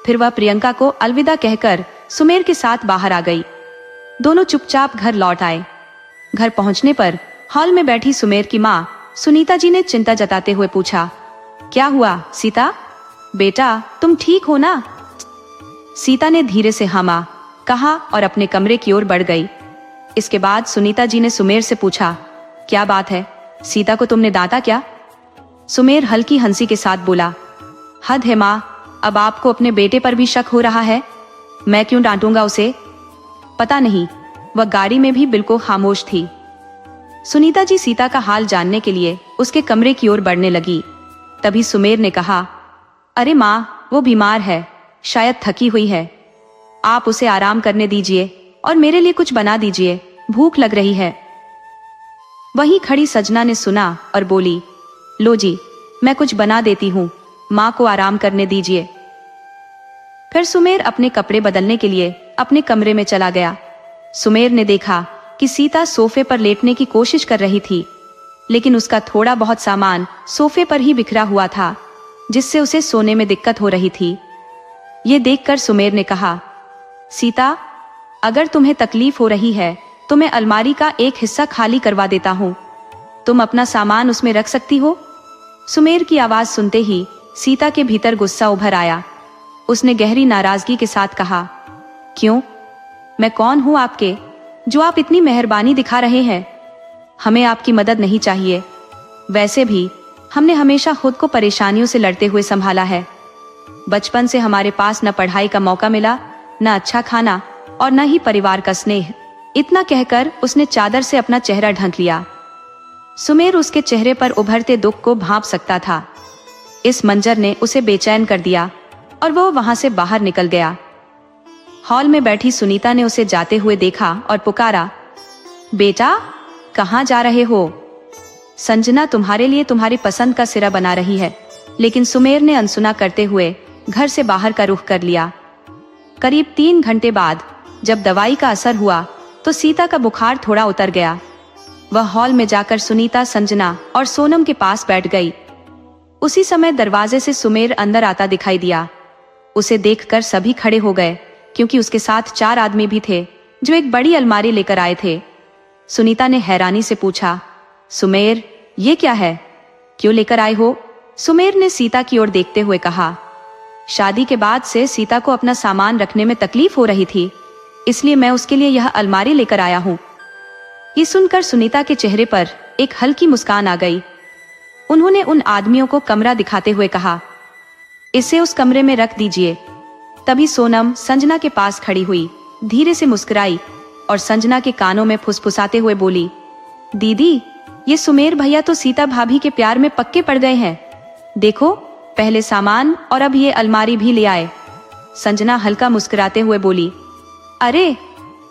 फिर वह प्रियंका को अलविदा कहकर सुमेर के साथ बाहर आ गई। दोनों चुपचाप घर लौट आए। घर पहुंचने पर हॉल में बैठी सुमेर की माँ सुनीता जी ने चिंता जताते हुए पूछा, क्या हुआ सीता? बेटा, तुम ठीक हो ना? सीता ने धीरे से हाँ माँ कहा और अपने कमरे की ओर बढ़ गई। इसके बाद सुनीता जी ने सुमेर से पूछा, क्या बात है, सीता को तुमने डांटा क्या? सुमेर हल्की हंसी के साथ बोला, हद है माँ, अब आपको अपने बेटे पर भी शक हो रहा है। मैं क्यों डांटूंगा उसे? पता नहीं, वह गाड़ी में भी बिल्कुल खामोश थी। सुनीता जी सीता का हाल जानने के लिए उसके कमरे की ओर बढ़ने लगी। तभी सुमेर ने कहा, अरे माँ, वो बीमार है, शायद थकी हुई है। आप उसे आराम करने दीजिए और मेरे लिए कुछ बना दीजिए, भूख लग रही है। वहीं खड़ी सजना ने सुना और बोली, लो जी, मैं कुछ बना देती हूँ, माँ को आराम करने दीजिए। फिर सुमेर अपने कपड़े बदलने के लिए अपने कमरे में चला गया। सुमेर ने देखा कि सीता सोफे पर लेटने की कोशिश कर रही थी, लेकिन उसका थोड़ा बहुत सामान सोफे पर ही बिखरा हुआ था, जिससे उसे सोने में दिक्कत हो रही थी। ये देखकर सुमेर ने कहा, सीता, अगर तुम्हें तकलीफ हो रही है तो मैं अलमारी का एक हिस्सा खाली करवा देता हूँ, तुम अपना सामान उसमें रख सकती हो। सुमेर की आवाज सुनते ही सीता के भीतर गुस्सा उभर आया। उसने गहरी नाराजगी के साथ कहा, क्यों? मैं कौन हूं आपके, जो आप इतनी मेहरबानी दिखा रहे हैं? हमें आपकी मदद नहीं चाहिए। वैसे भी हमने हमेशा खुद को परेशानियों से लड़ते हुए संभाला है। बचपन से हमारे पास न पढ़ाई का मौका मिला, न अच्छा खाना और न ही परिवार का स्नेह। इतना कहकर उसने चादर से अपना चेहरा ढक लिया। सुमेर उसके चेहरे पर उभरते दुख को भांप सकता था। इस मंजर ने उसे बेचैन कर दिया और वह वहां से बाहर निकल गया। हॉल में बैठी सुनीता ने उसे जाते हुए देखा और पुकारा, बेटा, कहाँ जा रहे हो? संजना तुम्हारे लिए तुम्हारी पसंद का सिरा बना रही है। लेकिन सुमेर ने अनसुना करते हुए घर से बाहर का रुख कर लिया। करीब 3 घंटे बाद जब दवाई का असर हुआ तो सीता का बुखार थोड़ा उतर गया। वह हॉल में जाकर सुनीता, संजना और सोनम के पास बैठ गई। उसी समय दरवाजे से सुमेर अंदर आता दिखाई दिया। उसे देखकर सभी खड़े हो गए, क्योंकि उसके साथ 4 आदमी भी थे जो एक बड़ी अलमारी लेकर आए थे। सुनीता ने हैरानी से पूछा, सुमेर, ये क्या है? क्यों लेकर आए हो? सुमेर ने सीता की ओर देखते हुए कहा, शादी के बाद से सीता को अपना सामान रखने में तकलीफ हो रही थी, इसलिए मैं उसके लिए यह अलमारी लेकर आया हूँ। ये सुनकर सुनीता के चेहरे पर एक हल्की मुस्कान आ गई। उन्होंने उन आदमियों को कमरा दिखाते हुए कहा, इसे उस कमरे में रख दीजिए। तभी सोनम संजना के पास खड़ी हुई, धीरे से मुस्कुराई और संजना के कानों में फुसफुसाते हुए बोली, दीदी, ये सुमेर भैया तो सीता भाभी के प्यार में पक्के पड़ गए हैं। देखो, पहले सामान और अब ये अलमारी भी ले आए। संजना हल्का मुस्कुराते हुए बोली, अरे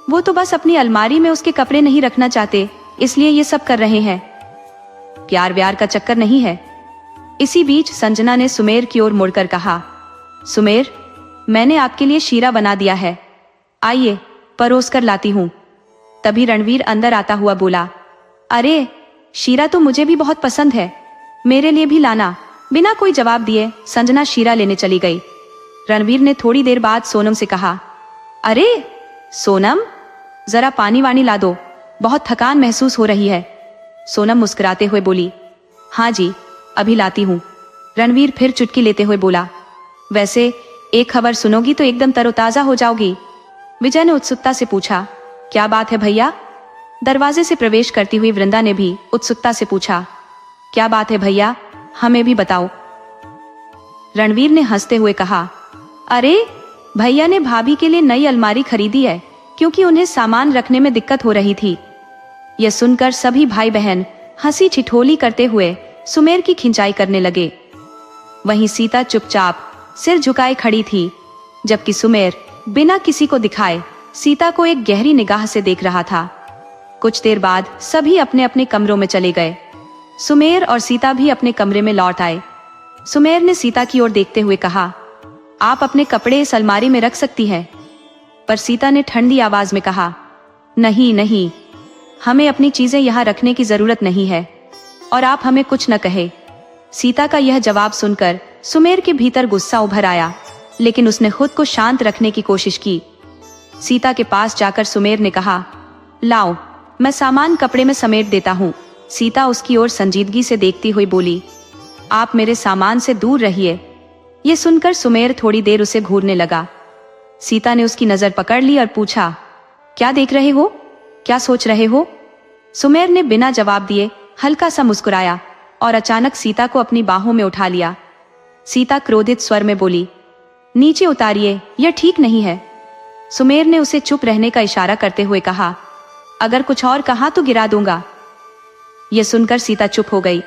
वो तो बस अपनी अलमारी में उसके कपड़े नहीं रखना चाहते, इसलिए ये सब कर रहे हैं। प्यार व्यार का चक्कर नहीं है। इसी बीच संजना ने सुमेर की ओर मुड़कर कहा, सुमेर, मैंने आपके लिए शीरा बना दिया है, आइए परोस कर लाती हूँ। तभी रणवीर अंदर आता हुआ बोला, अरे शीरा तो मुझे भी बहुत पसंद है, मेरे लिए भी लाना। बिना कोई जवाब दिए संजना शीरा लेने चली गई। रणवीर ने थोड़ी देर बाद सोनम से कहा, अरे सोनम, जरा पानी वानी ला दो, बहुत थकान महसूस हो रही है। सोनम मुस्कुराते हुए बोली, हाँ जी, अभी लाती हूँ। रणवीर फिर चुटकी लेते हुए बोला, वैसे एक खबर सुनोगी तो एकदम तरोताजा हो जाओगी। विजय ने उत्सुकता से पूछा, क्या बात है भैया? दरवाजे से प्रवेश करती हुई वृंदा ने भी उत्सुकता से पूछा, क्या बात है भैया, हमें भी बताओ। रणवीर ने हंसते हुए कहा, अरे भैया ने भाभी के लिए नई अलमारी खरीदी है, क्योंकि उन्हें सामान रखने में दिक्कत हो रही थी। यह सुनकर सभी भाई बहन हंसी ठिठोली करते हुए सुमेर की खिंचाई करने लगे। वहीं सीता चुपचाप सिर झुकाए खड़ी थी, जबकि सुमेर बिना किसी को दिखाए सीता को एक गहरी निगाह से देख रहा था। कुछ देर बाद सभी अपने अपने कमरों में चले गए। सुमेर और सीता भी अपने कमरे में लौट आए। सुमेर ने सीता की ओर देखते हुए कहा, आप अपने कपड़े इस अलमारी में रख सकती हैं। पर सीता ने ठंडी आवाज में कहा, नहीं नहीं, हमें अपनी चीजें यहाँ रखने की जरूरत नहीं है, और आप हमें कुछ न कहे। सीता का यह जवाब सुनकर सुमेर के भीतर गुस्सा उभर आया, लेकिन उसने खुद को शांत रखने की कोशिश की। सीता के पास जाकर सुमेर ने कहा, लाओ, मैं सामान कपड़े में समेट देता हूँ। सीता उसकी ओर संजीदगी से देखती हुई बोली, आप मेरे सामान से दूर रहिए। ये सुनकर सुमेर थोड़ी देर उसे घूरने लगा। सीता ने उसकी नजर पकड़ ली और पूछा, क्या देख रहे हो, क्या सोच रहे हो? सुमेर ने बिना जवाब दिए हल्का सा मुस्कुराया और अचानक सीता को अपनी बाहों में उठा लिया। सीता क्रोधित स्वर में बोली, नीचे उतारिए, यह ठीक नहीं है। सुमेर ने उसे चुप रहने का इशारा करते हुए कहा, अगर कुछ और कहा तो गिरा दूंगा। यह सुनकर सीता चुप हो गई।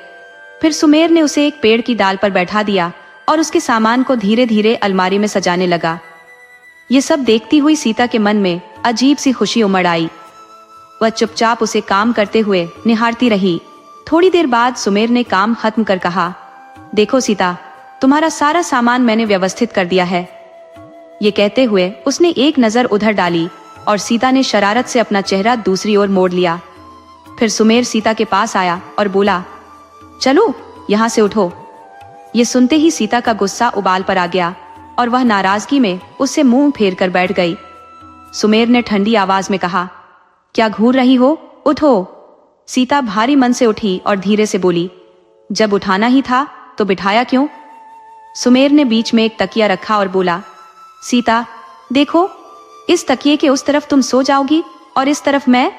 फिर सुमेर ने उसे एक पेड़ की डाल पर बैठा दिया और उसके सामान को धीरे धीरे अलमारी में सजाने लगा। ये सब देखती हुई सीता के मन में अजीब सी खुशी उमड़ आई। वह चुपचाप उसे काम करते हुए निहारती रही। थोड़ी देर बाद सुमेर ने काम खत्म कर कहा, देखो सीता, तुम्हारा सारा सामान मैंने व्यवस्थित कर दिया है। ये कहते हुए उसने एक नजर उधर डाली और सीता ने शरारत से अपना चेहरा दूसरी ओर मोड़ लिया। फिर सुमेर सीता के पास आया और बोला, चलो यहाँ से उठो। ये सुनते ही सीता का गुस्सा उबाल पर आ गया और वह नाराजगी में उससे मुंह फेर कर बैठ गई। सुमेर ने ठंडी आवाज में कहा, क्या घूर रही हो, उठो। सीता भारी मन से उठी और धीरे से बोली, जब उठाना ही था तो बिठाया क्यों? सुमेर ने बीच में एक तकिया रखा और बोला, सीता देखो, इस तकिए के उस तरफ तुम सो जाओगी और इस तरफ मैं।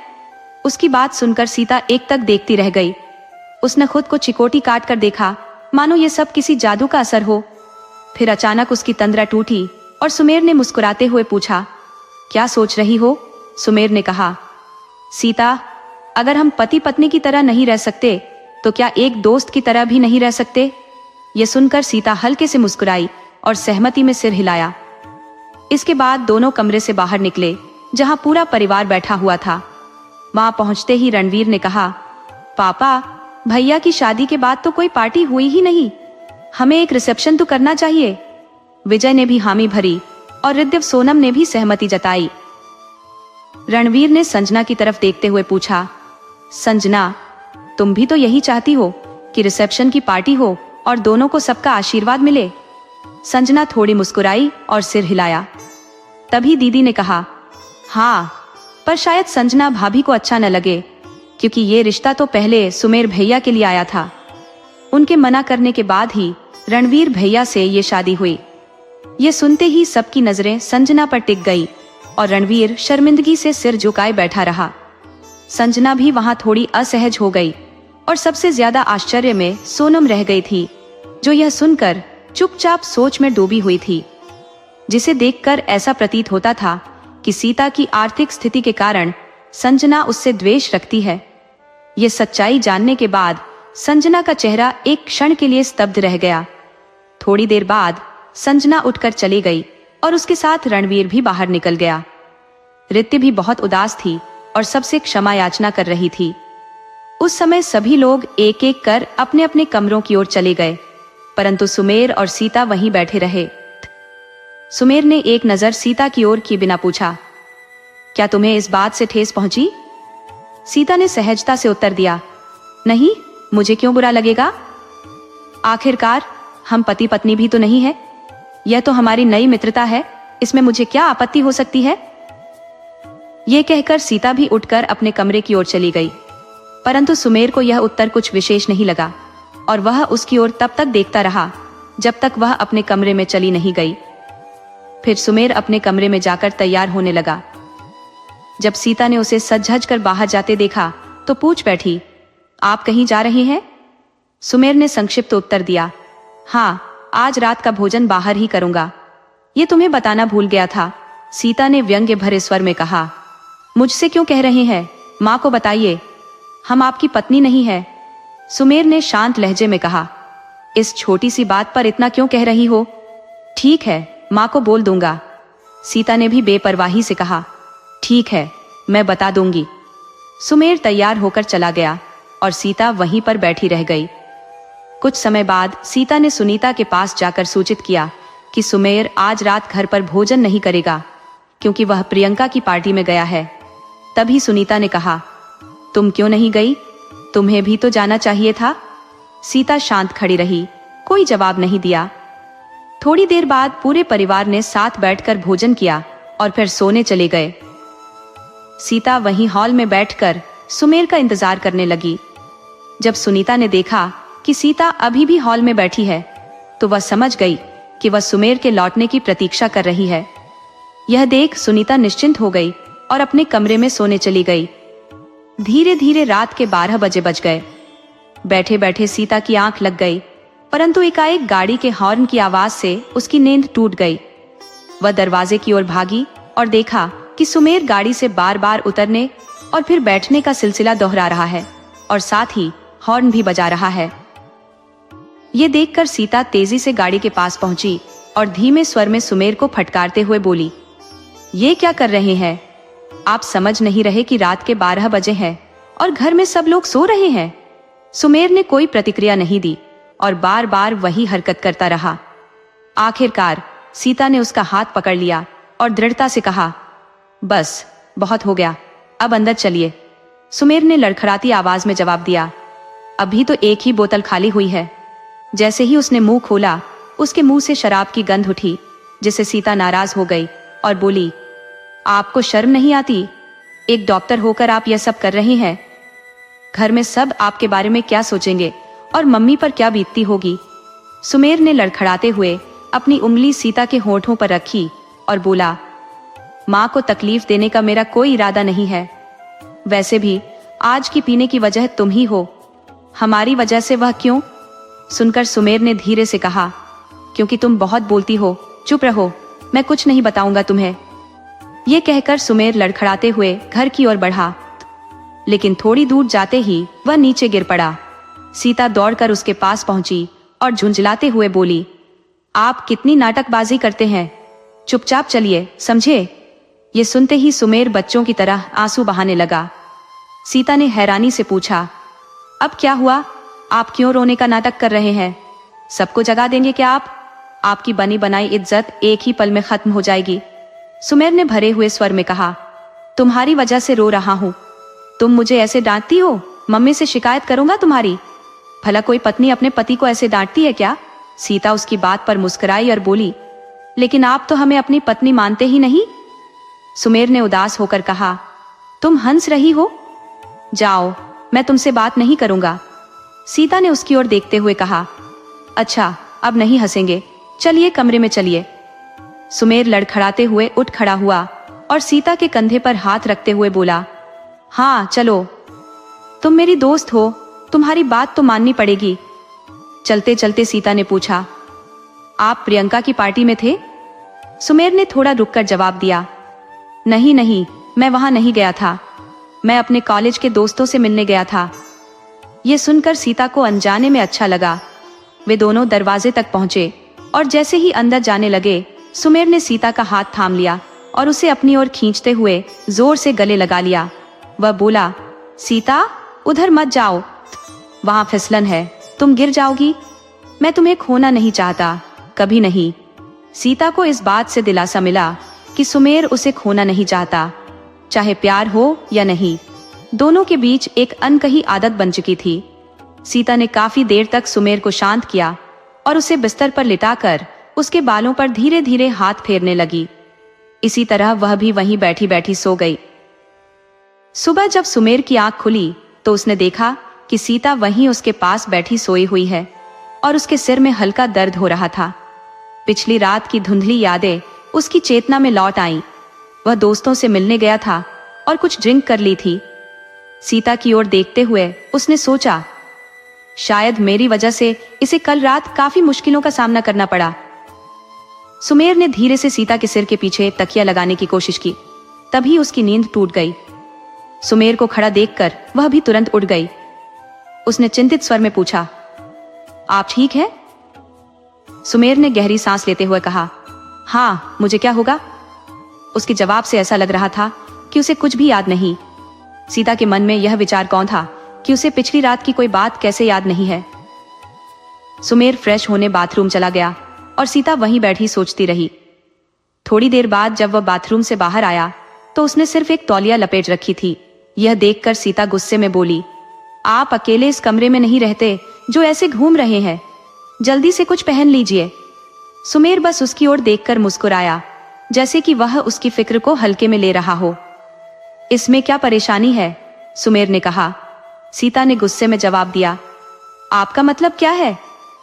उसकी बात सुनकर सीता एक तक देखती रह गई। उसने खुद को चिकोटी काट कर देखा, मानो ये सब किसी जादू का असर हो। फिर अचानक उसकी तंद्रा टूटी और सुमेर ने मुस्कुराते हुए पूछा, क्या सोच रही हो? सुमेर ने कहा, सीता, अगर हम पति पत्नी की तरह नहीं रह सकते तो क्या एक दोस्त की तरह भी नहीं रह सकते? यह सुनकर सीता हल्के से मुस्कुराई और सहमति में सिर हिलाया। इसके बाद दोनों कमरे से बाहर निकले, जहां पूरा परिवार बैठा हुआ था। वहां पहुंचते ही रणवीर ने कहा, पापा, भैया की शादी के बाद तो कोई पार्टी हुई ही नहीं, हमें एक रिसेप्शन तो करना चाहिए। विजय ने भी हामी भरी और रिद्धिव सोनम ने भी सहमति जताई। रणवीर ने संजना की तरफ देखते हुए पूछा, संजना, तुम भी तो यही चाहती हो कि रिसेप्शन की पार्टी हो और दोनों को सबका आशीर्वाद मिले? संजना थोड़ी मुस्कुराई और सिर हिलाया। तभी दीदी ने कहा, हाँ, पर शायद संजना भाभी को अच्छा न लगे, क्योंकि ये रिश्ता तो पहले सुमेर भैया के लिए आया था। उनके मना करने के बाद ही रणवीर भैया से ये शादी हुई। ये सुनते ही सबकी नजरें संजना पर टिक गई और रणवीर शर्मिंदगी से सिर झुकाए बैठा रहा। संजना भी वहां थोड़ी असहज हो गई और सबसे ज्यादा आश्चर्य में सोनम रह गई थी, जो यह सुनकर चुपचाप सोच में डूबी हुई थी, जिसे देखकर ऐसा प्रतीत होता था कि सीता की आर्थिक स्थिति के कारण संजना उससे द्वेष रखती है। ये सच्चाई जानने के बाद संजना का चेहरा एक क्षण के लिए स्तब्ध रह गया। थोड़ी देर बाद संजना उठकर चली गई और उसके साथ रणवीर भी बाहर निकल गया। रित्य भी बहुत उदास थी और सबसे क्षमा याचना कर रही थी। उस समय सभी लोग एक एक कर अपने अपने कमरों की ओर चले गए, परंतु सुमेर और सीता वहीं बैठे रहे। सुमेर ने एक नजर सीता की ओर किए बिना पूछा, क्या तुम्हें इस बात से ठेस पहुंची? सीता ने सहजता से उत्तर दिया, नहीं, मुझे क्यों बुरा लगेगा? आखिरकार हम पति पत्नी भी तो नहीं है। यह तो हमारी नई मित्रता है, इसमें मुझे क्या आपत्ति हो सकती है? यह कहकर सीता भी उठकर अपने कमरे की ओर चली गई, परंतु सुमेर को यह उत्तर कुछ विशेष नहीं लगा और वह उसकी ओर तब तक देखता रहा जब तक वह अपने कमरे में चली नहीं गई। फिर सुमेर अपने कमरे में जाकर तैयार होने लगा। जब सीता ने उसे सज-धज कर बाहर जाते देखा तो पूछ बैठी, आप कहीं जा रही हैं? सुमेर ने संक्षिप्त उत्तर दिया, हाँ, आज रात का भोजन बाहर ही करूंगा। ये तुम्हें बताना भूल गया था। सीता ने व्यंग्य भरे स्वर में कहा, मुझसे क्यों कह रही हैं? माँ को बताइए, हम आपकी पत्नी नहीं है। सुमेर ने शांत लहजे में कहा, इस छोटी सी बात पर इतना क्यों कह रही हो? ठीक है, माँ को बोल दूंगा। सीता ने भी बेपरवाही से कहा, ठीक है, मैं बता दूंगी। सुमेर तैयार होकर चला गया और सीता वहीं पर बैठी रह गई। कुछ समय बाद सीता ने सुनीता के पास जाकर सूचित किया कि सुमेर आज रात घर पर भोजन नहीं करेगा क्योंकि वह प्रियंका की पार्टी में गया है। तभी सुनीता ने कहा, तुम क्यों नहीं गई? तुम्हें भी तो जाना चाहिए था। सीता शांत खड़ी रही, कोई जवाब नहीं दिया। थोड़ी देर बाद पूरे परिवार ने साथ बैठकर भोजन किया और फिर सोने चले गए। सीता वहीं हॉल में बैठकर सुमेर का इंतजार करने लगी। जब सुनीता ने देखा कि सीता अभी भी हॉल में बैठी है तो वह समझ गई कि वह सुमेर के लौटने की प्रतीक्षा कर रही है। यह देख सुनीता निश्चिंत हो गई और अपने कमरे में सोने चली गई। धीरे धीरे रात के 12 बजे बज गए। बैठे बैठे सीता की आंख लग गई, परंतु एकाएक गाड़ी के हॉर्न की आवाज से उसकी नींद टूट गई। वह दरवाजे की ओर भागी और देखा कि सुमेर गाड़ी से बार बार उतरने और फिर बैठने का सिलसिला दोहरा रहा है और साथ ही हॉर्न भी बजा रहा है। ये देखकर सीता तेजी से गाड़ी के पास पहुंची और धीमे स्वर में सुमेर को फटकारते हुए बोली, ये क्या कर रहे हैं? आप समझ नहीं रहे कि रात के 12 बजे हैं और घर में सब लोग सो रहे हैं? सुमेर ने कोई प्रतिक्रिया नहीं दी और बार बार वही हरकत करता रहा। आखिरकार सीता ने उसका हाथ पकड़ लिया और दृढ़ता से कहा, बस बहुत हो गया, अब अंदर चलिए। सुमेर ने लड़खड़ाती आवाज में जवाब दिया, अभी तो एक ही बोतल खाली हुई है। जैसे ही उसने मुंह खोला, उसके मुंह से शराब की गंध उठी, जिससे सीता नाराज हो गई और बोली, आपको शर्म नहीं आती? एक डॉक्टर होकर आप यह सब कर रही हैं। घर में सब आपके बारे में क्या सोचेंगे और मम्मी पर क्या बीतती होगी? सुमेर ने लड़खड़ाते हुए अपनी उंगली सीता के होठों पर रखी और बोला, माँ को तकलीफ देने का मेरा कोई इरादा नहीं है। वैसे भी आज की पीने की वजह तुम ही हो। हमारी वजह से वह क्यों? सुनकर सुमेर ने धीरे से कहा, क्योंकि तुम बहुत बोलती हो, चुप रहो, मैं कुछ नहीं बताऊंगा तुम्हें। ये कहकर सुमेर लड़खड़ाते हुए घर की ओर बढ़ा, लेकिन थोड़ी दूर जाते ही वह नीचे गिर पड़ा। सीता दौड़कर उसके पास पहुंची और झुंझलाते हुए बोली, आप कितनी नाटकबाजी करते हैं, चुपचाप चलिए, समझे? ये सुनते ही सुमेर बच्चों की तरह आंसू बहाने लगा। सीता ने हैरानी से पूछा, अब क्या हुआ? आप क्यों रोने का नाटक कर रहे हैं? सबको जगा देंगे क्या आप? आपकी बनी बनाई इज्जत एक ही पल में खत्म हो जाएगी। सुमेर ने भरे हुए स्वर में कहा, तुम्हारी वजह से रो रहा हूं। तुम मुझे ऐसे डांटती हो? मम्मी से शिकायत करूंगा तुम्हारी। भला कोई पत्नी अपने पति को ऐसे डांटती है क्या? सीता उसकी बात पर मुस्कुराई और बोली, लेकिन आप तो हमें अपनी पत्नी मानते ही नहीं। सुमेर ने उदास होकर कहा, तुम हंस रही हो? जाओ, मैं तुमसे बात नहीं करूंगा। सीता ने उसकी ओर देखते हुए कहा, अच्छा अब नहीं हंसेंगे, चलिए कमरे में चलिए। सुमेर लड़खड़ाते हुए उठ खड़ा हुआ और सीता के कंधे पर हाथ रखते हुए बोला, हाँ चलो, तुम मेरी दोस्त हो, तुम्हारी बात तो माननी पड़ेगी। चलते चलते सीता ने पूछा, आप प्रियंका की पार्टी में थे? सुमेर ने थोड़ा रुककर जवाब दिया, नहीं नहीं, मैं वहां नहीं गया था, मैं अपने कॉलेज के दोस्तों से मिलने गया था। ये सुनकर सीता को अनजाने में अच्छा लगा। वे दोनों दरवाजे तक पहुंचे और जैसे ही अंदर जाने लगे, सुमेर ने सीता का हाथ थाम लिया और उसे अपनी ओर खींचते हुए जोर से गले लगा लिया। वह बोला, सीता उधर मत जाओ, वहां फिसलन है, तुम गिर जाओगी। मैं तुम्हें खोना नहीं चाहता, कभी नहीं। सीता को इस बात से दिलासा मिला कि सुमेर उसे खोना नहीं चाहता, चाहे प्यार हो या नहीं। दोनों के बीच एक अनकही आदत बन चुकी थी। सीता ने काफी देर तक सुमेर को शांत किया और उसे बिस्तर पर लिटाकर उसके बालों पर धीरे धीरे हाथ फेरने लगी। इसी तरह वह भी वहीं बैठी बैठी सो गई। सुबह जब सुमेर की आंख खुली तो उसने देखा कि सीता वहीं उसके पास बैठी सोई हुई है और उसके सिर में हल्का दर्द हो रहा था। पिछली रात की धुंधली यादें उसकी चेतना में लौट आईं। वह दोस्तों से मिलने गया था और कुछ ड्रिंक कर ली थी। सीता की ओर देखते हुए उसने सोचा, शायद मेरी वजह से इसे कल रात काफी मुश्किलों का सामना करना पड़ा। सुमेर ने धीरे से सीता के सिर के पीछे तकिया लगाने की कोशिश की, तभी उसकी नींद टूट गई। सुमेर को खड़ा देखकर वह भी तुरंत उठ गई। उसने चिंतित स्वर में पूछा, आप ठीक है? सुमेर ने गहरी सांस लेते हुए कहा, हाँ, मुझे क्या होगा? उसके जवाब से ऐसा लग रहा था कि उसे कुछ भी याद नहीं। सीता के मन में यह विचार कौन था कि उसे पिछली रात की कोई बात कैसे याद नहीं है। सुमेर फ्रेश होने बाथरूम चला गया और सीता वहीं बैठी सोचती रही। थोड़ी देर बाद जब वह बाथरूम से बाहर आया तो उसने सिर्फ एक तौलिया लपेट रखी थी। यह देखकर सीता गुस्से में बोली, आप अकेले इस कमरे में नहीं रहते जो ऐसे घूम रहे हैं, जल्दी से कुछ पहन लीजिए। सुमेर बस उसकी ओर देखकर मुस्कुराया, जैसे कि वह उसकी फिक्र को हल्के में ले रहा हो। इसमें क्या परेशानी है? सुमेर ने कहा। सीता ने गुस्से में जवाब दिया, आपका मतलब क्या है?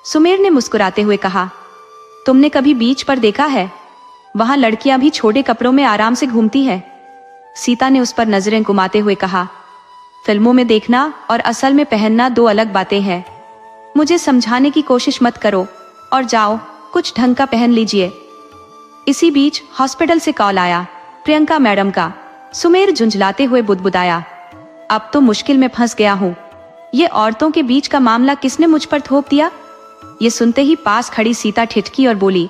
सुमेर ने मुस्कुराते हुए कहा, तुमने कभी बीच पर देखा है? वहां लड़कियां भी छोटे कपड़ों में आराम से घूमती है। सीता ने उस पर नजरें घुमाते हुए कहा, फिल्मों में देखना और असल में पहनना दो अलग बातें हैं। मुझे समझाने की कोशिश मत करो और जाओ, कुछ ढंग का पहन लीजिए। इसी बीच हॉस्पिटल से कॉल आया, प्रियंका मैडम का। सुमेर झुंझलाते हुए बुदबुदाया, अब तो मुश्किल में फंस गया हूँ। ये औरतों के बीच का मामला किसने मुझ पर थोप दिया? ये सुनते ही पास खड़ी सीता ठिठकी और बोली,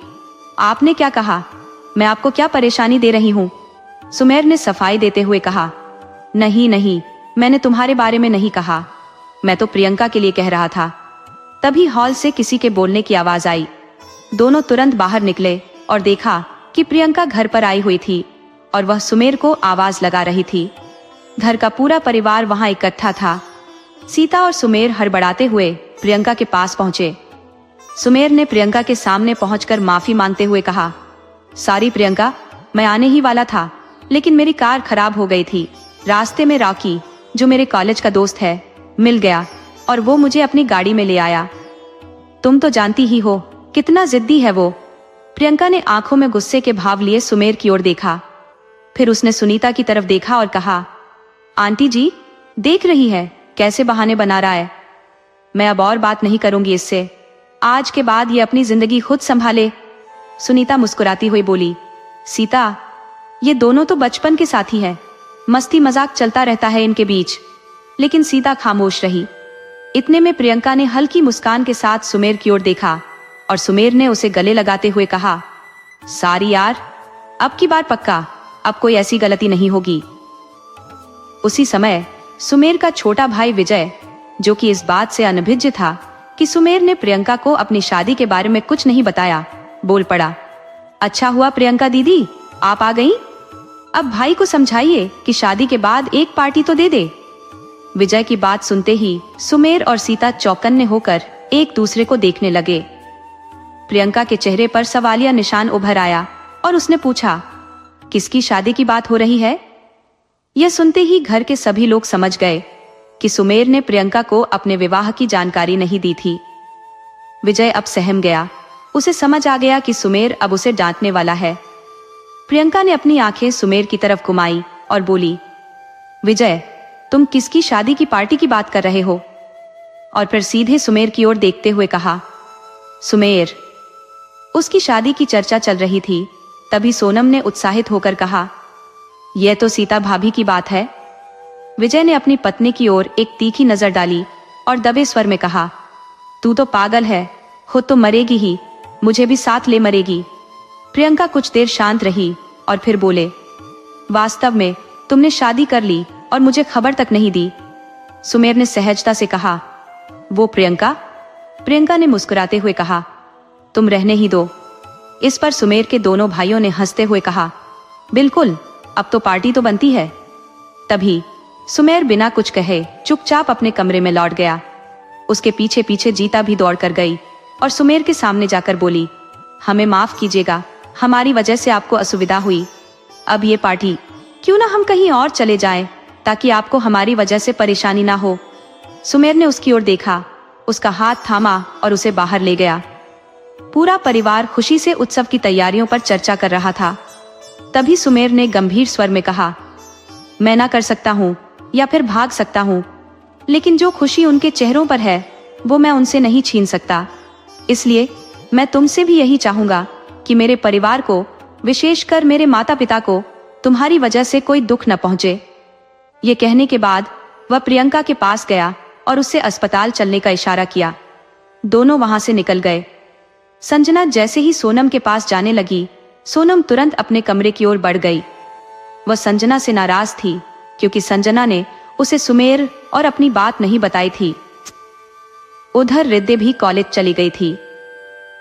आपने क्या कहा? मैं आपको क्या परेशानी दे रही हूँ? सुमेर ने सफाई देते हुए कहा, नहीं नहीं, मैंने तुम्हारे बारे में नहीं कहा, मैं तो प्रियंका के लिए कह रहा था। तभी हॉल से किसी के बोलने की आवाज आई। दोनों तुरंत बाहर निकले और देखा कि प्रियंका घर पर आई हुई थी और वह सुमेर को आवाज लगा रही थी। घर का पूरा परिवार वहां इकट्ठा था। सीता और सुमेर हड़बड़ाते हुए प्रियंका के पास पहुंचे। सुमेर ने प्रियंका के सामने पहुंचकर माफी मांगते हुए कहा, सॉरी प्रियंका, मैं आने ही वाला था, लेकिन मेरी कार खराब हो गई थी। रास्ते में रॉकी, जो मेरे कॉलेज का दोस्त है, मिल गया और वो मुझे अपनी गाड़ी में ले आया। तुम तो जानती ही हो कितना जिद्दी है वो। प्रियंका ने आंखों में गुस्से के भाव लिए सुमेर की ओर देखा। फिर उसने सुनीता की तरफ देखा और कहा, आंटी जी, देख रही है कैसे बहाने बना रहा है। मैं अब और बात नहीं करूंगी इससे। आज के बाद ये अपनी जिंदगी खुद संभाले। सुनीता मुस्कुराती हुई बोली, सीता, ये दोनों तो बचपन के साथी हैं, मस्ती मजाक चलता रहता है इनके बीच। लेकिन सीता खामोश रही। इतने में प्रियंका ने हल्की मुस्कान के साथ सुमेर की ओर देखा और सुमेर ने उसे गले लगाते हुए कहा, सॉरी यार, अब की बार पक्का, अब कोई ऐसी गलती नहीं होगी। उसी समय सुमेर का छोटा भाई विजय, जो कि इस बात से अनभिज्ञ था कि सुमेर ने प्रियंका को अपनी शादी के बारे में कुछ नहीं बताया, बोल पड़ा, अच्छा हुआ प्रियंका दीदी आप आ गईं। अब भाई को समझाइए कि शादी के बाद एक पार्टी तो दे दे। विजय की बात सुनते ही सुमेर और सीता चौकन्ने होकर एक दूसरे को देखने लगे। प्रियंका के चेहरे पर सवालिया निशान उभर आया और उसने पूछा, किसकी शादी की बात हो रही है? यह सुनते ही घर के सभी लोग समझ गए। कि सुमेर ने प्रियंका को अपने विवाह की जानकारी नहीं दी थी। विजय अब सहम गया। उसे समझ आ गया कि सुमेर अब उसे डांटने वाला है। प्रियंका ने अपनी आंखें सुमेर की तरफ घुमाई और बोली, विजय, तुम किसकी शादी की पार्टी की बात कर रहे हो? और फिर सीधे सुमेर की ओर देखते हुए कहा, सुमेर। उसकी शादी की चर्चा चल रही थी। तभी सोनम ने उत्साहित होकर कहा, यह तो सीता भाभी की बात है। विजय ने अपनी पत्नी की ओर एक तीखी नजर डाली और दबे स्वर में कहा, तू तो पागल है, खुद तो मरेगी ही, मुझे भी साथ ले मरेगी। प्रियंका कुछ देर शांत रही और फिर बोले, वास्तव में तुमने शादी कर ली और मुझे खबर तक नहीं दी। सुमेर ने सहजता से कहा, वो प्रियंका? प्रियंका ने मुस्कुराते हुए कहा, तुम रहने ही दो। इस पर सुमेर के दोनों भाइयों ने हंसते हुए कहा, बिल्कुल, अब तो पार्टी तो बनती है। तभी सुमेर बिना कुछ कहे चुपचाप अपने कमरे में लौट गया। उसके पीछे पीछे जीता भी दौड़ कर गई और सुमेर के सामने जाकर बोली, हमें माफ कीजिएगा, हमारी वजह से आपको असुविधा हुई। अब ये पार्टी क्यों ना हम कहीं और चले जाएं, ताकि आपको हमारी वजह से परेशानी ना हो। सुमेर ने उसकी ओर देखा, उसका हाथ थामा और उसे बाहर ले गया। पूरा परिवार खुशी से उत्सव की तैयारियों पर चर्चा कर रहा था। तभी सुमेर ने गंभीर स्वर में कहा, मैं ना कर सकता हूँ या फिर भाग सकता हूँ, लेकिन जो खुशी उनके चेहरों पर है वो मैं उनसे नहीं छीन सकता। इसलिए मैं तुमसे भी यही चाहूंगा कि मेरे परिवार को, विशेषकर मेरे माता पिता को, तुम्हारी वजह से कोई दुख न पहुंचे। ये कहने के बाद वह प्रियंका के पास गया और उससे अस्पताल चलने का इशारा किया। दोनों वहां से निकल गए। संजना जैसे ही सोनम के पास जाने लगी, सोनम तुरंत अपने कमरे की ओर बढ़ गई। वह संजना से नाराज थी क्योंकि संजना ने उसे सुमेर और अपनी बात नहीं बताई थी। उधर रिद्धि भी कॉलेज चली गई थी।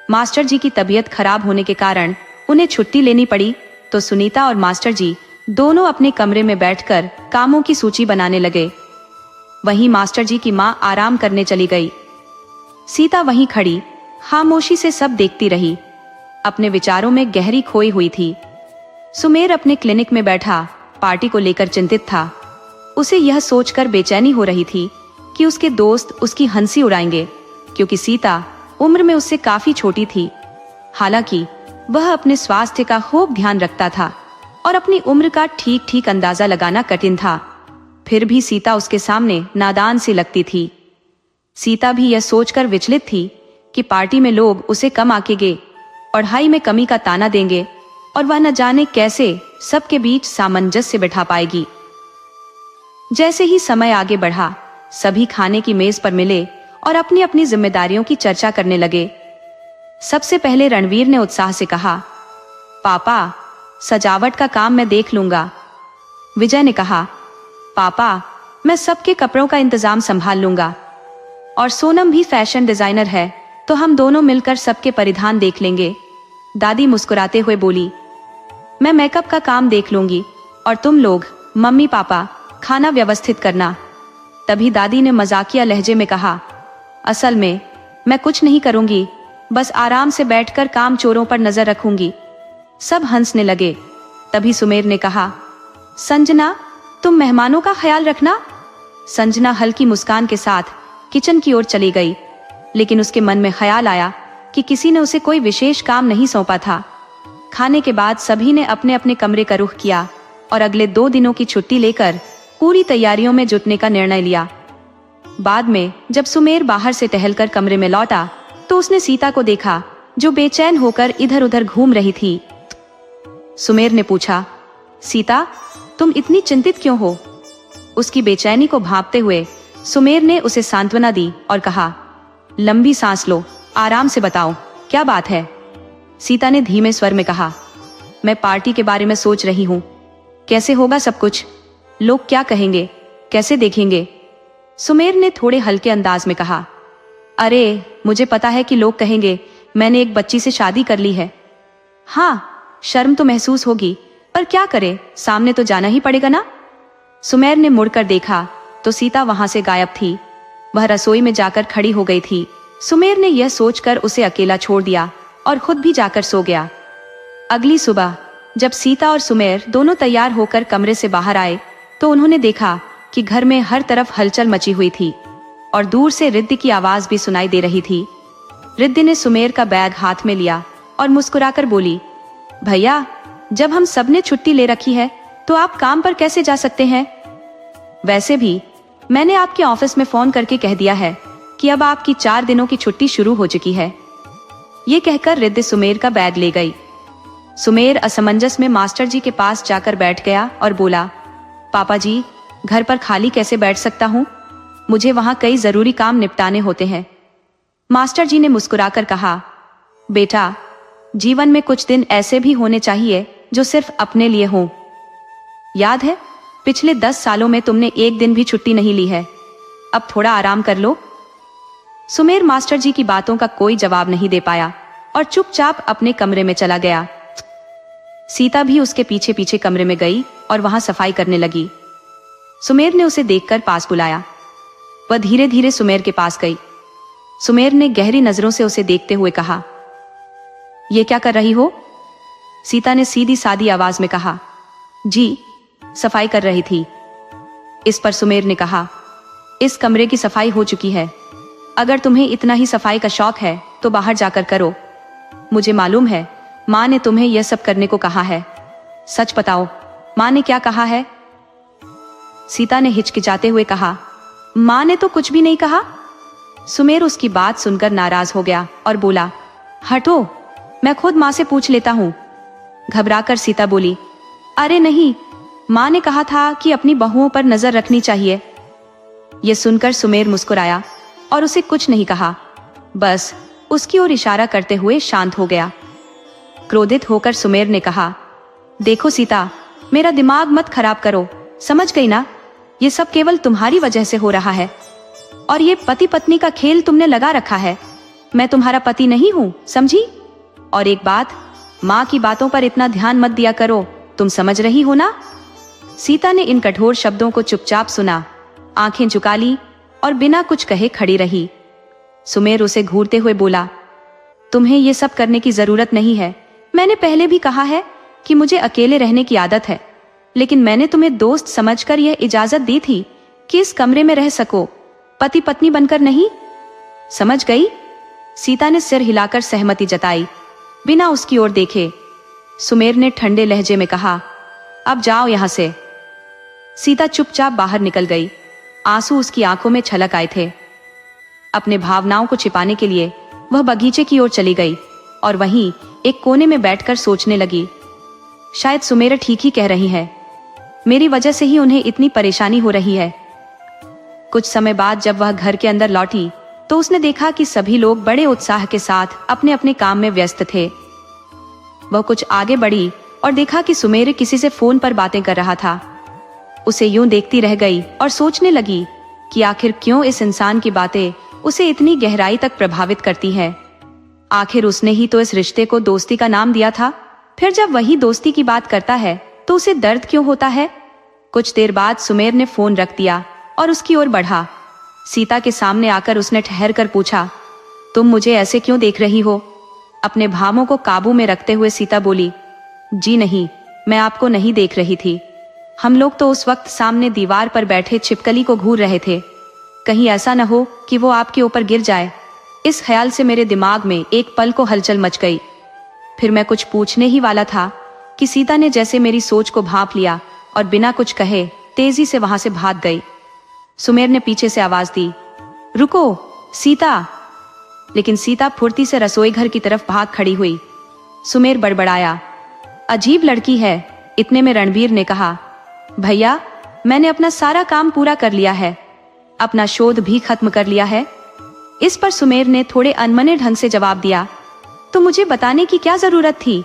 मास्टर जी की तबीयत खराब होने के कारण उन्हें छुट्टी लेनी पड़ी, तो सुनीता और मास्टर जी दोनों अपने कमरे में बैठकर कामों की सूची बनाने लगे। वहीं मास्टर जी की मां आराम करने चली गई। सीता वहीं खड़ी खामोशी से सब देखती रही, अपने विचारों में गहरी खोई हुई थी। सुमेर अपने क्लिनिक में बैठा पार्टी को लेकर चिंतित था। उसे यह सोचकर बेचैनी हो रही थी कि उसके दोस्त उसकी हंसी उड़ाएंगे, क्योंकि सीता उम्र में उससे काफी छोटी थी। हालांकि वह अपने स्वास्थ्य का खूब ध्यान रखता था और अपनी उम्र का ठीक ठीक अंदाजा लगाना कठिन था। फिर भी सीता उसके सामने नादान सी लगती थी। सीता भी यह सोचकर विचलित थी कि पार्टी में लोग उसे कम आंकेंगे, पढ़ाई में कमी का ताना देंगे और वह न जाने कैसे सबके बीच सामंजस्य बिठा पाएगी। जैसे ही समय आगे बढ़ा, सभी खाने की मेज पर मिले और अपनी अपनी जिम्मेदारियों की चर्चा करने लगे। सबसे पहले रणवीर ने उत्साह से कहा, पापा, सजावट का काम मैं देख लूंगा। विजय ने कहा, पापा, मैं सबके कपड़ों का इंतजाम संभाल लूंगा। और सोनम भी फैशन डिजाइनर है, तो हम दोनों मिलकर सबके परिधान देख लेंगे। दादी मुस्कुराते हुए बोली, मैं मेकअप का काम देख लूंगी और तुम लोग, मम्मी पापा, खाना व्यवस्थित करना। तभी दादी ने मजाकिया लहजे में कहा, असल में मैं कुछ नहीं करूंगी, बस आराम से बैठकर काम चोरों पर नजर रखूंगी। सब हंसने लगे। तभी सुमेर ने कहा, संजना, तुम मेहमानों का ख्याल रखना। संजना हल्की मुस्कान के साथ किचन की ओर चली गई, लेकिन उसके मन में ख्याल आया कि किसी ने उसे कोई विशेष काम नहीं सौंपा था। खाने के बाद सभी ने अपने अपने कमरे का रुख किया और अगले 2 दिनों की छुट्टी लेकर पूरी तैयारियों में जुटने का निर्णय लिया। बाद में जब सुमेर बाहर से टहलकर कमरे में लौटा, तो उसने सीता को देखा, जो बेचैन होकर इधर उधर घूम रही थी। सुमेर ने पूछा, सीता, तुम इतनी चिंतित क्यों हो? उसकी बेचैनी को भांपते हुए सुमेर ने उसे सांत्वना दी और कहा, लंबी सांस लो, आराम से बताओ, क्या बात है? सीता ने धीमे स्वर में कहा, मैं पार्टी के बारे में सोच रही हूँ। कैसे होगा सब कुछ? लोग क्या कहेंगे, कैसे देखेंगे? सुमेर ने थोड़े हल्के अंदाज में कहा, अरे, मुझे पता है कि लोग कहेंगे मैंने एक बच्ची से शादी कर ली है। हाँ, शर्म तो महसूस होगी, पर क्या करे, सामने तो जाना ही पड़ेगा ना। सुमेर ने मुड़कर देखा तो सीता वहां से गायब थी। वह रसोई में जाकर खड़ी हो गई थी। सुमेर ने यह सोचकर उसे अकेला छोड़ दिया और खुद भी जाकर सो गया। अगली सुबह जब सीता और सुमेर दोनों तैयार होकर कमरे से बाहर आए, तो उन्होंने देखा कि घर में हर तरफ हलचल मची हुई थी और दूर से रिद्धि की आवाज भी सुनाई दे रही थी। रिद्धि ने सुमेर का बैग हाथ में लिया और मुस्कुराकर बोली, भैया, जब हम सब ने छुट्टी ले रखी है तो आप काम पर कैसे जा सकते हैं? वैसे भी मैंने आपके ऑफिस में फोन करके कह दिया है कि अब आपकी 4 दिनों की छुट्टी शुरू हो चुकी है। ये कहकर रिद्धि सुमेर का बैग ले गई। सुमेर असमंजस में मास्टर जी के पास जाकर बैठ गया और बोला, पापा जी, घर पर खाली कैसे बैठ सकता हूँ? मुझे वहां कई जरूरी काम निपटाने होते हैं। मास्टर जी ने मुस्कुराकर कहा, बेटा, जीवन में कुछ दिन ऐसे भी होने चाहिए जो सिर्फ अपने लिए हों। याद है, पिछले 10 सालों में तुमने एक दिन भी छुट्टी नहीं ली है। अब थोड़ा आराम कर लो। सुमेर मास्टर जी की बातों का कोई जवाब नहीं दे पाया और चुपचाप अपने कमरे में चला गया। सीता भी उसके पीछे पीछे कमरे में गई और वहां सफाई करने लगी। सुमेर ने उसे देखकर पास बुलाया। वह धीरे धीरे सुमेर के पास गई। सुमेर ने गहरी नजरों से उसे देखते हुए कहा, ये क्या कर रही हो? सीता ने सीधी सादी आवाज में कहा, जी, सफाई कर रही थी। इस पर सुमेर ने कहा, इस कमरे की सफाई हो चुकी है। अगर तुम्हें इतना ही सफाई का शौक है तो बाहर जाकर करो। मुझे मालूम है माँ ने तुम्हें यह सब करने को कहा है। सच बताओ, माँ ने क्या कहा है? सीता ने हिचकिचाते हुए कहा, माँ ने तो कुछ भी नहीं कहा। सुमेर उसकी बात सुनकर नाराज हो गया और बोला, हटो, मैं खुद माँ से पूछ लेता हूँ। घबराकर सीता बोली, अरे नहीं, माँ ने कहा था कि अपनी बहुओं पर नजर रखनी चाहिए। यह सुनकर सुमेर मुस्कुराया और उसे कुछ नहीं कहा, बस उसकी ओर इशारा करते हुए शांत हो गया। क्रोधित होकर सुमेर ने कहा, देखो सीता, मेरा दिमाग मत खराब करो, समझ गई ना? ये सब केवल तुम्हारी वजह से हो रहा है और ये पति पत्नी का खेल तुमने लगा रखा है। मैं तुम्हारा पति नहीं हूं, समझी? और एक बात, माँ की बातों पर इतना ध्यान मत दिया करो, तुम समझ रही हो ना? सीता ने इन कठोर शब्दों को चुपचाप सुना, आंखें झुका ली और बिना कुछ कहे खड़ी रही। सुमेर उसे घूरते हुए बोला, तुम्हें ये सब करने की जरूरत नहीं है। मैंने पहले भी कहा है कि मुझे अकेले रहने की आदत है, लेकिन मैंने तुम्हें दोस्त समझकर यह इजाजत दी थी कि इस कमरे में रह सको, पति पत्नी बनकर नहीं। समझ गई? सीता ने सिर हिलाकर सहमति जताई, बिना उसकी ओर देखे। सुमेर ने ठंडे लहजे में कहा, अब जाओ यहां से। सीता चुपचाप बाहर निकल गई। आंसू उसकी आंखों में छलक आए थे। अपने भावनाओं को छिपाने के लिए वह बगीचे की ओर चली गई और वहीं एक कोने में बैठकर सोचने लगी, शायद सुमेर ठीक ही कह रही है, मेरी वजह से ही उन्हें इतनी परेशानी हो रही है। कुछ समय बाद जब वह घर के अंदर लौटी तो उसने देखा कि सभी लोग बड़े उत्साह के साथ अपने अपने काम में व्यस्त थे। वह कुछ आगे बढ़ी और देखा कि सुमेर किसी से फोन पर बातें कर रहा था। उसे यूं देखती रह गई और सोचने लगी कि आखिर क्यों इस इंसान की बातें उसे इतनी गहराई तक प्रभावित करती है। आखिर उसने ही तो इस रिश्ते को दोस्ती का नाम दिया था, फिर जब वही दोस्ती की बात करता है तो उसे दर्द क्यों होता है? कुछ देर बाद सुमेर ने फोन रख दिया और उसकी ओर बढ़ा। सीता के सामने आकर उसने ठहर कर पूछा, तुम मुझे ऐसे क्यों देख रही हो? अपने भावों को काबू में रखते हुए सीता बोली, जी नहीं, मैं आपको नहीं देख रही थी। हम लोग तो उस वक्त सामने दीवार पर बैठे छिपकली को घूर रहे थे। कहीं ऐसा न हो कि वो आपके ऊपर गिर जाए। इस ख्याल से मेरे दिमाग में एक पल को हलचल मच गई। फिर मैं कुछ पूछने ही वाला था कि सीता ने जैसे मेरी सोच को भांप लिया और बिना कुछ कहे तेजी से वहां से भाग गई। सुमेर ने पीछे से आवाज दी, रुको सीता। लेकिन सीता फुर्ती से रसोई घर की तरफ भाग खड़ी हुई। सुमेर बड़बड़ाया, अजीब लड़की है। इतने में रणबीर ने कहा, भैया, मैंने अपना सारा काम पूरा कर लिया है, अपना शोध भी खत्म कर लिया है। इस पर सुमेर ने थोड़े अनमने ढंग से जवाब दिया, तो मुझे बताने की क्या जरूरत थी?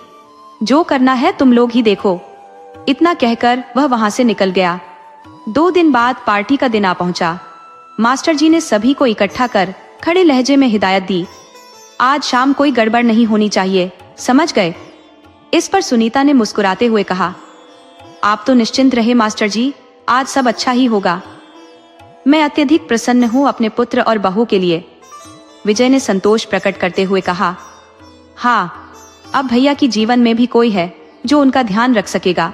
जो करना है तुम लोग ही देखो। इतना कहकर वह वहां से निकल गया। 2 दिन बाद पार्टी का दिन आ पहुंचा। मास्टर जी ने सभी को इकट्ठा कर खड़े लहजे में हिदायत दी, आज शाम कोई गड़बड़ नहीं होनी चाहिए, समझ गए? इस पर सुनीता ने मुस्कुराते हुए कहा, आप तो निश्चिंत रहे मास्टर जी, आज सब अच्छा ही होगा। मैं अत्यधिक प्रसन्न हूं अपने पुत्र और बहू के लिए। विजय ने संतोष प्रकट करते हुए कहा, हाँ, अब भैया की जीवन में भी कोई है जो उनका ध्यान रख सकेगा।